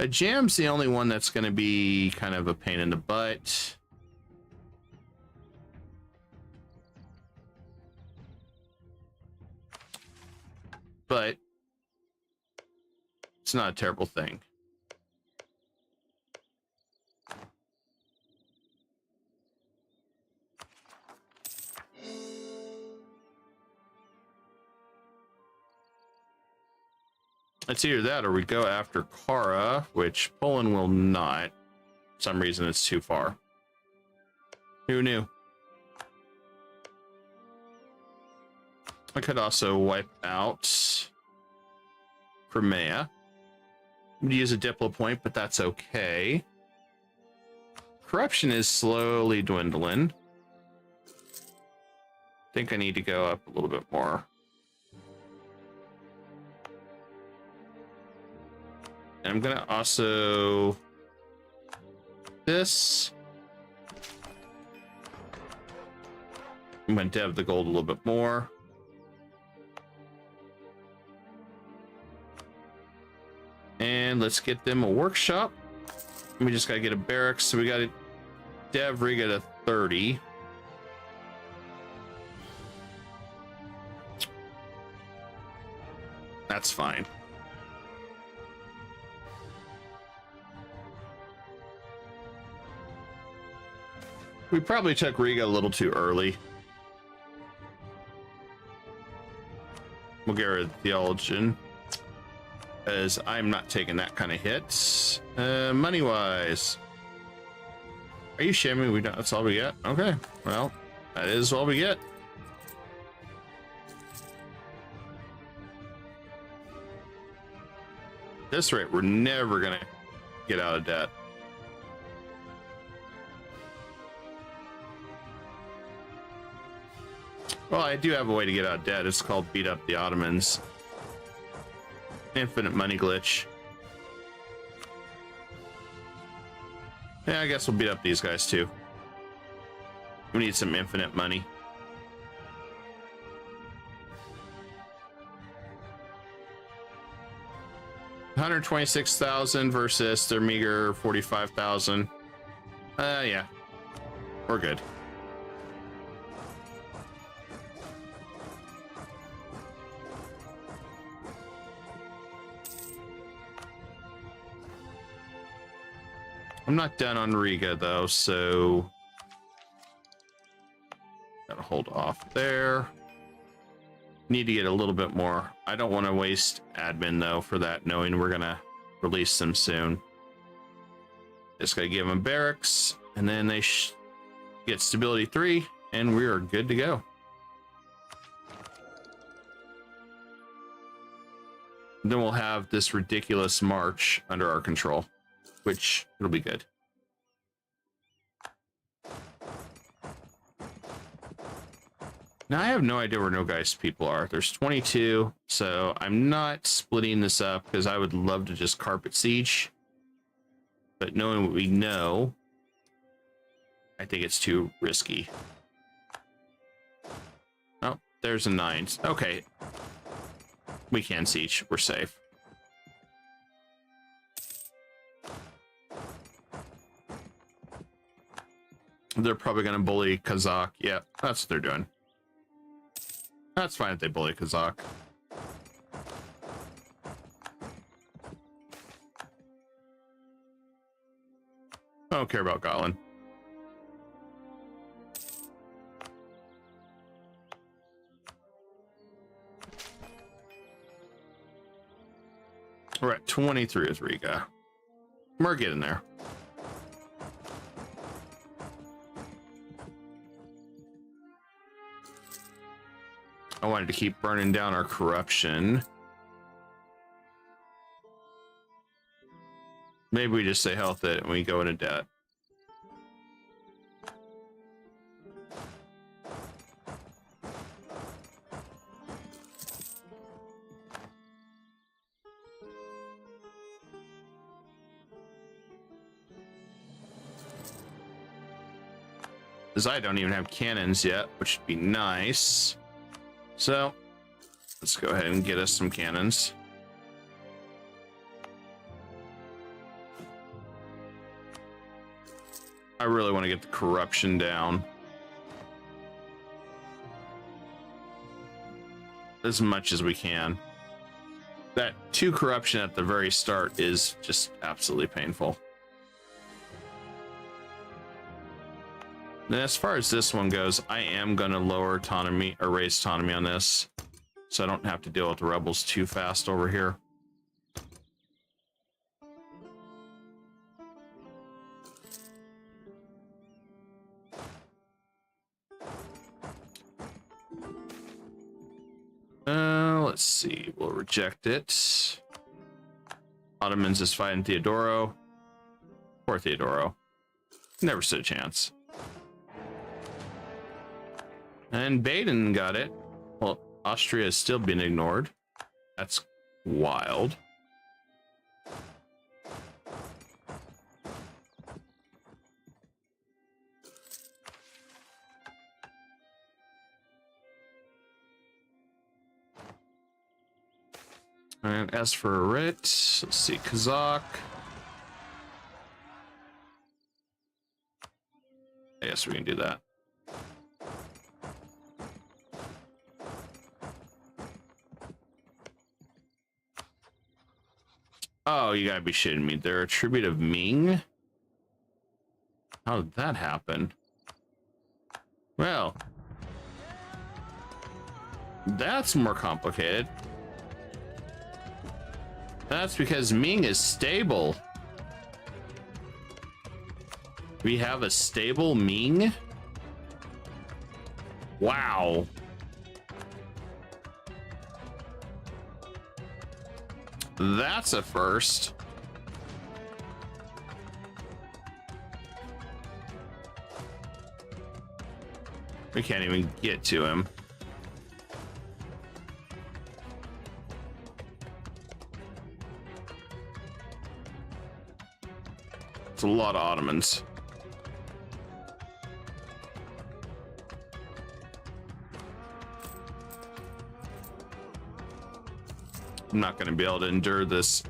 Jam's the only one that's going to be kind of a pain in the butt. But it's not a terrible thing. It's either that or we go after Kara, which Poland will not. For some reason it's too far. Who knew? I could also wipe out Crimea. I'm gonna use a Diplo point, but that's okay. Corruption is slowly dwindling. I think I need to go up a little bit more. And I'm gonna also this. I'm gonna dev the gold a little bit more. And let's get them a workshop. We just gotta get a barracks, so we got a dev Riga to 30. That's fine. We probably took Riga a little too early. We'll get rid of Theologian, as I'm not taking that kind of hit. Money-wise. Are you shaming we don't? That's all we get? Okay. Well, that is all we get. At this rate, we're never gonna get out of debt. Well, I do have a way to get out of debt. It's called beat up the Ottomans. Infinite money glitch. Yeah, I guess we'll beat up these guys too. We need some infinite money. $126,000 versus their meager 45,000. Yeah, we're good. I'm not done on Riga though, so gotta hold off there. Need to get a little bit more. I don't want to waste admin though for that, knowing we're gonna release them soon. Just gotta give them barracks, and then they get stability 3, and we are good to go. Then we'll have this ridiculous march under our control, which it'll be good. Now I have no idea where no guys people are. There's 22, so I'm not splitting this up because I would love to just carpet siege. But knowing what we know, I think it's too risky. Oh, there's a 9. Okay. We can siege. We're safe. They're probably going to bully Kazakh. Yeah, that's what they're doing. That's fine if they bully Kazakh. I don't care about Gotlin. We're at 23 with Riga. We're getting there. I wanted to keep burning down our corruption. Maybe we just say health it and we go into debt. Because I don't even have cannons yet, which would be nice. So, let's go ahead and get us some cannons. I really want to get the corruption down as much as we can. That 2 corruption at the very start is just absolutely painful. And as far as this one goes, I am going to lower autonomy or raise autonomy on this, so I don't have to deal with the rebels too fast over here. Let's see. We'll reject it. Ottomans is fighting Theodoro. Poor Theodoro. Never stood a chance. And Baden got it. Well, Austria is still being ignored. That's wild. And as for Rit, let's see, Kazakh. I guess we can do that. Oh, you gotta be shitting me. They're a tribute of Ming? How did that happen? Well, that's more complicated. That's because Ming is stable. We have a stable Ming? Wow. That's a first. We can't even get to him. It's a lot of Ottomans. I'm not going to be able to endure this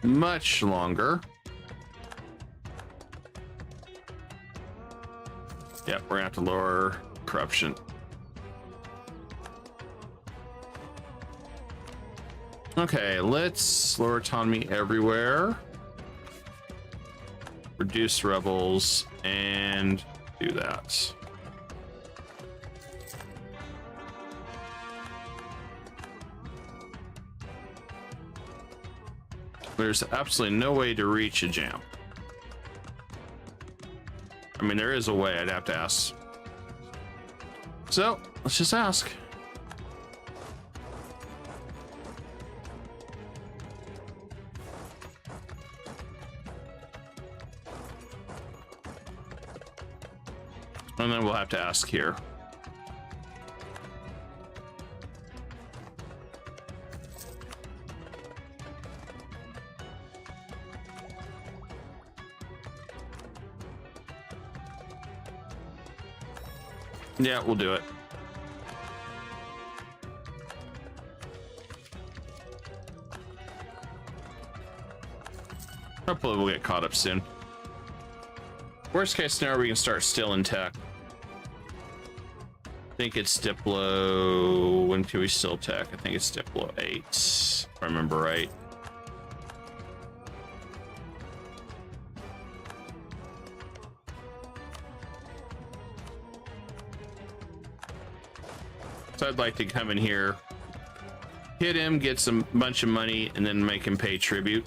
much longer. Yeah, we're gonna have to lower corruption. Okay, let's lower autonomy everywhere. Reduce rebels and do that. There's absolutely no way to reach a jam. I mean, there is a way. I'd have to ask. So let's just ask. And then we'll have to ask here. Yeah, we'll do it. Hopefully we'll get caught up soon. Worst case scenario, we can start still in tech. I think it's Diplo. When can we still tech? I think it's Diplo 8, if I remember right. So I'd like to come in here, hit him, get some bunch of money, and then make him pay tribute.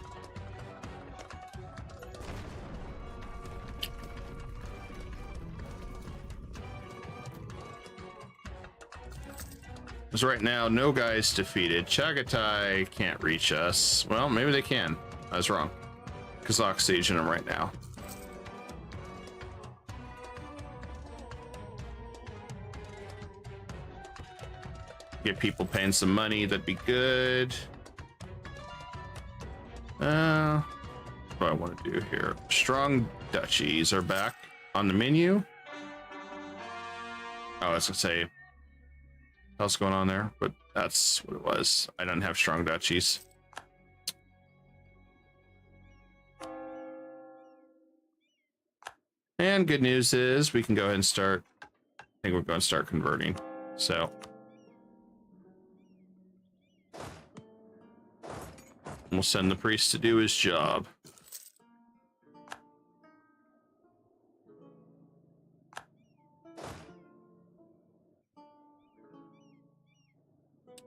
Because right now, no guy's defeated. Chagatai can't reach us. Well, maybe they can. I was wrong. Kazakh sieging him right now. Get people paying some money, that'd be good. What do I want to do here? Strong duchies are back on the menu. Oh, I was gonna say, what's going on there? But that's what it was. I don't have strong duchies. And good news is we can go ahead and start. I think we're going to start converting. So. We'll send the priest to do his job.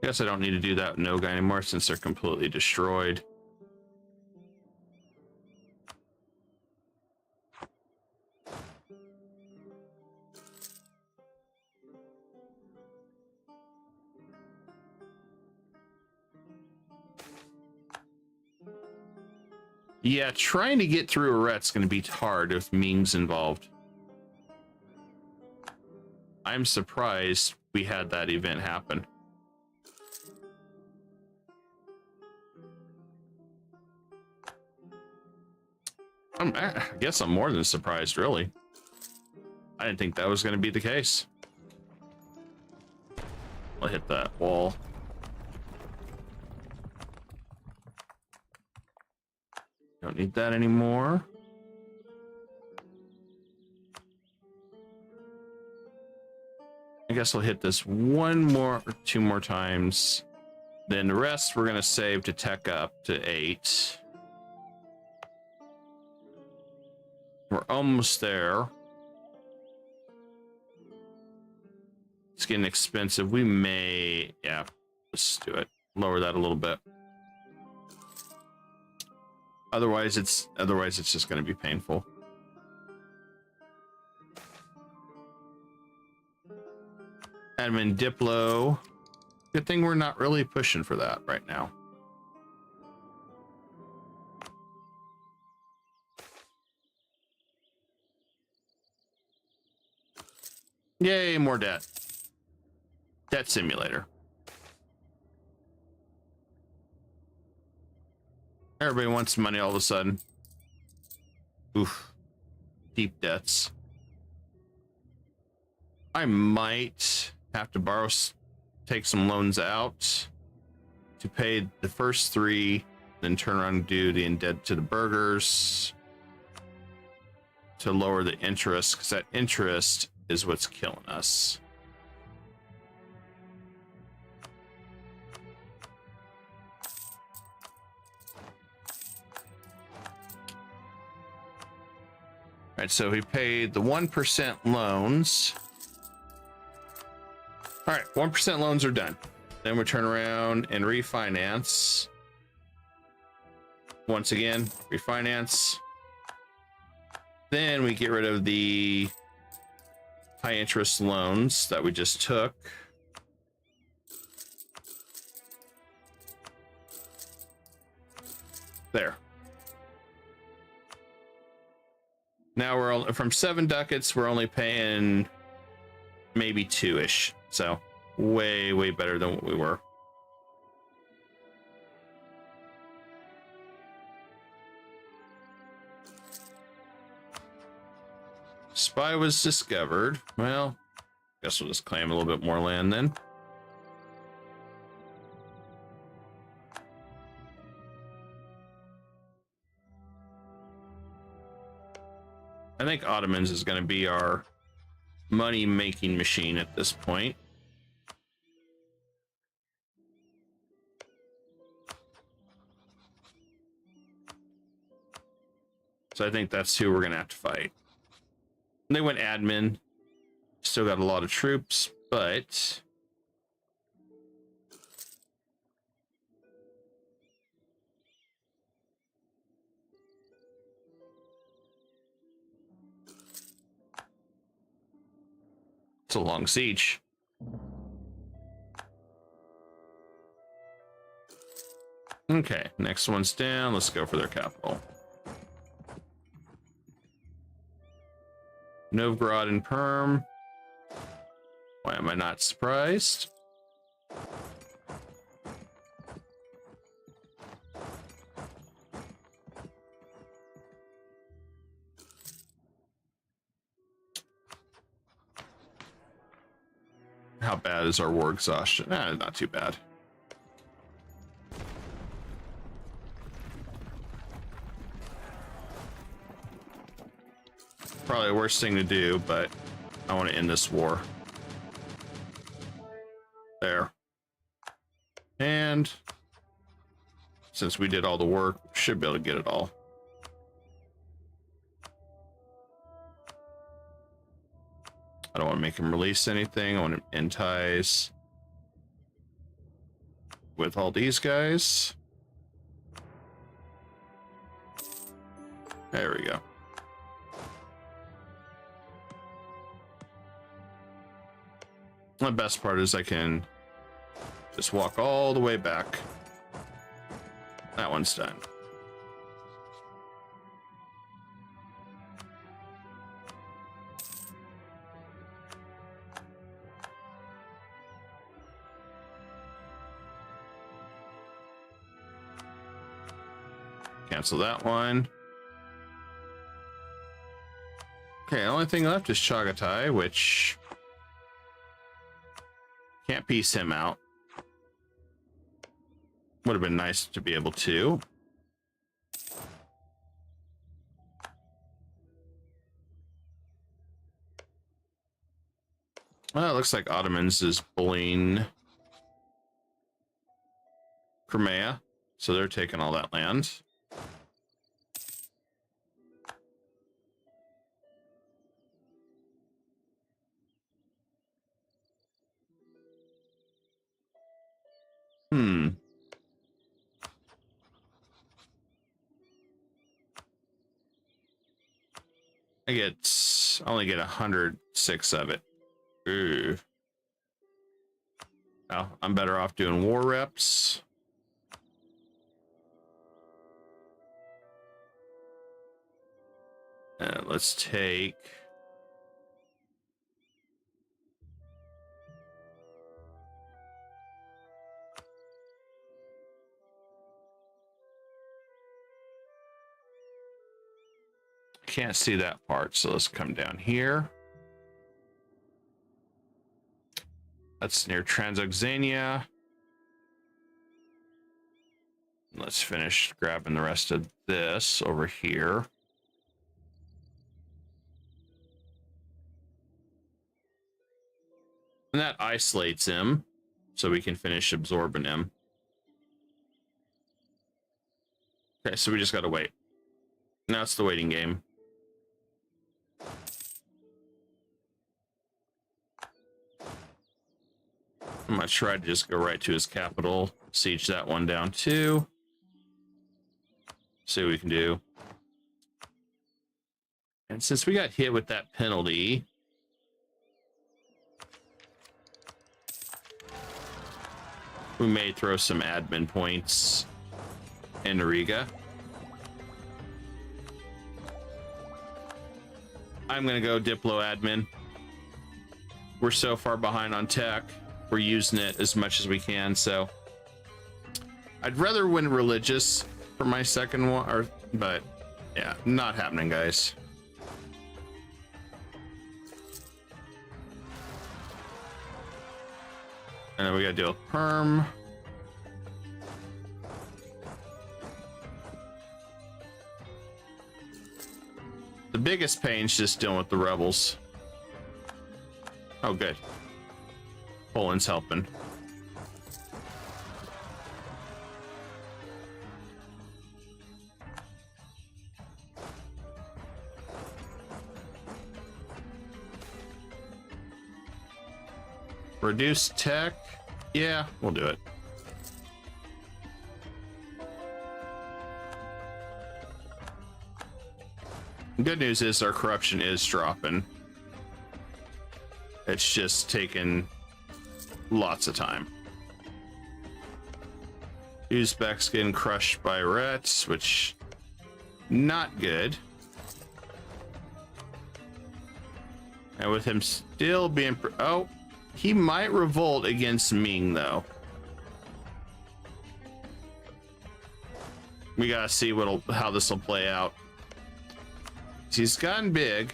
Guess I don't need to do that with no guy anymore since they're completely destroyed. Yeah, trying to get through a ret's going to be hard if Ming's involved. I'm surprised we had that event happen. I guess I'm more than surprised, really. I didn't think that was going to be the case. I'll hit that wall. Don't need that anymore. I guess I'll hit this one more or two more times. Then the rest we're gonna save to tech up to 8. We're almost there. It's getting expensive. We may, yeah, let's do it. Lower that a little bit. Otherwise it's just gonna be painful. Admin Diplo. Good thing we're not really pushing for that right now. Yay, more debt. Debt simulator. Everybody wants money all of a sudden. Oof. Deep debts. I might have to borrow, take some loans out to pay the first 3, then turn around and do the indebted to the burgers to lower the interest, because that interest is what's killing us. All right, so we paid the 1% loans. All right, 1% loans are done. Then we turn around and refinance. Once again, refinance. Then we get rid of the high interest loans that we just took. There. Now we're from 7 ducats, we're only paying maybe 2-ish. So way, way better than what we were. Spy was discovered. Well, guess we'll just claim a little bit more land then. I think Ottomans is going to be our money-making machine at this point. So I think that's who we're going to have to fight. They went admin. Still got a lot of troops, but it's a long siege. Okay, next one's down. Let's go for their capital. Novgorod and Perm. Why am I not surprised? How bad is our war exhaustion? Not too bad. Probably the worst thing to do, but I want to end this war. There. And since we did all the work, should be able to get it all. I don't want to make him release anything. I want to end ties with all these guys. There we go. The best part is I can just walk all the way back. That one's done. Cancel that one. Okay, the only thing left is Chagatai, which can't piece him out. Would have been nice to be able to. Well, it looks like Ottomans is bullying Crimea, so they're taking all that land. I only get 106 of it. Ooh. Well, I'm better off doing war reps. Let's take... Can't see that part, so let's come down here. That's near Transoxania. Let's finish grabbing the rest of this over here. And that isolates him, so we can finish absorbing him. Okay, so we just gotta wait. Now it's the waiting game. I'm gonna try to just go right to his capital, siege that one down too. See what we can do. And since we got hit with that penalty, we may throw some admin points in Riga. I'm gonna go Diplo admin. We're so far behind on tech. We're using it as much as we can, so I'd rather win religious for my second one, but yeah, not happening, guys. And then we gotta deal with perm. The biggest pain's just dealing with the rebels. Oh, good. Poland's helping. Reduce tech? Yeah, we'll do it. Good news is our corruption is dropping. It's just taken lots of time. Uzbek's getting crushed by Rets, which not good. And with him still being oh, he might revolt against Ming though. We gotta see how this will play out. He's gotten big.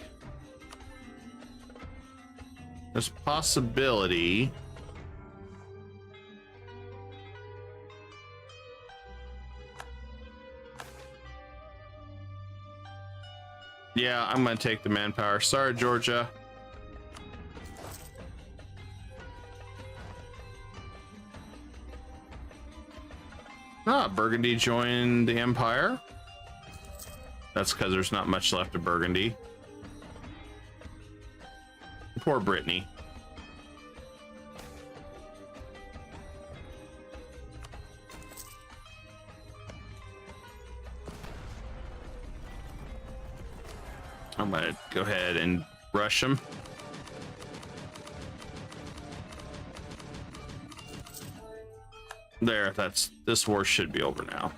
There's possibility. Yeah, I'm gonna take the manpower. Sorry, Georgia. Ah, Burgundy joined the Empire. That's because there's not much left of Burgundy. Poor Brittany. I'm gonna go ahead and rush him. There, this war should be over now.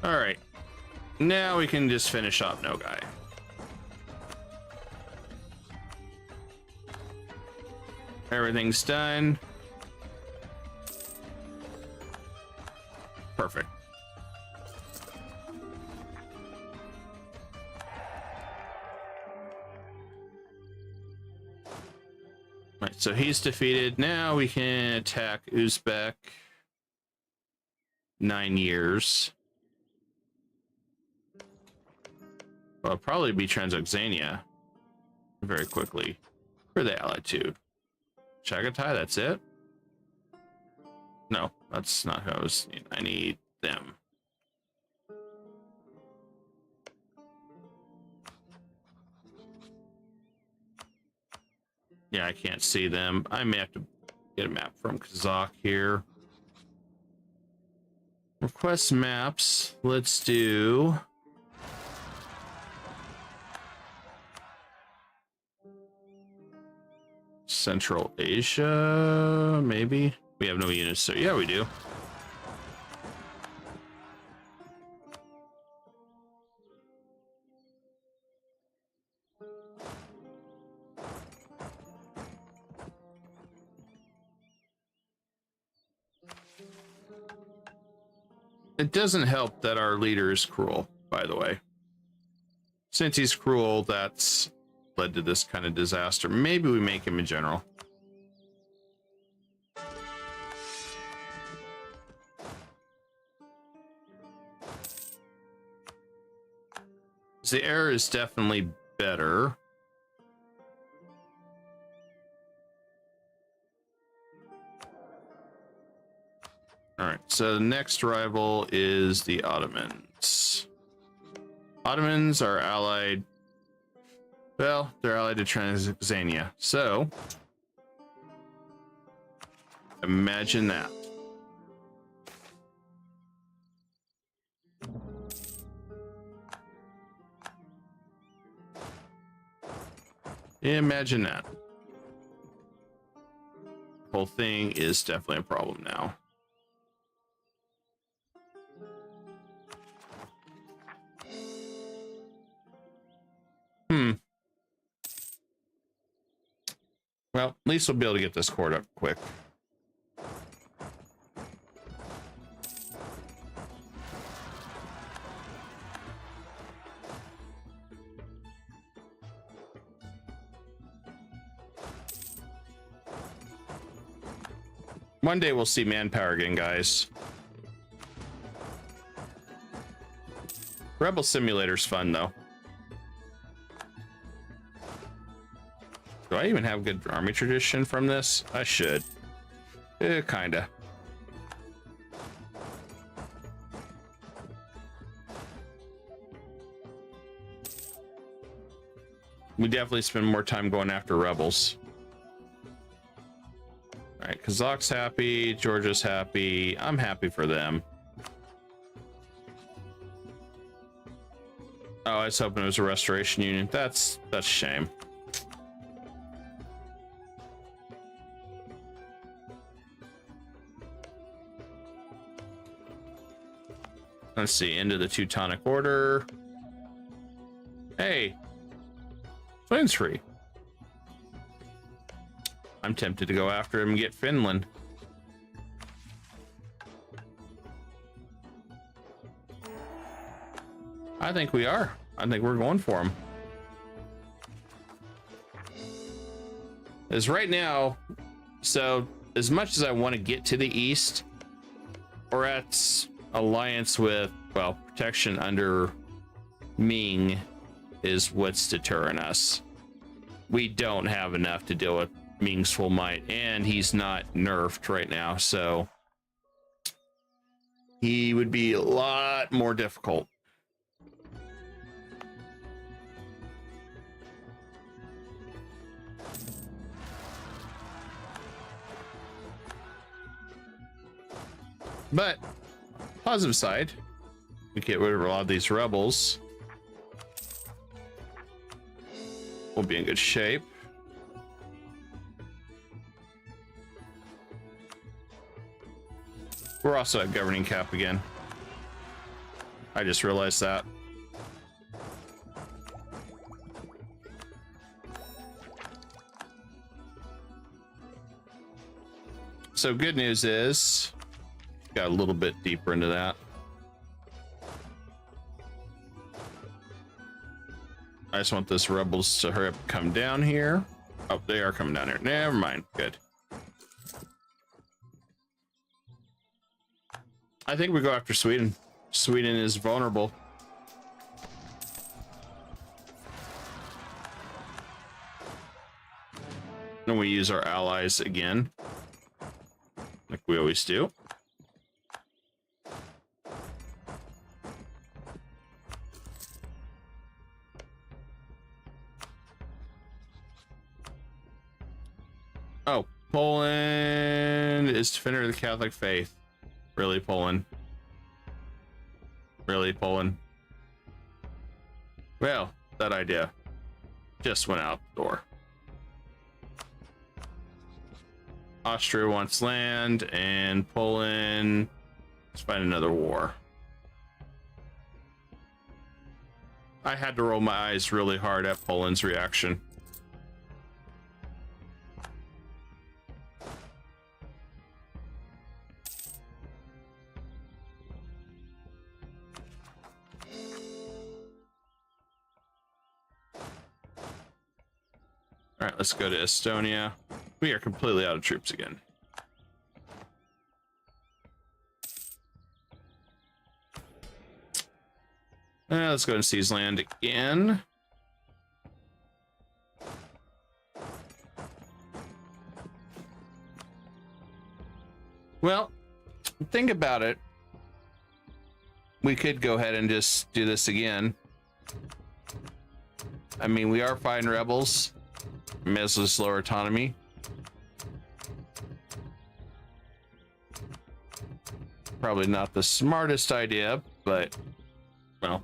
All right, now we can just finish off Nogai. Everything's done. Perfect. Right, so he's defeated. Now we can attack Uzbek. 9 years. Well, it'll probably be Transoxania very quickly. Where are they allied to? Chagatai, that's it? No, that's not who I was. I need them. Yeah, I can't see them. I may have to get a map from Kazakh here. Request maps. Let's do Central Asia, maybe. We have no units, so yeah, we do. It doesn't help that our leader is cruel, by the way. Since he's cruel, that's led to this kind of disaster. Maybe we make him a general. The air is definitely better. All right, so the next rival is the Ottomans. Ottomans are allied. Well, they're allied to Transoxania. So imagine that. Imagine that. The whole thing is definitely a problem now. Well, at least we'll be able to get this court up quick. One day we'll see manpower again, guys. Rebel Simulator's fun, though. Do I even have good army tradition from this? I should. Kinda. We definitely spend more time going after rebels. All right, Kazakh's happy, Georgia's happy. I'm happy for them. Oh, I was hoping it was a restoration union. That's a shame. Let's see, into the Teutonic Order. Hey, Finn's free. I'm tempted to go after him and get Finland. I think we are. I think we're going for him. As right now, so as much as I want to get to the east, we're at alliance with, well, protection under Ming is what's deterring us. We don't have enough to deal with Ming's full might, and he's not nerfed right now, so he would be a lot more difficult. But positive side, we get rid of a lot of these rebels. We'll be in good shape. We're also at governing cap again. I just realized that. So good news is, got a little bit deeper into that. I just want this rebels to hurry up and come down here. Oh, they are coming down here. Never mind. Good. I think we go after Sweden. Sweden is vulnerable. And we use our allies again, like we always do. Oh, Poland is defender of the Catholic faith. Really, Poland? Really, Poland? Well, that idea just went out the door. Austria wants land, and Poland is fighting another war. I had to roll my eyes really hard at Poland's reaction. All right, let's go to Estonia. We are completely out of troops again. Let's go and seize land again. Well, think about it. We could go ahead and just do this again. I mean, we are fighting rebels. May as well slow autonomy. Probably not the smartest idea, but well,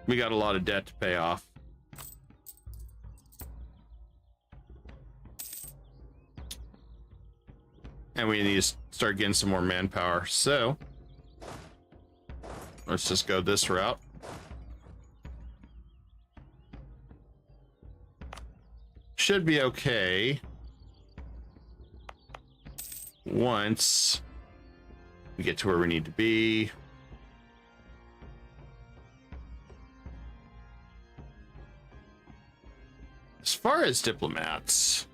we got a lot of debt to pay off. And we need to start getting some more manpower. So let's just go this route. Should be okay once we get to where we need to be. As far as diplomats,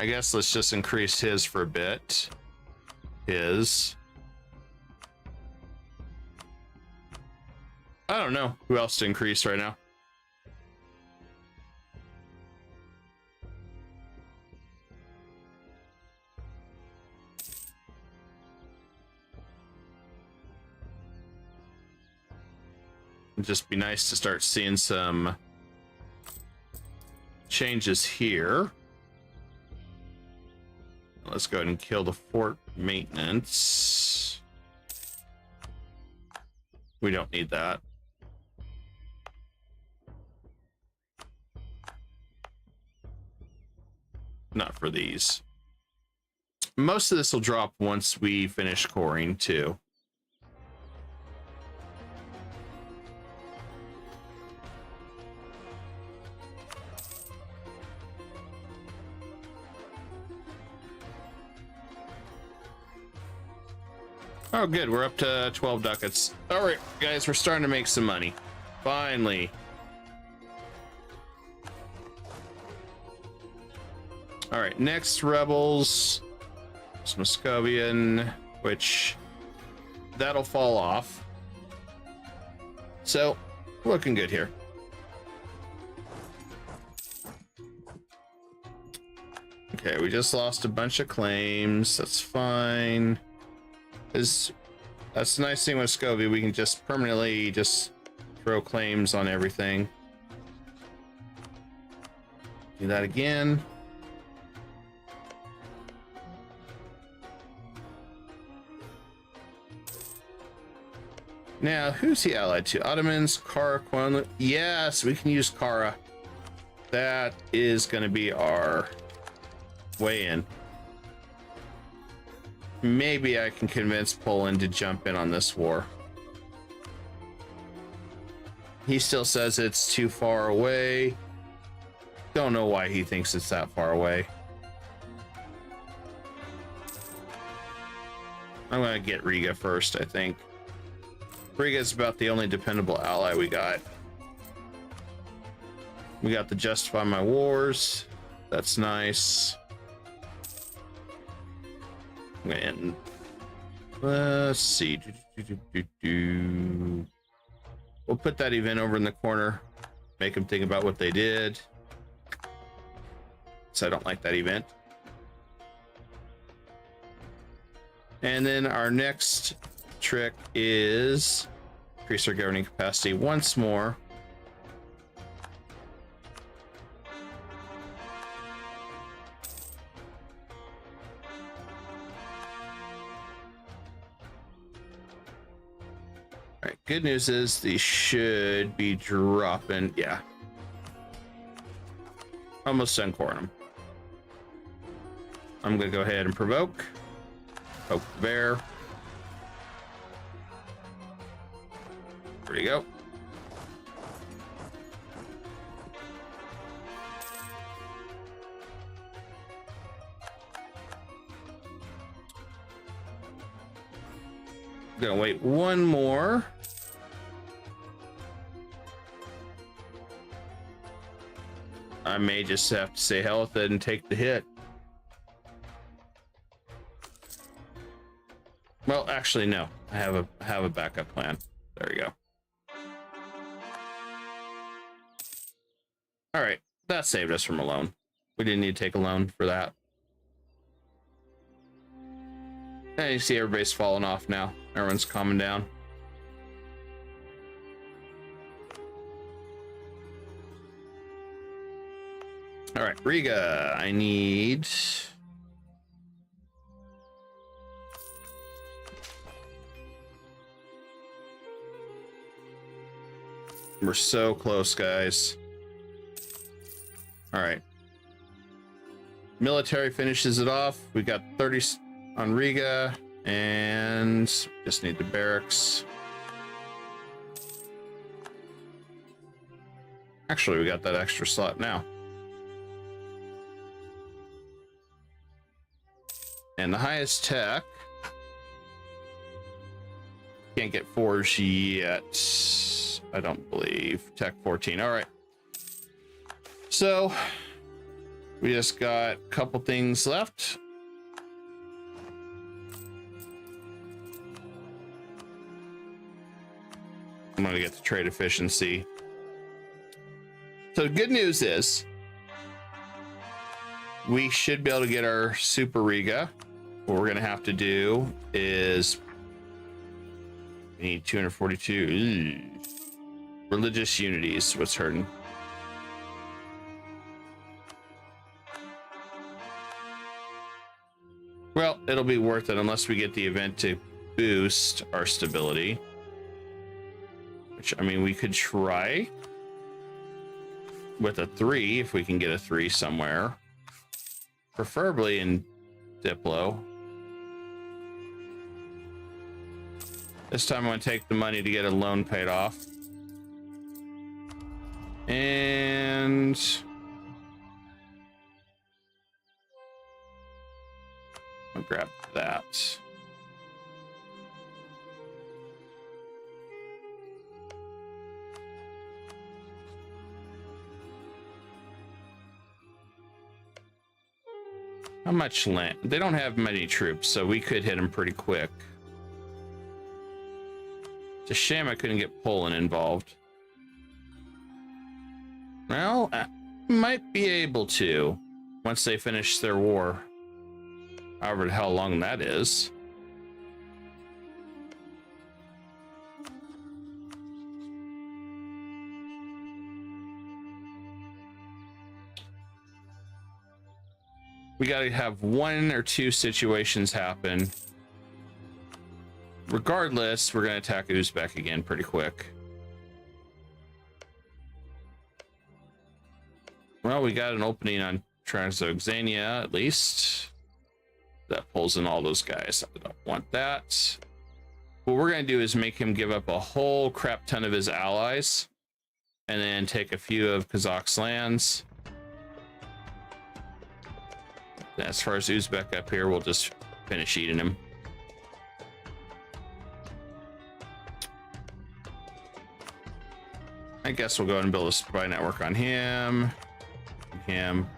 I guess let's just increase his for a bit. His. I don't know who else to increase right now. It'd just be nice to start seeing some changes here. Let's go ahead and kill the fort maintenance. We don't need that. Not for these. Most of this will drop once we finish coring too. Oh, good. We're up to 12 ducats. All right, guys, we're starting to make some money. Finally. All right, next rebels. It's Muscovian, which that'll fall off. So, looking good here. Okay, we just lost a bunch of claims. That's fine. That's the nice thing with Muscovy. We can just permanently just throw claims on everything. Do that again. Now, who's he allied to? Ottomans, Kara, Kwanlu. Yes, we can use Kara. That is going to be our way in. Maybe I can convince Poland to jump in on this war. He still says it's too far away. Don't know why he thinks it's that far away. I'm gonna get Riga first, I think. Riga is about the only dependable ally we got. We got the Justify My Wars. That's nice. And let's see. We'll put that event over in the corner. make them think about what they did. So I don't like that event. And then our next trick is increase our governing capacity once more. All right, good news is these should be dropping. Yeah. Almost done coring them. I'm going to go ahead and provoke. Poke the bear. There you go. Gonna wait one more. I may just have to say hell with it and take the hit. Well, actually, no. I have a backup plan. There we go. All right, that saved us from a loan. We didn't need to take a loan for that. And you see everybody's falling off now. Everyone's calming down. All right, Riga, I need... We're so close, guys. All right. Military finishes it off. We got 30 on Riga, and just need the barracks. Actually, we got that extra slot now. And the highest tech can't get forged yet, I don't believe. Tech 14. All right. So we just got a couple things left. I'm going to get the trade efficiency. So the good news is we should be able to get our Super Riga. What we're going to have to do is we need 242. Religious unity is what's hurting. Well, it'll be worth it unless we get the event to boost our stability. Which, I mean, we could try with a 3 if we can get a 3 somewhere. Preferably in Diplo. This time I'm going to take the money to get a loan paid off. And I'll grab that. How much land? They don't have many troops, so we could hit them pretty quick. It's a shame I couldn't get Poland involved. Well, I might be able to once they finish their war. However the hell long that is. We got to have 1 or 2 situations happen. Regardless, we're going to attack Uzbek again pretty quick. Well, we got an opening on Transoxania, at least. That pulls in all those guys. I don't want that. What we're going to do is make him give up a whole crap ton of his allies. And then take a few of Kazakh's lands. As far as Uzbek up here, we'll just finish eating him. I guess we'll go ahead and build a spy network on him. Him.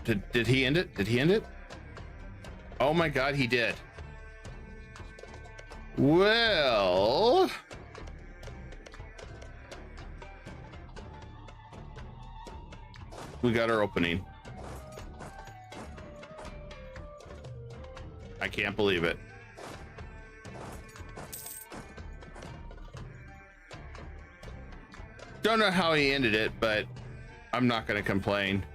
Did he end it? Did he end it? Oh my god, he did. Well, we got our opening. I can't believe it. Don't know how he ended it, but I'm not going to complain.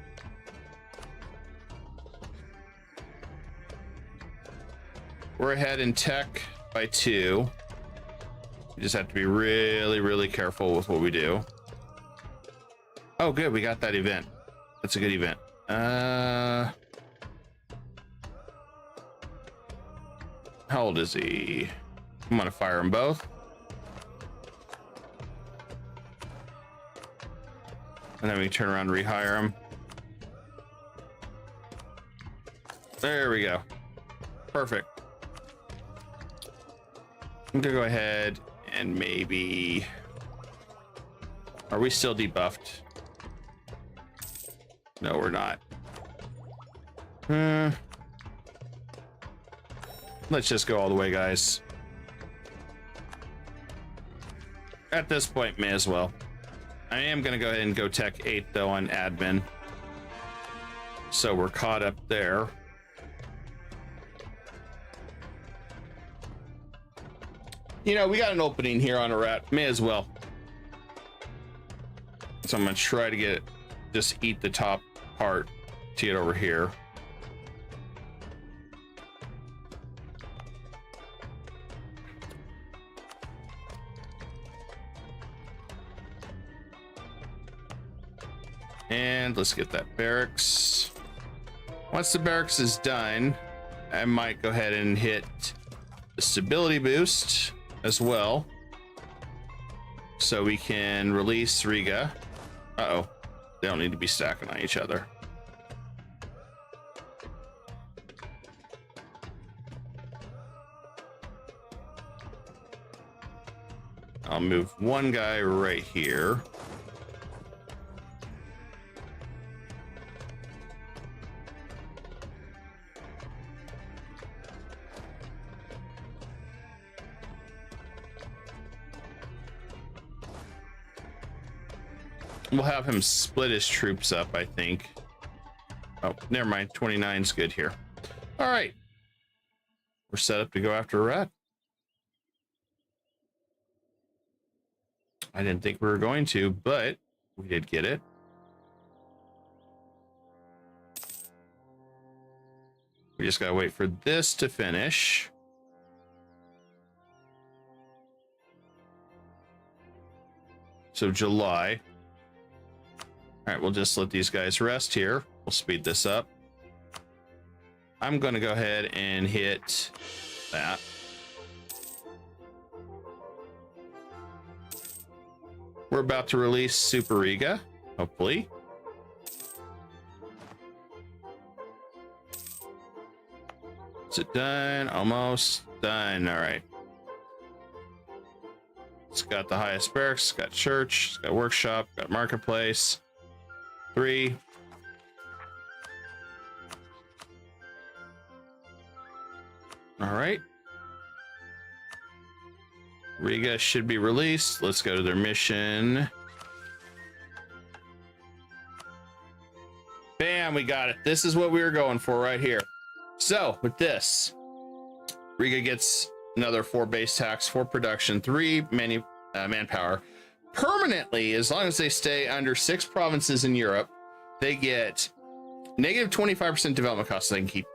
We're ahead in tech by 2. We just have to be really, really careful with what we do. Oh, good. We got that event. That's a good event. How old is he? I'm going to fire them both. And then we turn around and rehire him. There we go. Perfect. I'm gonna go ahead and maybe... Are we still debuffed? No, we're not. Let's just go all the way, guys. At this point, may as well. I am going to go ahead and go tech 8 though on admin, so we're caught up there. You know, we got an opening here on a rat, may as well. So I'm going to try to get, just eat the top part to get over here. And let's get that barracks. Once the barracks is done, I might go ahead and hit the stability boost as well, so we can release Riga. Uh-oh, they don't need to be stacking on each other. I'll move one guy right here. We'll have him split his troops up, I think. Oh, never mind. 29's good here. All right. We're set up to go after a rat. I didn't think we were going to, but we did get it. We just gotta wait for this to finish. So July. All right, we'll just let these guys rest here. We'll speed this up. I'm going to go ahead and hit that. We're about to release Super Riga, hopefully. Is it done? Almost done. All right. It's got the highest barracks, it's got church, it's got workshop, got marketplace. 3. All right. Riga should be released. Let's go to their mission. Bam, we got it. This is what we were going for right here. So with this, Riga gets another 4 base tax, 4 production, 3 manpower. Permanently, as long as they stay under 6 provinces in Europe, they get negative 25% development costs. So they can keep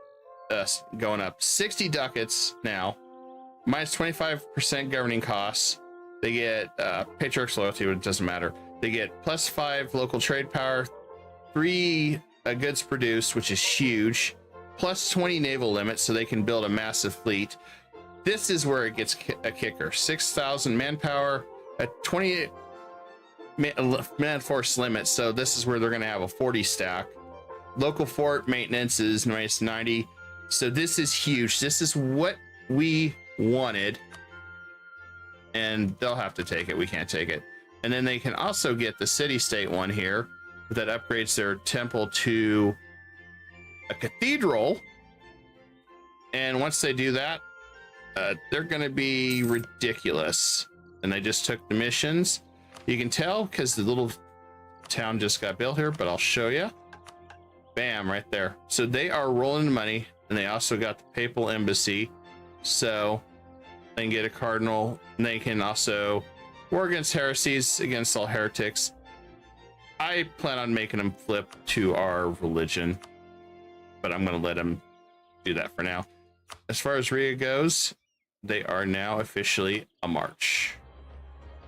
going up. 60 ducats now, minus 25% governing costs. They get patriarch's loyalty, but it doesn't matter. They get plus 5 local trade power, 3 goods produced, which is huge, plus 20 naval limits, so they can build a massive fleet. This is where it gets a kicker. 6,000 manpower, a 28 man force limit, so this is where they're going to have a 40 stack. Local fort maintenance is minus 90, so this is huge. This is what we wanted, and they'll have to take it. We can't take it. And then they can also get the city state one here that upgrades their temple to a cathedral, and once they do that, they're gonna be ridiculous. And I just took the missions. You can tell because the little town just got built here, but I'll show you. Bam, right there. So they are rolling money, and they also got the papal embassy, so they can get a cardinal, and they can also war against heresies, against all heretics. I plan on making them flip to our religion, but I'm going to let them do that for now. As far as Riga goes, they are now officially a march.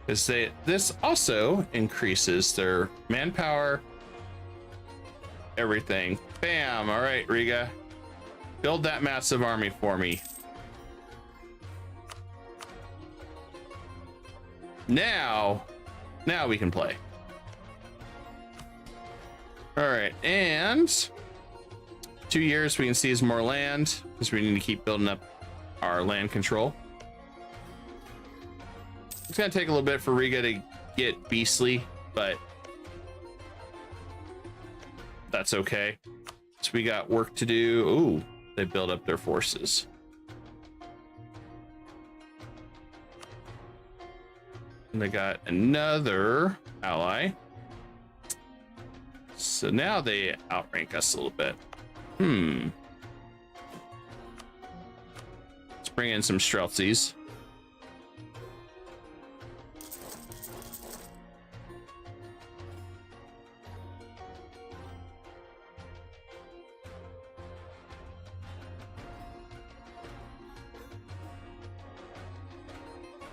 This also increases their manpower, everything. Bam! All right, Riga, build that massive army for me. Now we can play. All right, and 2 years we can seize more land because we need to keep building up our land control. It's gonna take a little bit for Riga to get beastly, but that's okay. So we got work to do. Ooh, they build up their forces. And they got another ally. So now they outrank us a little bit. Let's bring in some Streltsies.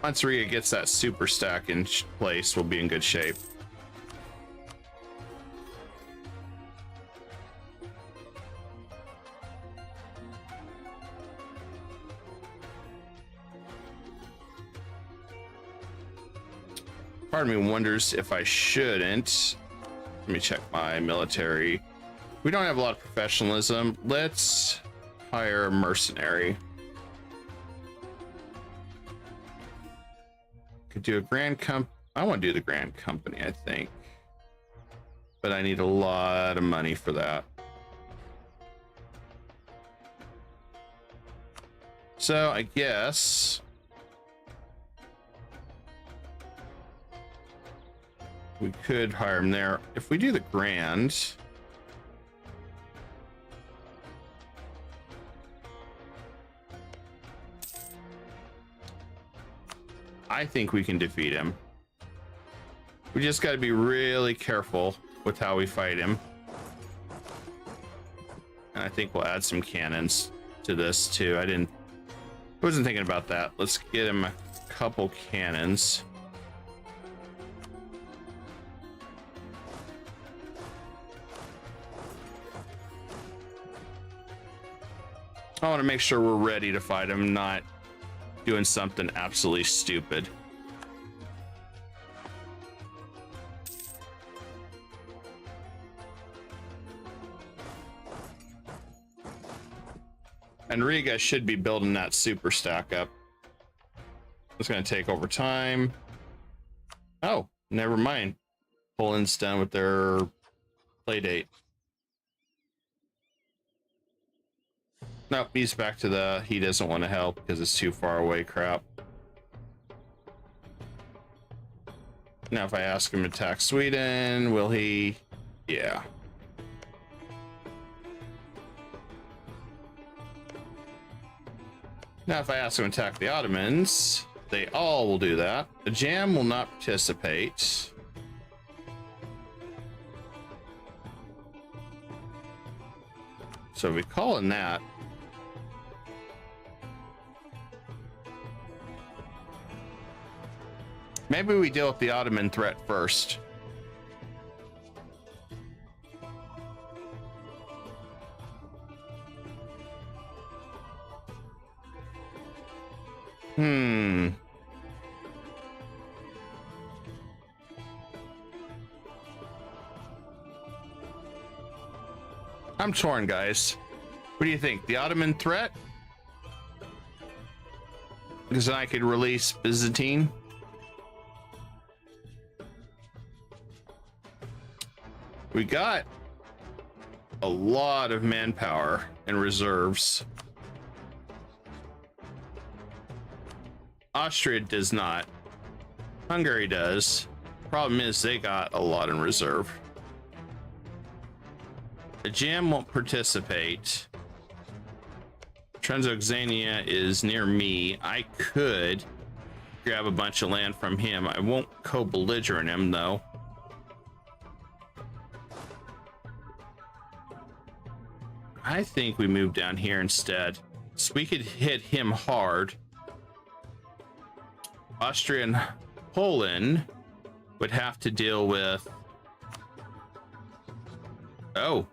Once Riga gets that super stack in place, we'll be in good shape. Part of me wonders if I shouldn't. Let me check my military. We don't have a lot of professionalism. Let's hire a mercenary. Could do a grand I want to do the grand company, I think, but I need a lot of money for that. So I guess we could hire him there. If we do the grand, I think we can defeat him. We just got to be really careful with how we fight him. And I think we'll add some cannons to this too. I wasn't thinking about that. Let's get him a couple cannons. I want to make sure we're ready to fight him, not doing something absolutely stupid. And Riga should be building that super stack up. It's going to take over time. Oh, never mind. Poland's done with their play date. Nope, he's back to the he doesn't want to help because it's too far away crap. Now if I ask him to attack Sweden, will he? Yeah. Now if I ask him to attack the Ottomans, they all will do that. The Jam will not participate. So we call in that. Maybe we deal with the Ottoman threat first. I'm torn, guys. What do you think? The Ottoman threat? Because then I could release Byzantine. We got a lot of manpower and reserves. Austria does not. Hungary does. Problem is they got a lot in reserve. The Jam won't participate. Transoxania is near me. I could grab a bunch of land from him. I won't co-belligerent him though. I think we move down here instead, so we could hit him hard. Austria and Poland would have to deal with... Oh.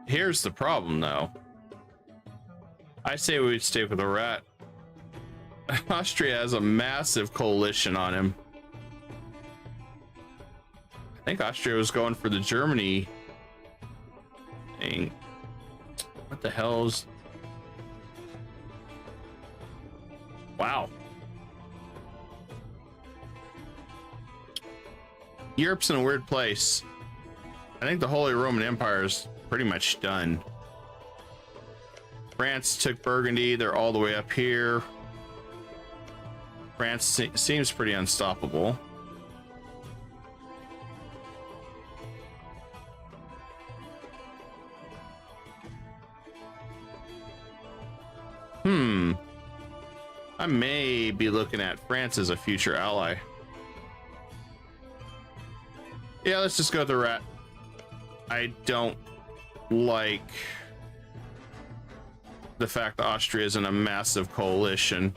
Here's the problem, though. I say we would stick with the rat. Austria has a massive coalition on him. I think Austria was going for the Germany thing. What the hell's... Wow. Europe's in a weird place. I think the Holy Roman Empire is pretty much done. France took Burgundy. They're all the way up here. France seems pretty unstoppable. I may be looking at France as a future ally. Yeah, let's just go with the rat. I don't like the fact that Austria is in a massive coalition.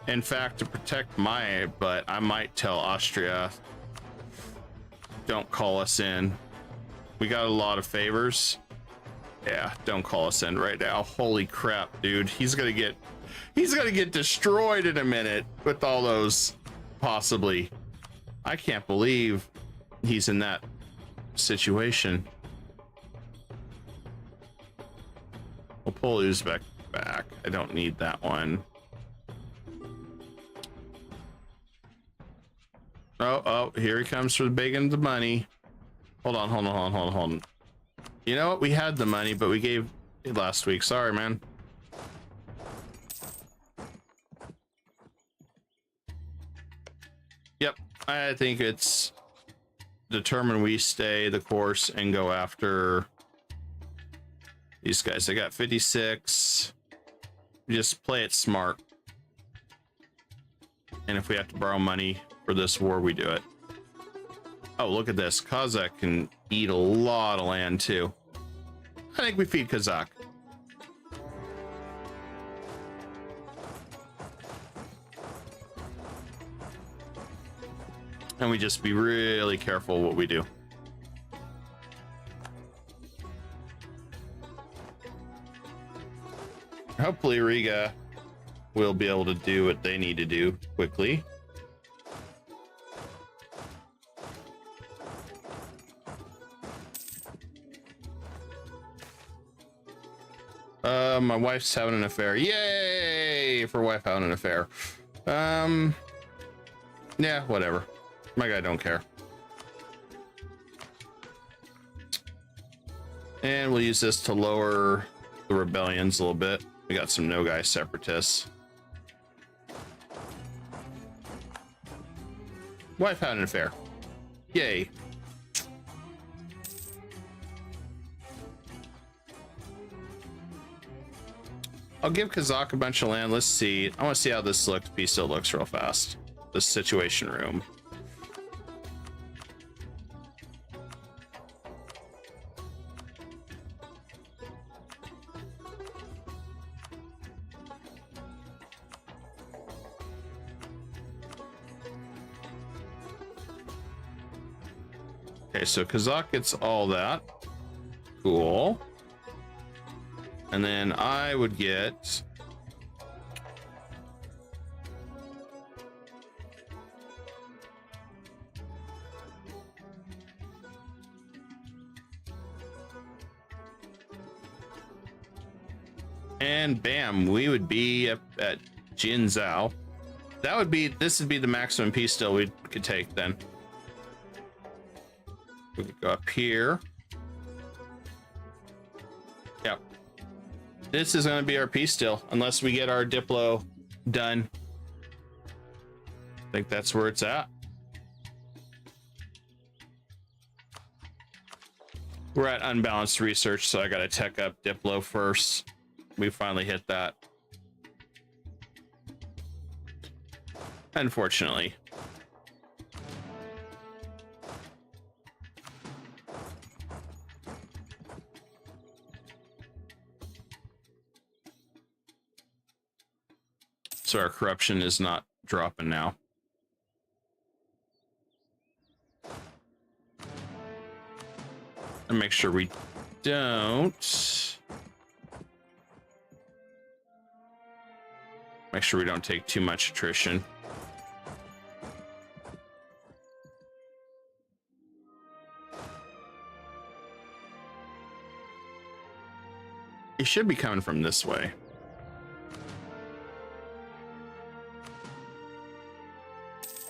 In fact, to protect my butt, I might tell Austria, don't call us in. We got a lot of favors. Yeah, don't call us in right now. Holy crap, dude. He's gonna get destroyed in a minute with all those, possibly. I can't believe he's in that situation. We'll pull Uzbek back. I don't need that one. Oh, here he comes for the big and the money. Hold on. You know what? We had the money, but we gave it last week. Sorry, man. Yep, I think it's determined we stay the course and go after these guys. I got 56. Just play it smart. And if we have to borrow money for this war, we do it. Oh, look at this. Kazakh can eat a lot of land too. I think we feed Kazakh. And we just be really careful what we do. Hopefully Riga will be able to do what they need to do quickly. My wife's having an affair. Yay for wife having an affair. Yeah, whatever. My guy don't care. And we'll use this to lower the rebellions a little bit. We got some no-guy separatists. Wife had an affair. Yay. I'll give Kazakh a bunch of land. Let's see. I want to see how this looks. Peace still looks real fast. The situation room. Okay, so Kazakh gets all that. Cool. And then I would get... And bam, we would be at Jinzhou. That would be, this would be the maximum peace still we could take then. We could go up here. Yep. This is going to be our peace deal, unless we get our Diplo done. I think that's where it's at. We're at unbalanced research, so I got to tech up Diplo first. We finally hit that. Unfortunately. So our corruption is not dropping now. And make sure we don't. Make sure we don't take too much attrition. It should be coming from this way.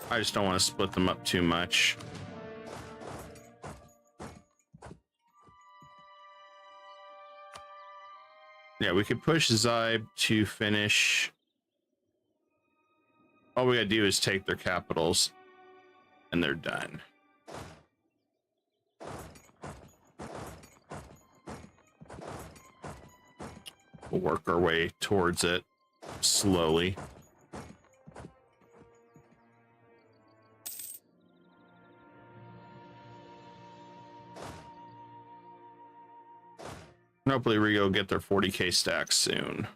I just don't want to split them up too much. Yeah, we could push Zybe to finish. All we gotta do is take their capitals, and they're done. We'll work our way towards it slowly. Hopefully Rio will get their 40k stacks soon.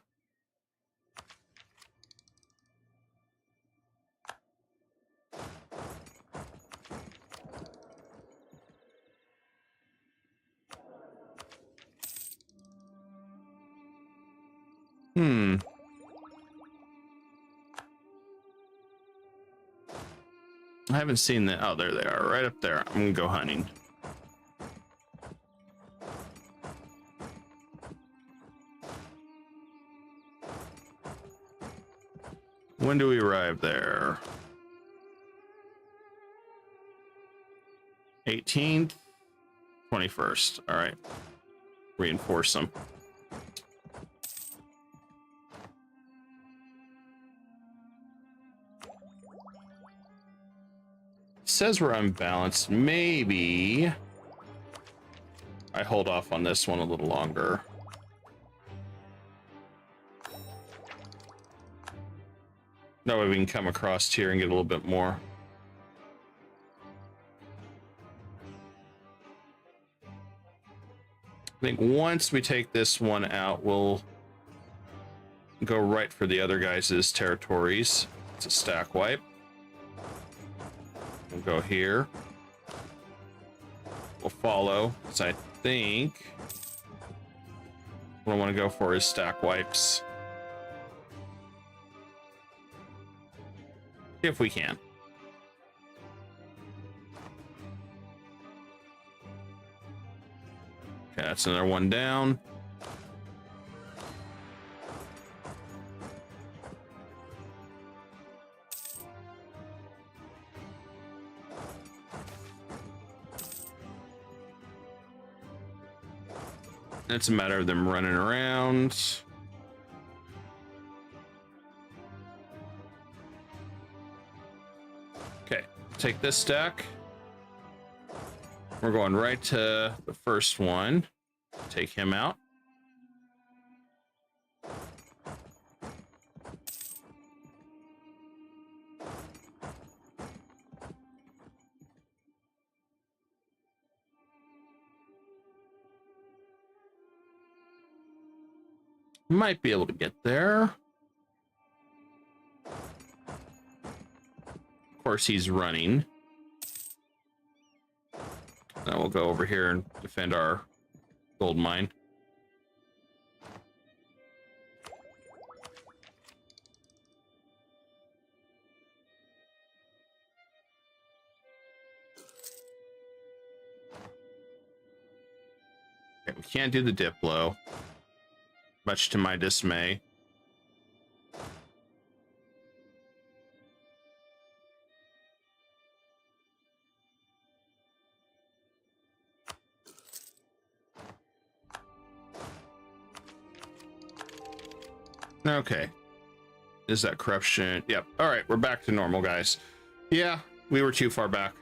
I haven't seen that. Oh, there they are, right up there. I'm gonna go hunting. When do we arrive there? 18th, 21st. All right. Reinforce them. Says we're unbalanced. Maybe I hold off on this one a little longer. That way we can come across here and get a little bit more. I think once we take this one out, we'll go right for the other guys' territories. It's a stack wipe. We'll go here. We'll follow, because I think what I want to go for is stack wipes. If we can. Okay, that's another one down. It's a matter of them running around. Okay, take this stack. We're going right to the first one. Take him out. Might be able to get there. Of course, he's running. Now we'll go over here and defend our gold mine. Okay, we can't do the Diplo, much to my dismay. Okay. Is that corruption? Yep. All right, we're back to normal, guys. Yeah, we were too far back.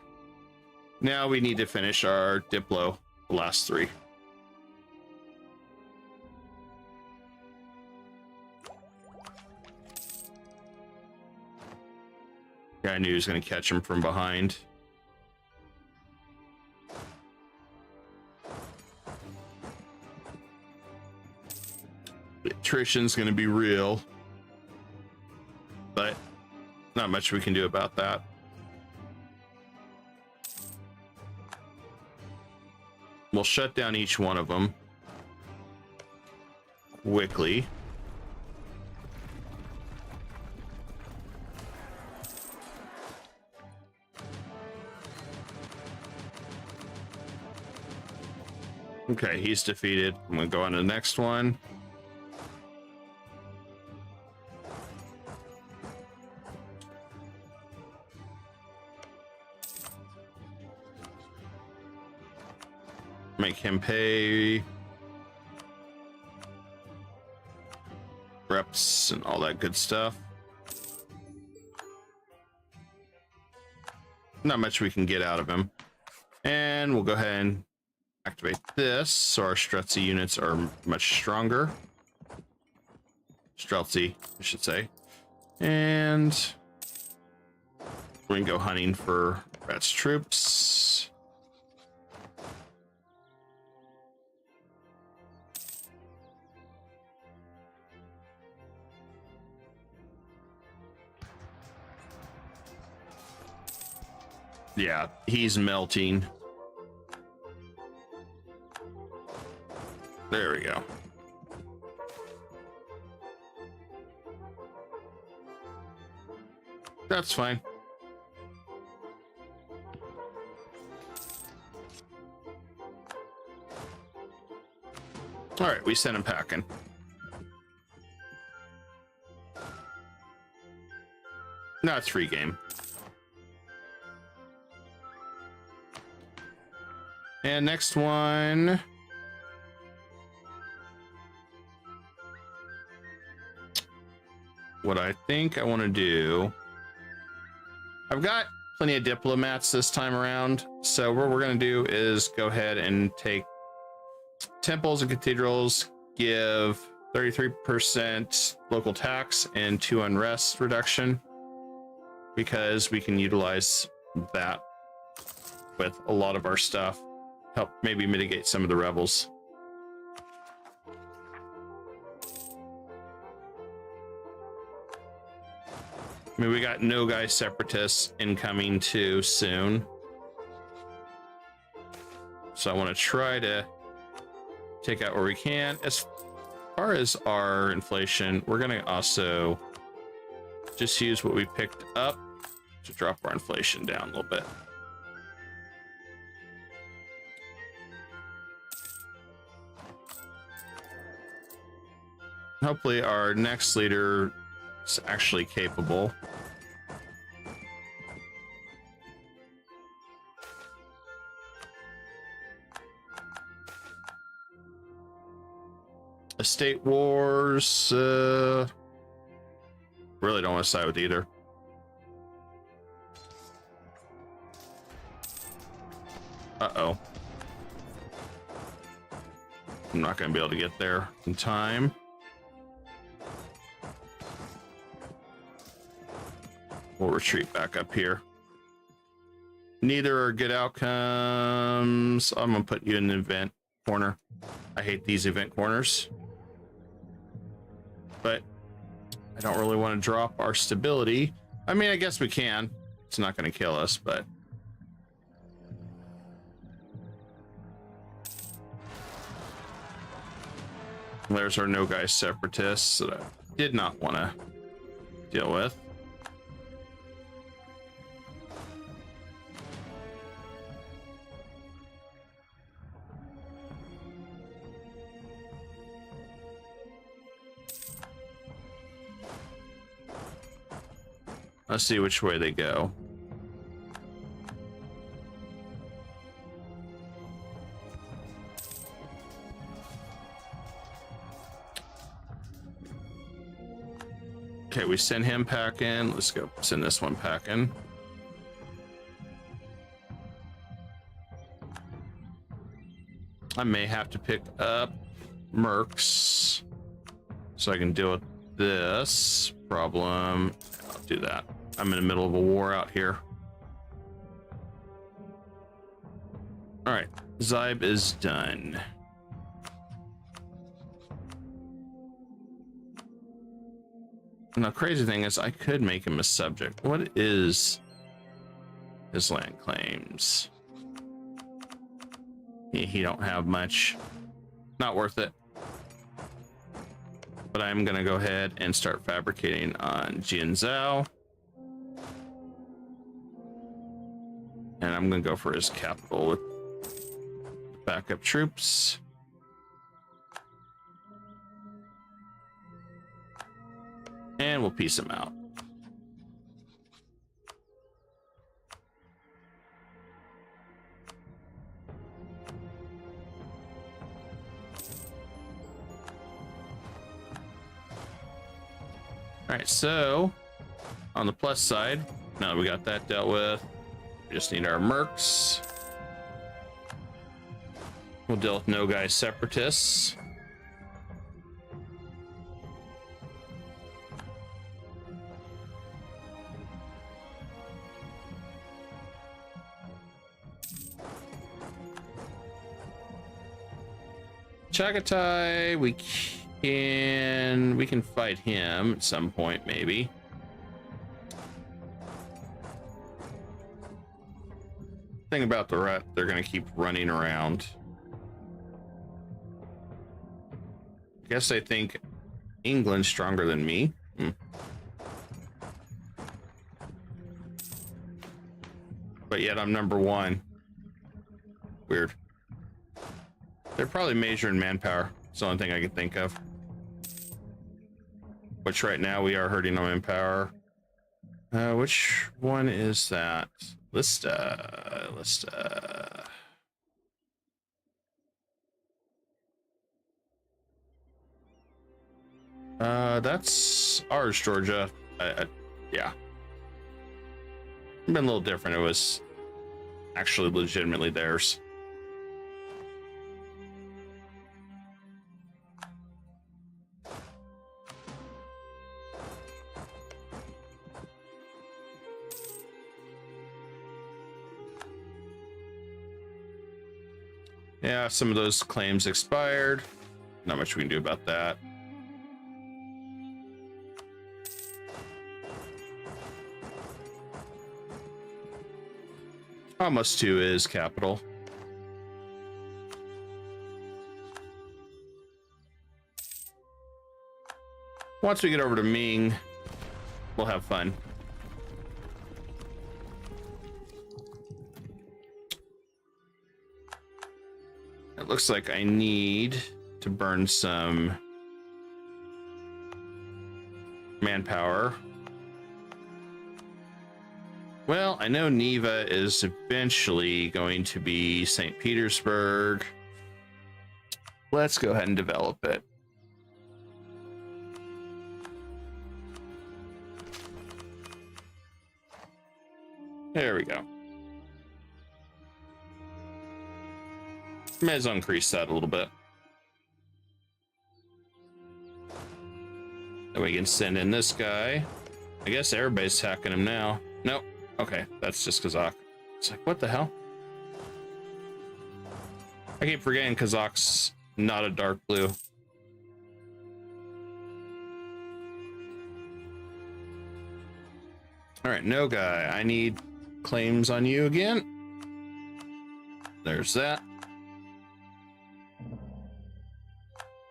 Now we need to finish our Diplo, the last 3. Yeah, I knew he was going to catch him from behind. The attrition's going to be real, but not much we can do about that. We'll shut down each one of them quickly. Okay, he's defeated. I'm gonna go on to the next one. Make him pay reps and all that good stuff. Not much we can get out of him. And we'll go ahead and activate this so our Streltsy units are much stronger. Streltsy, I should say. And we can go hunting for Rat's troops. Yeah, he's melting. There we go. That's fine. All right, we sent him packing. No, it's free game. And next one. What I think I want to do, I've got plenty of diplomats this time around, so what we're going to do is go ahead and take temples and cathedrals, give 33% local tax and 2 unrest reduction, because we can utilize that with a lot of our stuff, help maybe mitigate some of the rebels. I mean, we got Nogai separatists incoming too soon. So I want to try to take out where we can. As far as our inflation, we're going to also just use what we picked up to drop our inflation down a little bit. Hopefully our next leader is actually capable. Estate wars, really don't want to side with either. Uh-oh. I'm not going to be able to get there in time. We'll retreat back up here. Neither are good outcomes. I'm going to put you in the event corner. I hate these event corners. But I don't really want to drop our stability. I mean, I guess we can. It's not going to kill us, but... There's our Nogai separatists that I did not want to deal with. Let's see which way they go. Okay, we send him packing. Let's go send this one packing. I may have to pick up mercs so I can deal with this problem. I'll do that. I'm in the middle of a war out here. All right, Zybe is done. And the crazy thing is I could make him a subject. What is his land claims? He don't have much. Not worth it. But I'm gonna go ahead and start fabricating on Jianzhou. And I'm gonna go for his capital with backup troops. And we'll piece him out. All right, so on the plus side, now that we got that dealt with, we just need our mercs. We'll deal with Nogai separatists. Chagatai, we can fight him at some point, maybe. Thing about the rat, they're gonna keep running around. I guess I think England's stronger than me. But yet I'm number one. Weird. They're probably measuring manpower. It's the only thing I can think of. Which right now we are hurting on manpower. Which one is that? Lista. That's ours, Georgia. Yeah. Been a little different. It was actually legitimately theirs. Yeah, some of those claims expired. Not much we can do about that. Almost 2 is capital. Once we get over to Ming, we'll have fun. It looks like I need to burn some manpower. Well, I know Neva is eventually going to be St. Petersburg. Let's go ahead and develop it. There we go. May as well increase that a little bit. Then we can send in this guy. I guess everybody's attacking him now. Nope. Okay, that's just Kazakh. It's like, what the hell? I keep forgetting Kazakh's not a dark blue. All right, no guy. I need claims on you again. There's that.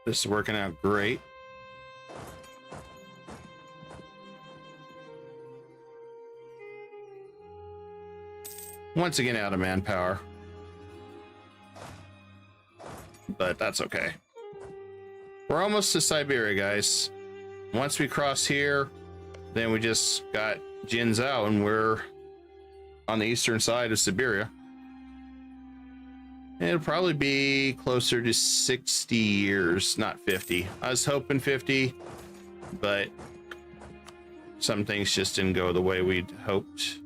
This is working out great. Once again, out of manpower. But that's okay. We're almost to Siberia, guys. Once we cross here, then we just got Jianzhou and we're on the eastern side of Siberia. It'll probably be closer to 60 years, not 50. I was hoping 50, but some things just didn't go the way we'd hoped.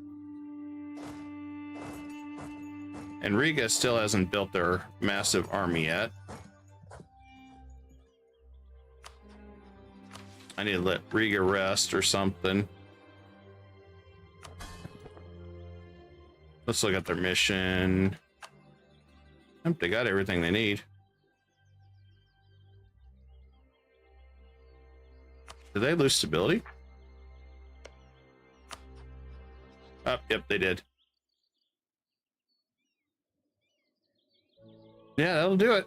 And Riga still hasn't built their massive army yet. I need to let Riga rest or something. Let's look at their mission. Nope, they got everything they need. Did they lose stability? Oh, yep, they did. Yeah, that'll do it.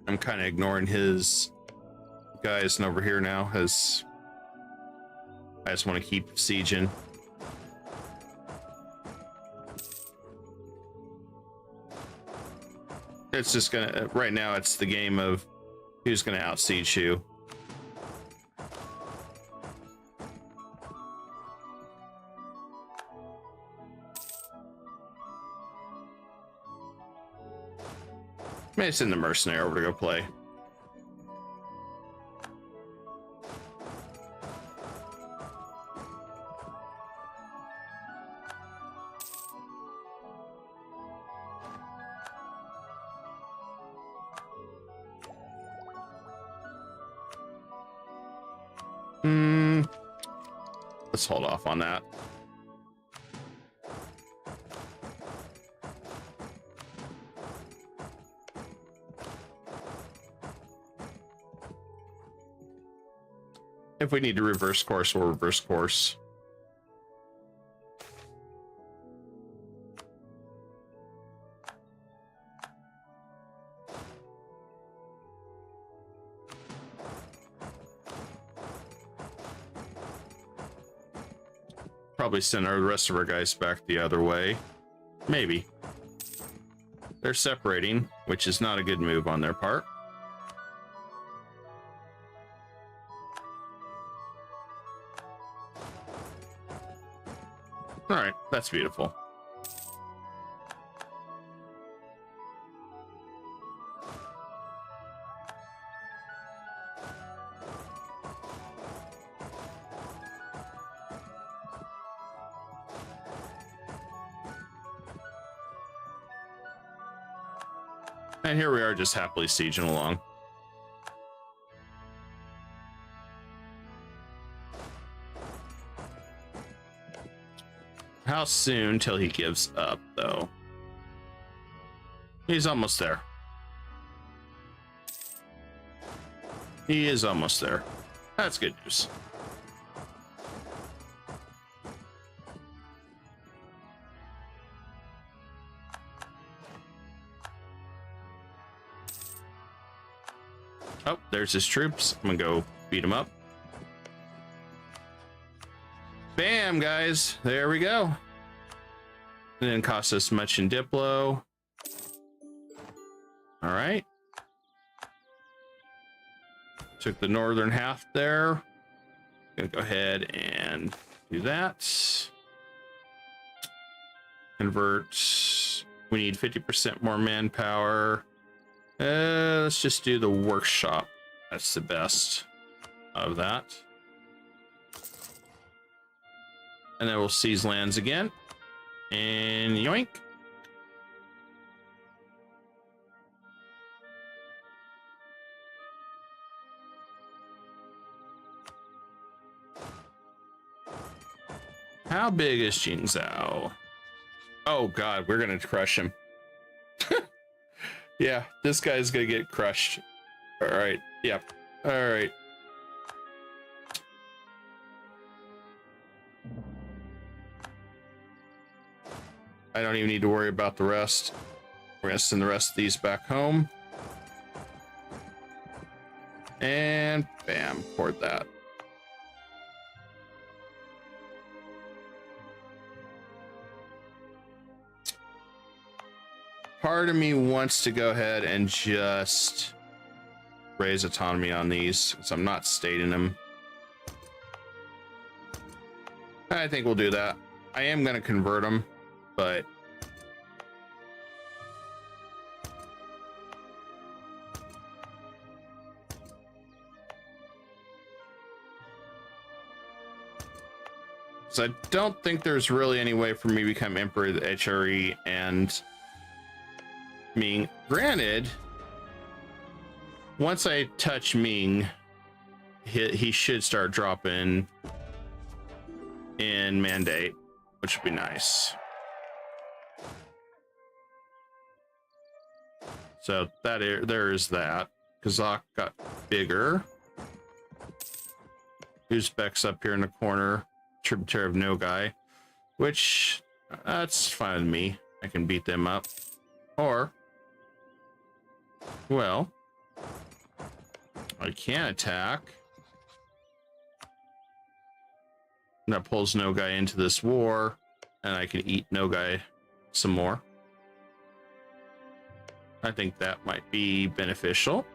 I'm kind of ignoring his guys over here now, as I just want to keep sieging. It's just gonna, right now it's the game of who's gonna out-siege who. Maybe send the mercenary over to go play. Let's hold off on that. If we need to reverse course, we'll reverse course. Probably send the rest of our guys back the other way. Maybe. They're separating, which is not a good move on their part. All right, that's beautiful. And here we are, just happily sieging along. How soon till he gives up, though? He's almost there. He is almost there. That's good news. Oh, there's his troops. I'm gonna go beat him up. Bam, guys. There we go. It didn't cost us much in Diplo. All right. Took the northern half there. Gonna go ahead and do that. Convert. We need 50% more manpower. Let's just do the workshop. That's the best of that. And then we'll seize lands again. And yoink. How big is Jingzhou? Oh god, we're gonna crush him. Yeah, this guy's gonna get crushed. All right. Yep. All right. I don't even need to worry about the rest. We're gonna send the rest of these back home. And bam, port that. Part of me wants to go ahead and just raise autonomy on these, because I'm not stating them. I think we'll do that. I am going to convert them, but so I don't think there's really any way for me to become Emperor of the HRE and Ming. Granted, once I touch Ming, he should start dropping in mandate, which would be nice. So that there is that. Kazakh got bigger. Uzbek's up here in the corner, tributary of Nogai, which that's fine with me. I can beat them up. Or, well, I can attack. And that pulls Nogai into this war, and I can eat Nogai some more. I think that might be beneficial.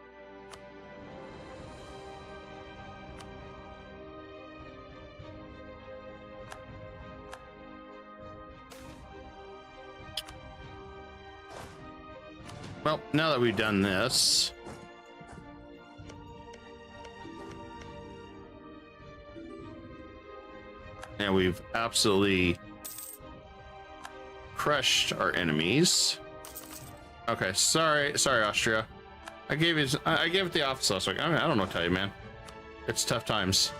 Well, now that we've done this, and we've absolutely crushed our enemies. Okay, sorry, Austria. I gave it the office last week. I mean, I don't know what to tell you, man. It's tough times.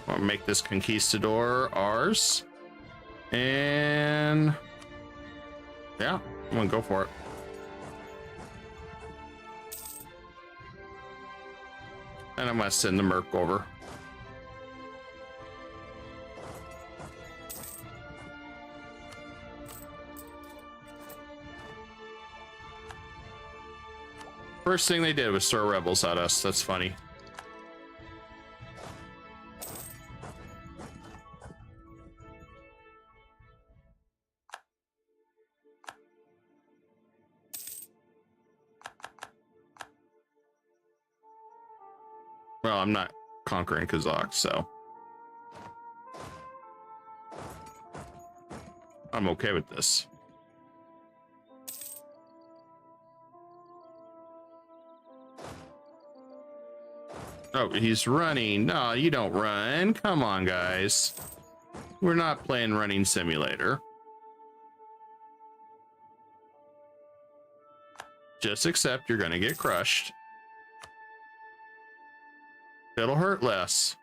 I'll make this conquistador ours, and yeah, I'm gonna go for it. And I'm gonna send the Merc over. First thing they did was throw rebels at us. That's funny. Well, I'm not conquering Kazakh, so I'm okay with this. Oh, he's running. No, you don't run. Come on, guys. We're not playing running simulator. Just accept you're gonna get crushed. It'll hurt less.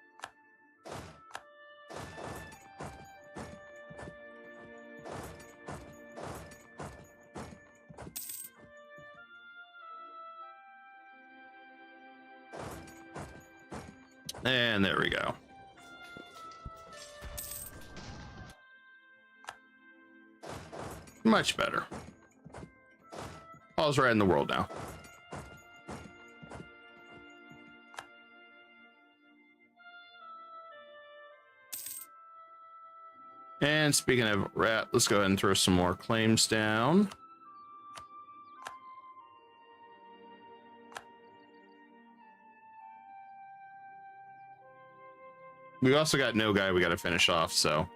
And there we go. Much better. All's right in the world now. And speaking of rat, let's go ahead and throw some more claims down. We also got no guy we got to finish off, so.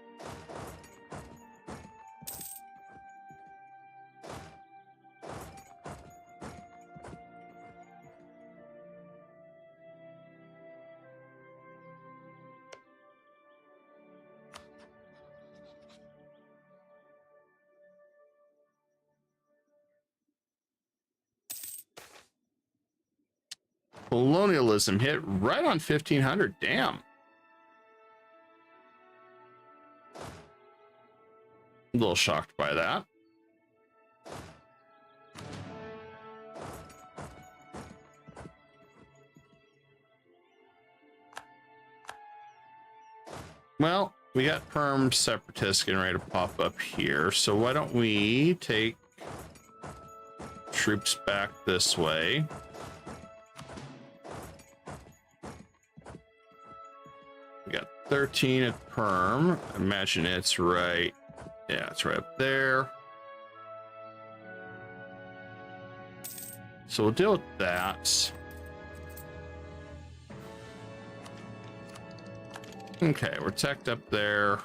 Colonialism hit right on 1500. Damn. A little shocked by that. Well, we got Perm Separatists getting ready to pop up here, so why don't we take troops back this way? We got 13 at Perm. Imagine it's right. Yeah, it's right up there. So we'll deal with that. Okay, we're teched up there.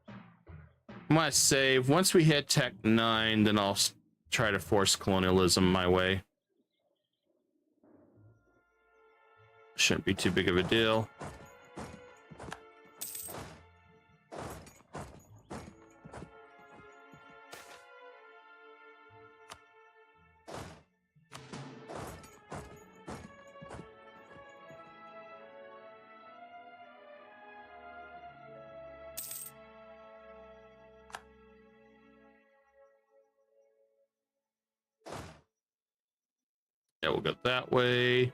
I want to save. Once we hit tech 9, then I'll try to force colonialism my way. Shouldn't be too big of a deal. Yeah, we'll go that way.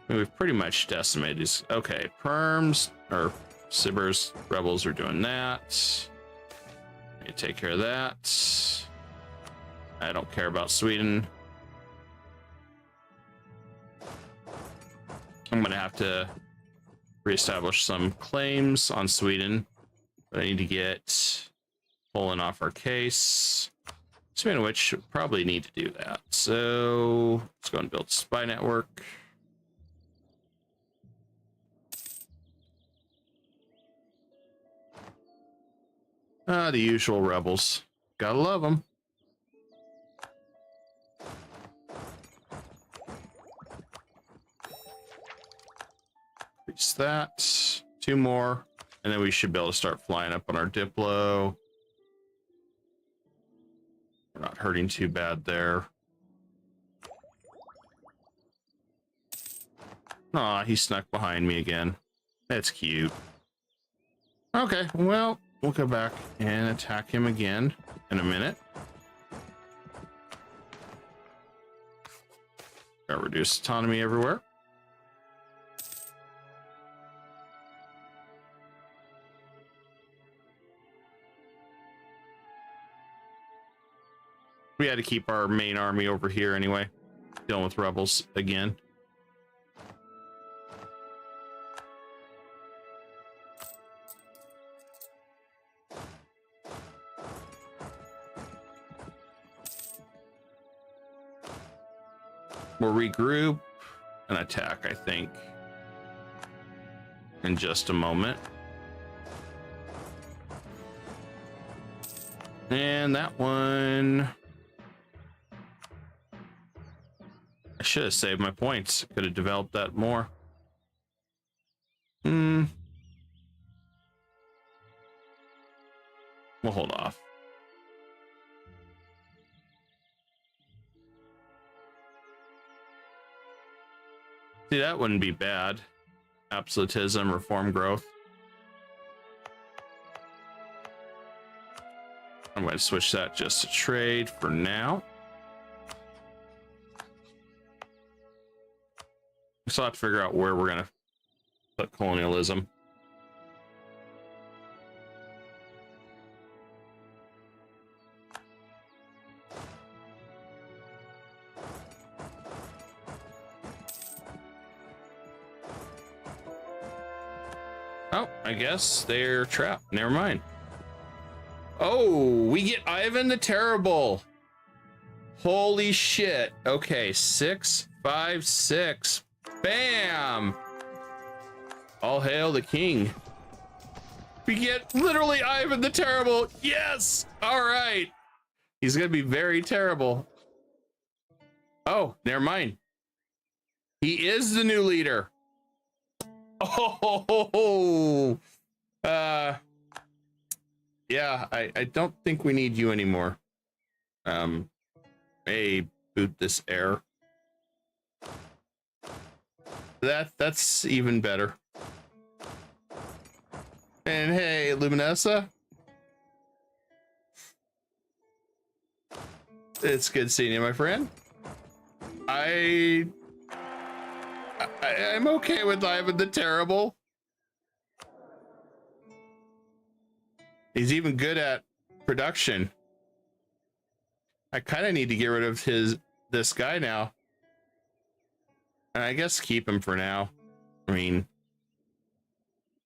We've pretty much decimated these. Okay, Perms or Sibbers rebels are doing that. You take care of that. I don't care about Sweden. I'm gonna have to reestablish some claims on Sweden, but I need to get Poland off our case. Speaking of which, probably need to do that. So let's go and build a spy network. The usual rebels. Gotta love them. Increase that. 2 more. And then we should be able to start flying up on our Diplo. We're not hurting too bad there. Aw, he snuck behind me again. That's cute. Okay, well, we'll go back and attack him again in a minute. Got reduced autonomy everywhere. We had to keep our main army over here anyway, dealing with rebels again. We'll regroup and attack, I think, in just a moment. And that one, I should have saved my points. Could have developed that more. We'll hold off. See, that wouldn't be bad. Absolutism, reform growth. I'm going to switch that just to trade for now. We still have to figure out where we're going to put colonialism. Oh, I guess they're trapped. Never mind. Oh, we get Ivan the Terrible. Holy shit. Okay, 6, 5, 6. Bam! All hail the king. We get literally Ivan the Terrible. Yes! All right. He's gonna be very terrible. Oh, never mind. He is the new leader. Oh, yeah, I don't think we need you anymore. Hey, boot this air. That's even better. And hey, Luminessa. It's good seeing you, my friend. I'm okay with Ivan the Terrible. He's even good at production. I kind of need to get rid of this guy now. And I guess keep him for now. I mean,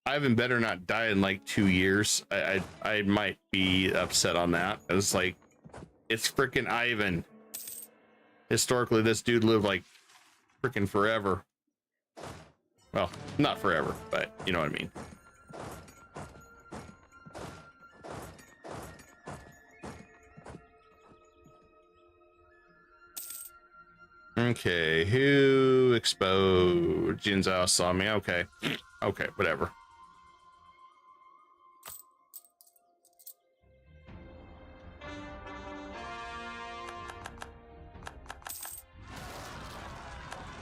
Ivan better not die in like 2 years. I might be upset on that. It's like, it's freaking Ivan. historically this dude lived like freaking forever. Well, not forever, but you know what I mean. Okay, who exposed Jinzao saw me? Okay. Okay, whatever.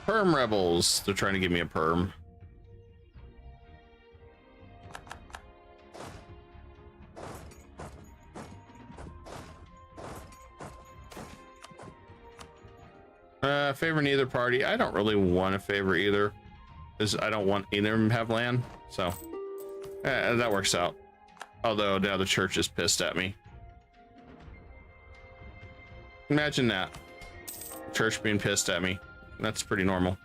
Perm rebels. They're trying to give me a perm. Favor neither party. I don't really want to favor either, because I don't want either of them to have land. So that works out. Although now the church is pissed at me. Imagine that. Church being pissed at me. That's pretty normal.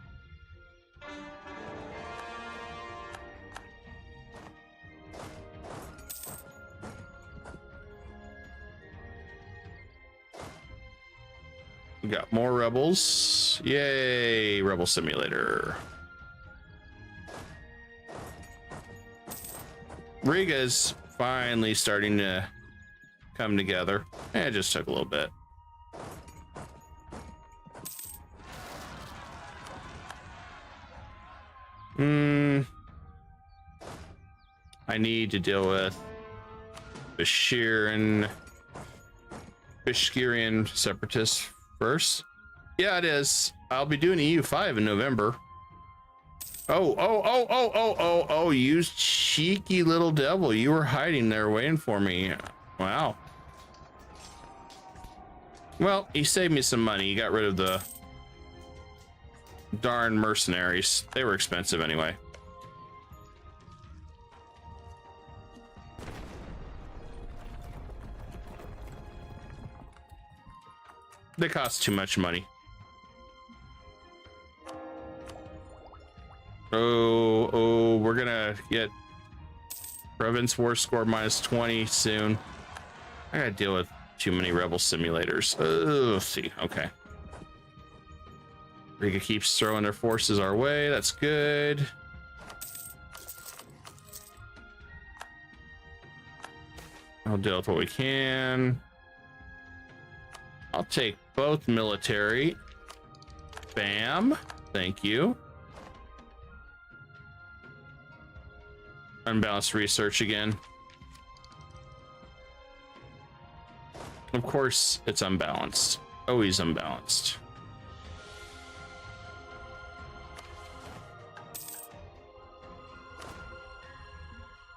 We got more rebels. Yay, Rebel Simulator. Riga's finally starting to come together. It just took a little bit. I need to deal with Bashirian separatists first. Yeah, it is. I'll be doing EU5 in November. Oh, you cheeky little devil. You were hiding there waiting for me. Wow. Well, he saved me some money. He got rid of the darn mercenaries. They were expensive anyway. They cost too much money. Oh, we're gonna get province war score -20 soon. I gotta deal with too many rebel simulators. Oh, see, okay. Riga keeps throwing their forces our way. That's good. I'll deal with what we can. I'll take both military. Bam. Thank you. Unbalanced research again. Of course, it's unbalanced. Always unbalanced.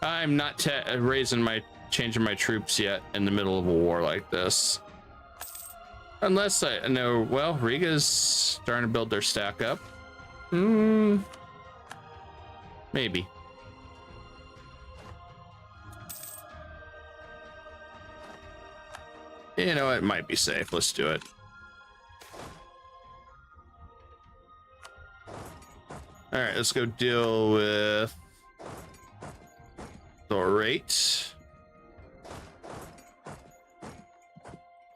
I'm not changing my troops yet in the middle of a war like this. Unless I know, well, Riga's starting to build their stack up. Maybe. You know, it might be safe. Let's do it. All right, let's go deal with the rate.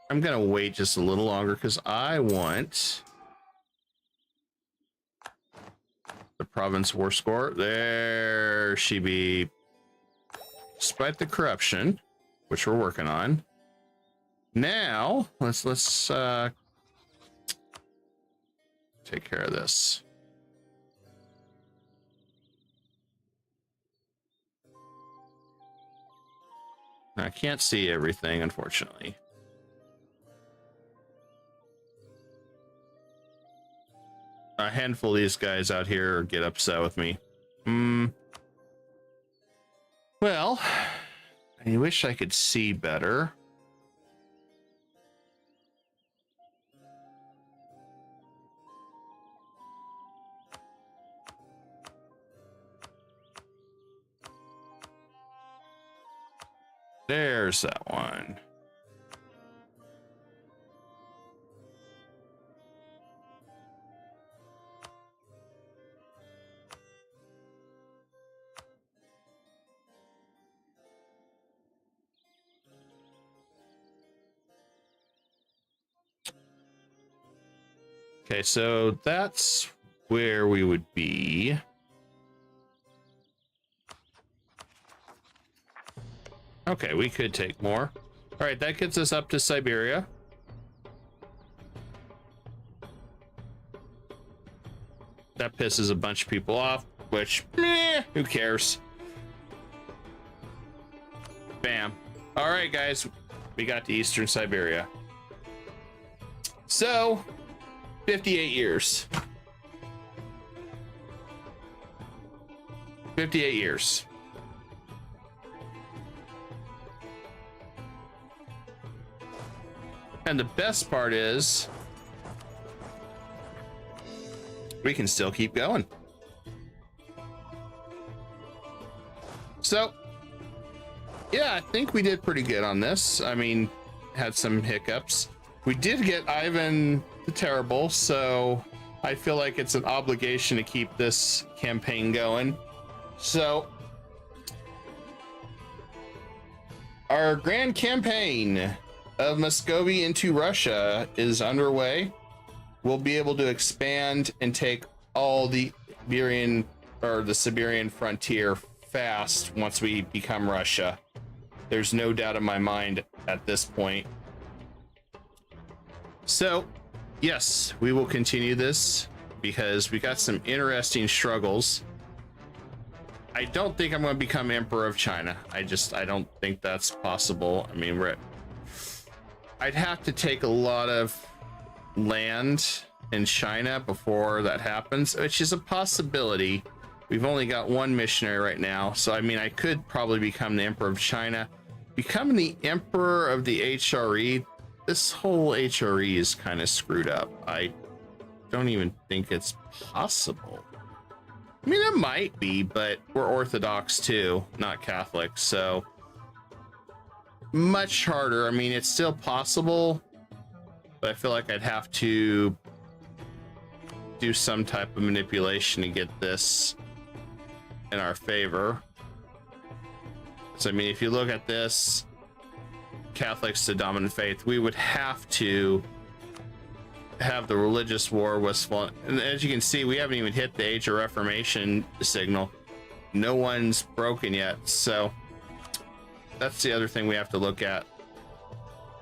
I'm gonna wait just a little longer because I want the province war score. There she be. Despite the corruption, which we're working on. Now let's take care of this. I can't see everything, unfortunately. A handful of these guys out here get upset with me. Well, I wish I could see better. There's that one. Okay, so that's where we would be. Okay, we could take more. All right, that gets us up to Siberia. That pisses a bunch of people off, which, who cares? Bam. All right, guys, we got to Eastern Siberia. So, 58 years. 58 years. And the best part is we can still keep going. So, yeah, I think we did pretty good on this. I mean, had some hiccups. We did get Ivan the Terrible, so I feel like it's an obligation to keep this campaign going. So, our grand campaign of Muscovy into Russia is underway. We'll be able to expand and take all the Siberian frontier fast once we become Russia. There's no doubt in my mind at this point. So, yes, we will continue this because we got some interesting struggles. I don't think I'm going to become Emperor of China. I don't think that's possible. I mean, I'd have to take a lot of land in China before that happens, which is a possibility. We've only got one missionary right now, so I mean, I could probably become the Emperor of China. Becoming the Emperor of the HRE, this whole HRE is kind of screwed up. I don't even think it's possible. I mean, it might be, but we're Orthodox too, not Catholic, so much harder. I mean, it's still possible, but I feel like I'd have to do some type of manipulation to get this in our favor. So I mean, if you look at this, Catholics to dominant faith, we would have to have the religious war Westphal. And as you can see, we haven't even hit the Age of Reformation signal. No one's broken yet, so that's the other thing we have to look at.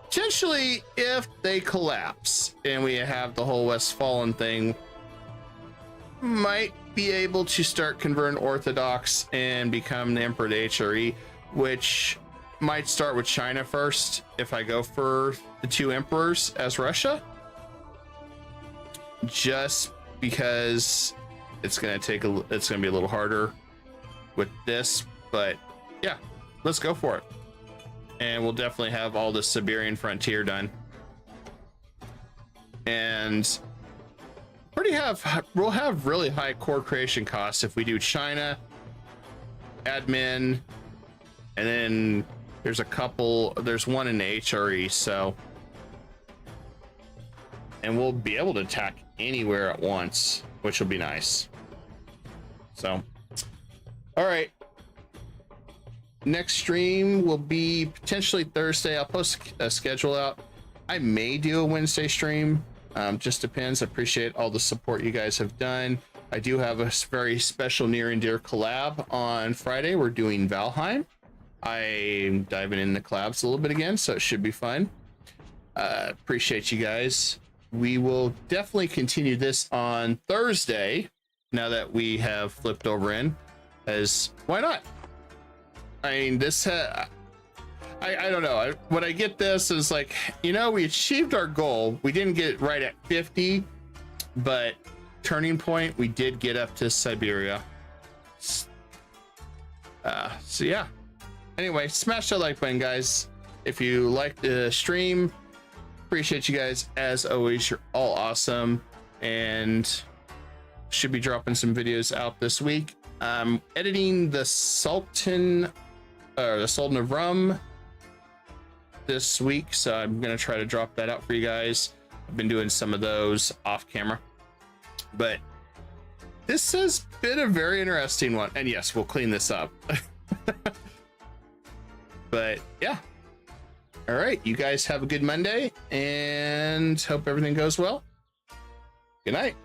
Potentially, if they collapse and we have the whole Westphalian thing, might be able to start converting Orthodox and become the Emperor of the HRE, which might start with China first if I go for the two emperors as Russia, just because it's going to be a little harder with this. But yeah, let's go for it. And we'll definitely have all the Siberian frontier done. And we'll have really high core creation costs if we do China, admin, and then there's one in the HRE, so, and we'll be able to attack anywhere at once, which will be nice. So, all right. Next stream will be potentially Thursday. I'll post a schedule out. I may do a Wednesday stream. Just depends. I appreciate all the support you guys have done. I do have a very special near and dear collab on Friday. We're doing Valheim. I'm diving in the collabs a little bit again, so it should be fun. Appreciate you guys. We will definitely continue this on Thursday now that we have flipped over in, as why not? I mean, this I don't know. When I get this, is like, you know, we achieved our goal. We didn't get it right at 50, but turning point, we did get up to Siberia. So yeah. Anyway, smash that like button, guys. If you like the stream, appreciate you guys. As always, you're all awesome, and should be dropping some videos out this week. I'm editing the Sultan of Rum this week, so I'm gonna try to drop that out for you guys. I've been doing some of those off camera, but this has been a very interesting one, and yes, we'll clean this up. But yeah, all right, you guys have a good Monday and hope everything goes well. Good night.